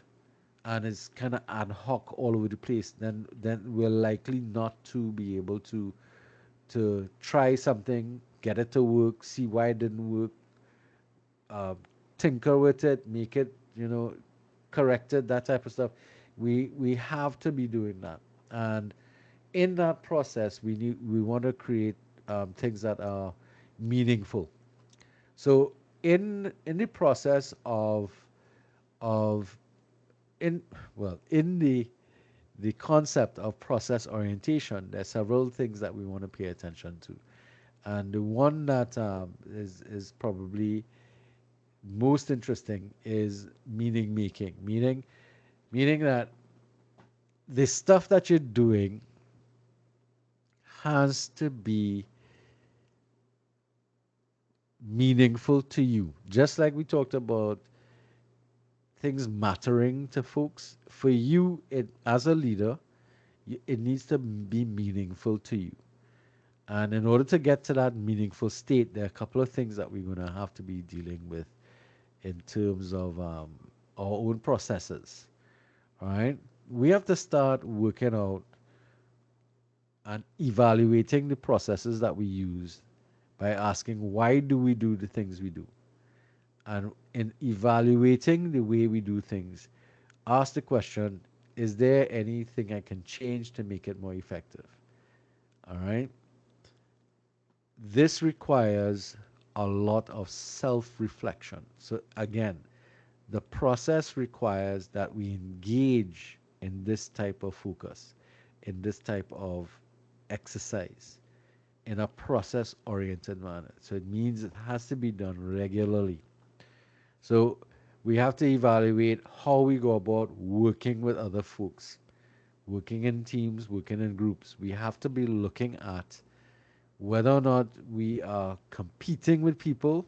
and it's kind of ad hoc all over the place, then we're likely not to be able to try something, get it to work, see why it didn't work, uh, tinker with it, make it, correct it, that type of stuff. We have to be doing that, and in that process, we want to create things that are meaningful. So in the process of in well in the concept of process orientation, there's several things that we want to pay attention to. And the one that is probably most interesting is meaning making. Meaning that the stuff that you're doing has to be meaningful to you. Just like we talked about things mattering to folks, for you, it as a leader, it needs to be meaningful to you. And in order to get to that meaningful state, there are a couple of things that we're going to have to be dealing with in terms of our own processes. All right. We have to start working out and evaluating the processes that we use by asking why do we do the things we do? And in evaluating the way we do things, ask the question, is there anything I can change to make it more effective? All right. This requires a lot of self reflection. So, again, the process requires that we engage in this type of focus, in this type of exercise, in a process oriented manner. So, it means it has to be done regularly. So, we have to evaluate how we go about working with other folks, working in teams, working in groups. We have to be looking at whether or not we are competing with people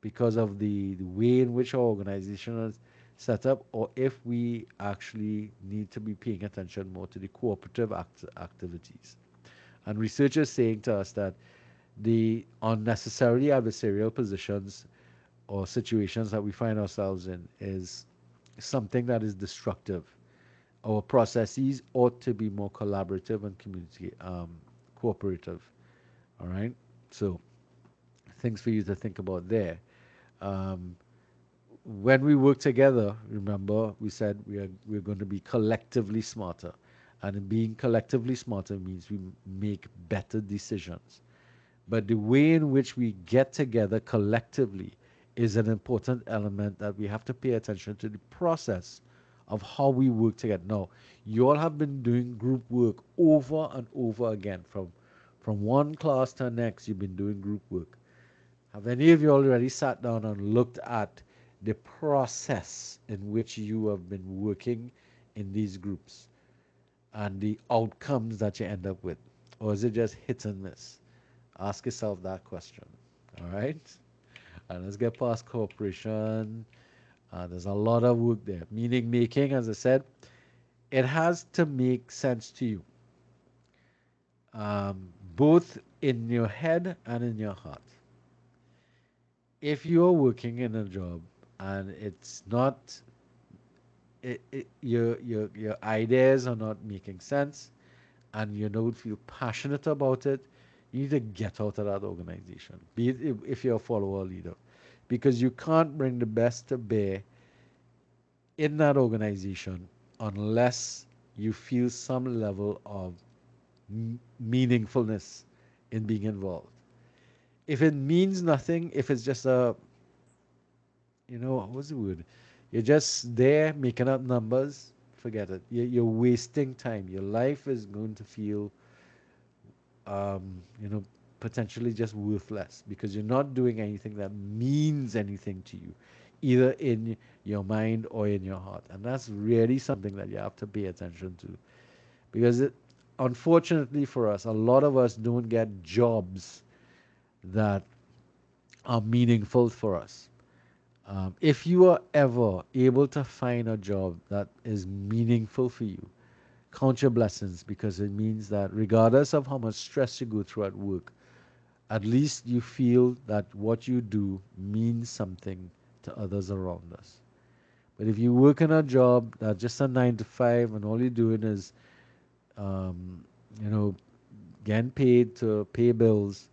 because of the way in which our organization is set up, or if we actually need to be paying attention more to the cooperative activities. And research is saying to us that the unnecessarily adversarial positions or situations that we find ourselves in is something that is destructive. Our processes ought to be more collaborative and community cooperative. All right. So things for you to think about there. Um, when we work together, remember we said we're going to be collectively smarter, and in being collectively smarter means we make better decisions. But the way in which we get together collectively is an important element that we have to pay attention to the process of how we work together. Now, you all have been doing group work over and over again from one class to the next. You've been doing group work. Have any of you already sat down and looked at the process in which you have been working in these groups and the outcomes that you end up with? Or is it just hit and miss? Ask yourself that question. All right? And let's get past cooperation. There's a lot of work there. Meaning making, as I said, it has to make sense to you, both in your head and in your heart. If you're working in a job and it's not, your ideas are not making sense and you don't feel passionate about it, you need to get out of that organization, be it if you're a follower or leader, because you can't bring the best to bear in that organization unless you feel some level of meaningfulness in being involved. If it means nothing, if it's just a, what's the word? You're just there making up numbers, forget it. You're wasting time. Your life is going to feel, um, you know, potentially just worthless because you're not doing anything that means anything to you, either in your mind or in your heart. And that's really something that you have to pay attention to because unfortunately for us, a lot of us don't get jobs that are meaningful for us. If you are ever able to find a job that is meaningful for you, count your blessings because it means that regardless of how much stress you go through at work, at least you feel that what you do means something to others around us. But if you work in a job that's just a 9 to 5 and all you're doing is, um, you know, getting paid to pay bills,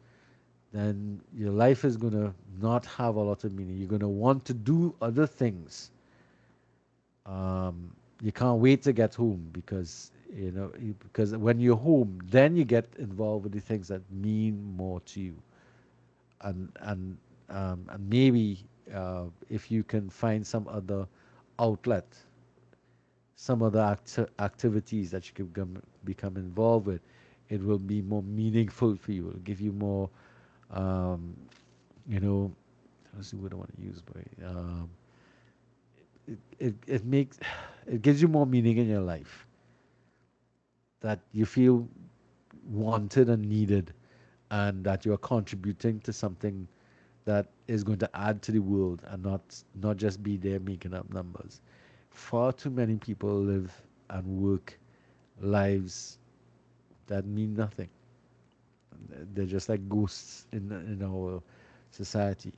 then your life is going to not have a lot of meaning. You're going to want to do other things. You can't wait to get home because because when you're home, then you get involved with the things that mean more to you, and maybe if you can find some other outlet, some other activities that you can become involved with, it will be more meaningful for you. It'll give you more, um, you know, let's see what I want to use, but it makes it gives you more meaning in your life that you feel wanted and needed, and that you are contributing to something that is going to add to the world and not just be there making up numbers. Far too many people live and work lives that mean nothing. They're just like ghosts in our society.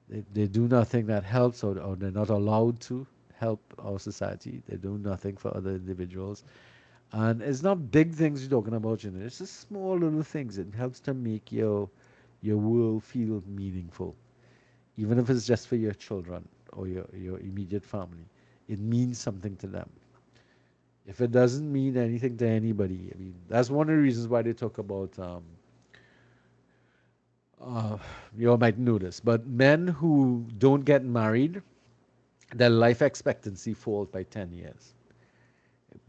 They do nothing that helps, or they're not allowed to help our society. They do nothing for other individuals. And it's not big things you're talking about, It's just small little things. It helps to make your world feel meaningful, even if it's just for your children or your immediate family. It means something to them. If it doesn't mean anything to anybody, I mean, that's one of the reasons why they talk about, uh, you all might know this, but men who don't get married, their life expectancy falls by 10 years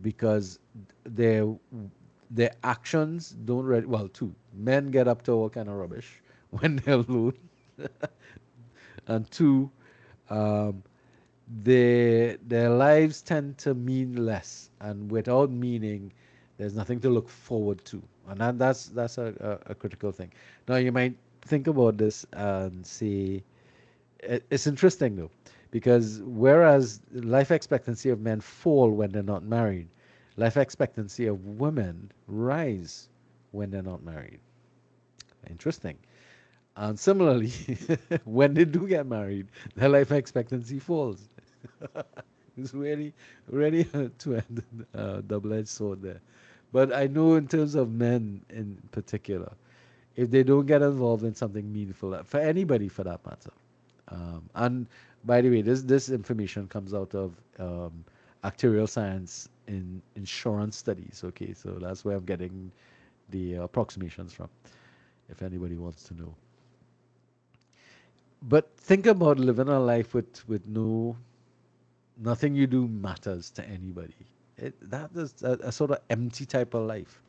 because their their actions don't really, well, two, men get up to all kind of rubbish when they're alone, and two, um, their lives tend to mean less, and without meaning, there's nothing to look forward to, and that's a critical thing. Now you might think about this and say it's interesting though, because whereas life expectancy of men fall when they're not married, life expectancy of women rise when they're not married. Interesting. And similarly, when they do get married, their life expectancy falls. It's really a two-ended double-edged sword there. But I know in terms of men in particular, if they don't get involved in something meaningful, for anybody for that matter. And by the way, this information comes out of actuarial science in insurance studies. Okay, so that's where I'm getting the approximations from, if anybody wants to know. But think about living a life with nothing you do matters to anybody. That is a sort of empty type of life.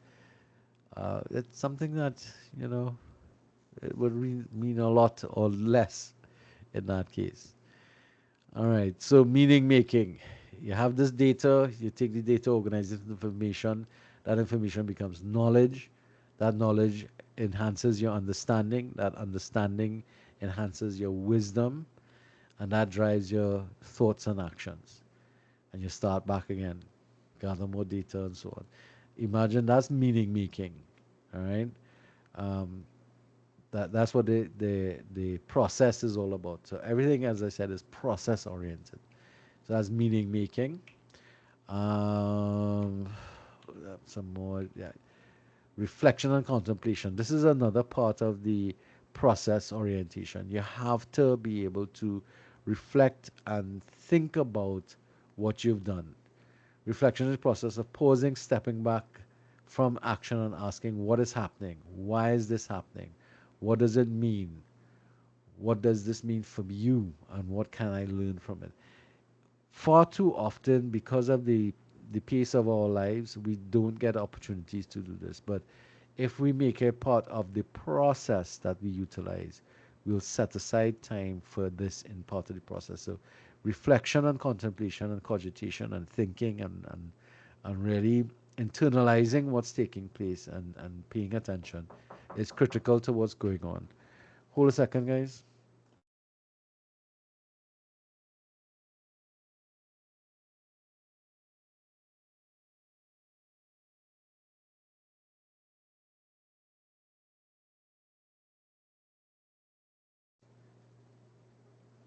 It's something that you know it would mean a lot or less in that case. All right. So meaning making. You have this data. You take the data, organize it into information. That information becomes knowledge. That knowledge enhances your understanding. That understanding enhances your wisdom, and that drives your thoughts and actions. And you start back again, gather more data and so on. Imagine that's meaning making. All right. Um, that's what the process is all about. So everything, as I said, is process oriented. So that's meaning making. Um, some more, yeah. Reflection and contemplation. This is another part of the process orientation. You have to be able to reflect and think about what you've done. Reflection is the process of pausing, stepping back from action and asking what is happening? Why is this happening? What does it mean? What does this mean for you? And what can I learn from it? Far too often, because of the pace of our lives, we don't get opportunities to do this. But if we make it part of the process that we utilize, we'll set aside time for this in part of the process. So reflection and contemplation and cogitation and thinking and really internalizing what's taking place and paying attention is critical to what's going on. Hold a second, guys.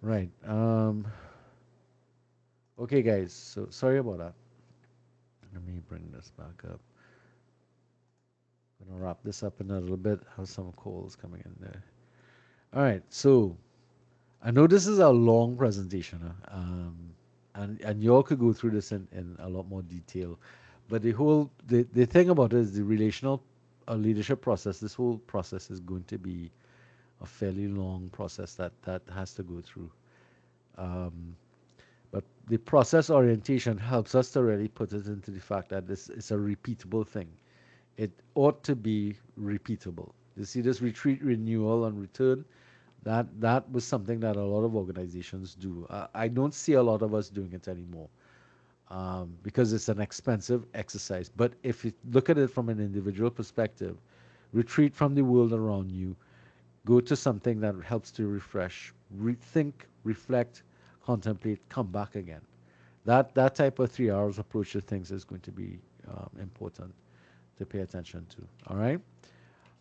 Right. Okay, guys. So sorry about that. Let me bring this back up. I'm gonna wrap this up in a little bit. Have some calls coming in there. All right. So I know this is a long presentation, and you all could go through this in a lot more detail. But the thing about it is the relational leadership process. This whole process is going to be a fairly long process that has to go through. Um, but the process orientation helps us to really put it into the fact that this is a repeatable thing. It ought to be repeatable. You see this retreat, renewal, and return. That was something that a lot of organizations do. I don't see a lot of us doing it anymore because it's an expensive exercise. But if you look at it from an individual perspective, retreat from the world around you, go to something that helps to refresh, rethink, reflect, contemplate, come back again. That type of 3 hours approach to things is going to be important to pay attention to. All right.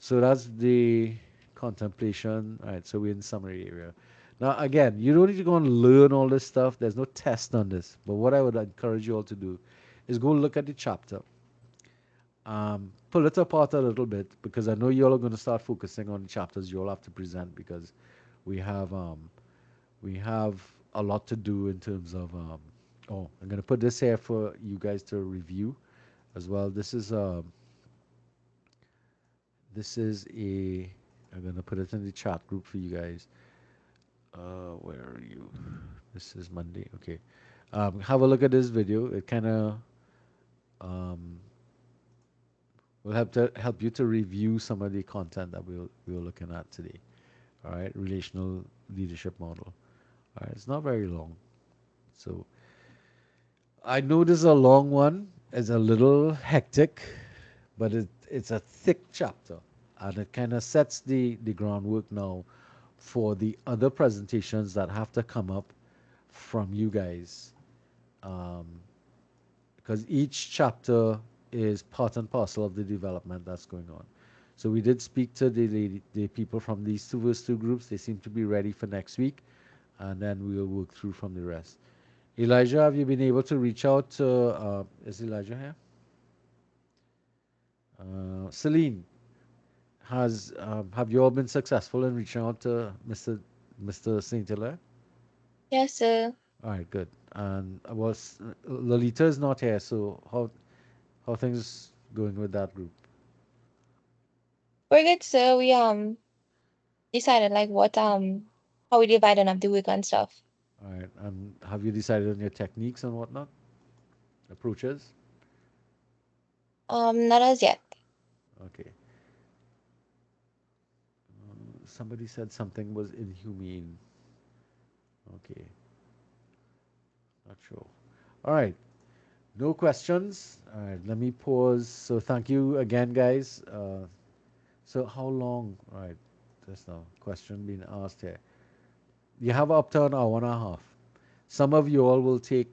So that's the contemplation. All right. So we're in summary area. Now again, you don't need to go and learn all this stuff. There's no test on this. But what I would encourage you all to do is go look at the chapter. Pull it apart a little bit because I know you all are going to start focusing on the chapters you all have to present because we have um, we have a lot to do in terms of oh, I'm going to put this here for you guys to review as well. This is a I'm going to put it in the chat group for you guys. Where are you? This is Monday. Okay. Have a look at this video. It kind of um, will help you to review some of the content that we were looking at today. All right, relational leadership model. All right, it's not very long. So I know this is a long one. It's a little hectic, but it's a thick chapter, and it kind of sets the groundwork now for the other presentations that have to come up from you guys, um, because each chapter is part and parcel of the development that's going on. So we did speak to the people from these first two groups. They seem to be ready for next week, and then we'll work through from the rest. Elijah, have you been able to reach out to? Is Elijah here? Celine, have you all been successful in reaching out to Mr. Saint Hilaire? Yes, sir. All right, good. And was Lolita is not here, so how things going with that group? We're good, sir. We decided like what how we dividing up the week and stuff. All right, and have you decided on your techniques and whatnot, approaches? Not as yet. Okay. Somebody said something was inhumane. Okay, not sure. All right, no questions. All right, let me pause. So thank you again, guys. So how long? All right, there's no question being asked here. You have up to an hour and a half. Some of you all will take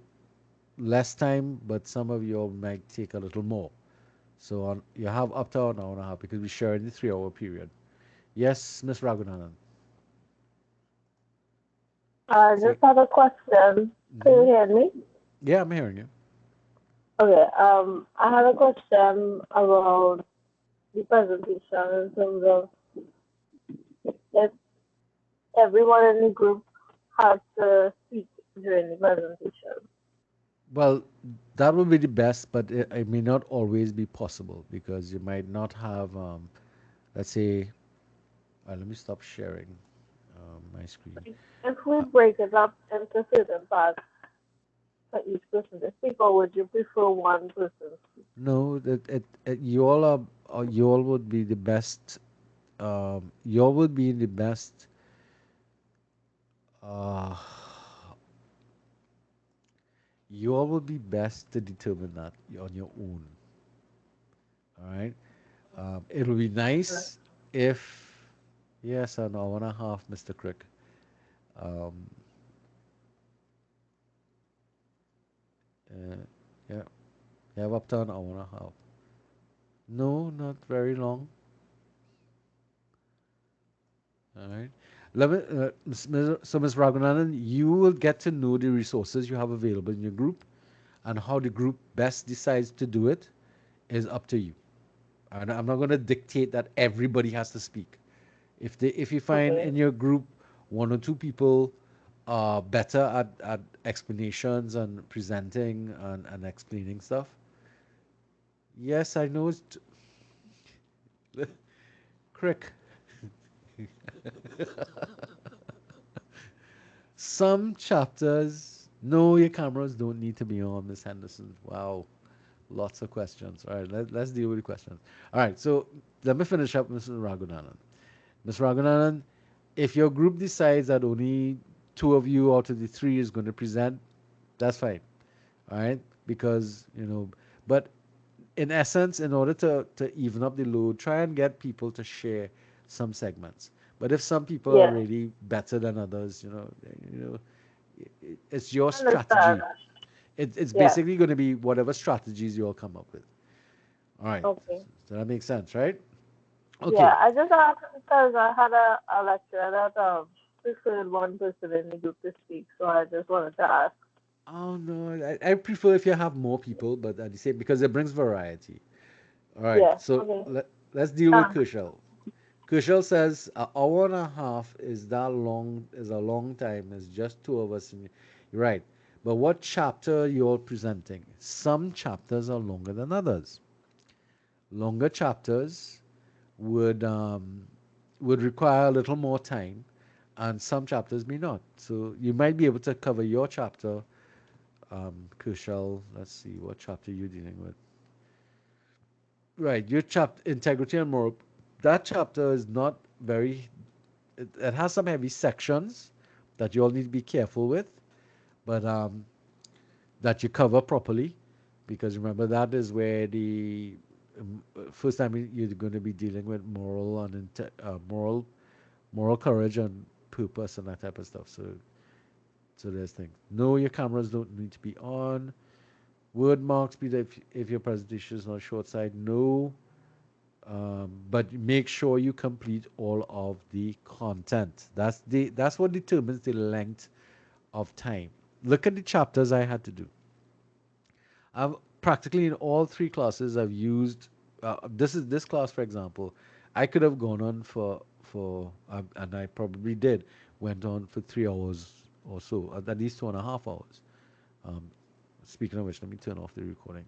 less time, but some of you all might take a little more. So you have up to an hour and a half because we share in the 3 hour period. Yes, Miss Raghunandan. I So, just have a question. Can you mhm. hear me? Yeah, I'm hearing you. Okay. I have a question about the presentation in terms of if everyone in the group has to speak during the presentation. Well, that would be the best, but it may not always be possible because you might not have, let's say, let me stop sharing my screen. Like, if we Uh, break it up into certain parts for each person to speak, or would you prefer one person speak? no, you all are, you all would be the best. You all would be in the best. Uh, you all would be best to determine that on your own. All right. It'll be nice if, yes, an hour and a half, Mr. Crick. Um, uh, yeah, you have up to an hour and a half. No, not very long. All right. Let me, so, Ms. Raghunanan, you will get to know the resources you have available in your group, and how the group best decides to do it is up to you. And I'm not going to dictate that everybody has to speak. If you find Okay. in your group one or two people are better at explanations and presenting and explaining stuff, yes, I know it's crick. Some chapters, no, your cameras don't need to be on, Miss Henderson. Wow, lots of questions. All right, let's deal with the questions. All right, so let me finish up, Mr. Raghunanan. Ms. Raghunanan, if your group decides that only two of you out of the three is going to present, that's fine. All right, because but in essence, in order to even up the load, try and get people to share some segments. But if some people are Yeah, really better than others, it's your I understand. strategy. It's Yeah. basically going to be whatever strategies you all come up with. All right, Okay. so that makes sense, right? Yeah, Okay. I just asked because I had a lecturer that preferred one person in the group to speak, so I just wanted to ask. Oh no, I prefer if you have more people, but at the same because it brings variety. All right, Yeah. so Okay. let's deal with Thanks. Kushal. Kushal says an hour and a half is that long is a long time. It's just two of us. You're right. But what chapter you're presenting? Some chapters are longer than others. Longer chapters would require a little more time, and some chapters may not. So you might be able to cover your chapter, Kushal. Let's see what chapter you're dealing with. Right, your chapter integrity and moral. That chapter is not very. It has some heavy sections that you all need to be careful with, but that you cover properly, because remember that is where the first time you're going to be dealing with moral and moral courage and purpose and that type of stuff. So there's things. No, your cameras don't need to be on. Word marks be that if your presentation is not short side. No, but make sure you complete all of the content. That's what determines the length of time. Look at the chapters I had to do. I've practically in all three classes I've used. This class, for example, I could have gone on and I probably did went on for 3 hours or so, at least 2.5 hours. Um, Speaking of which, let me turn off the recording.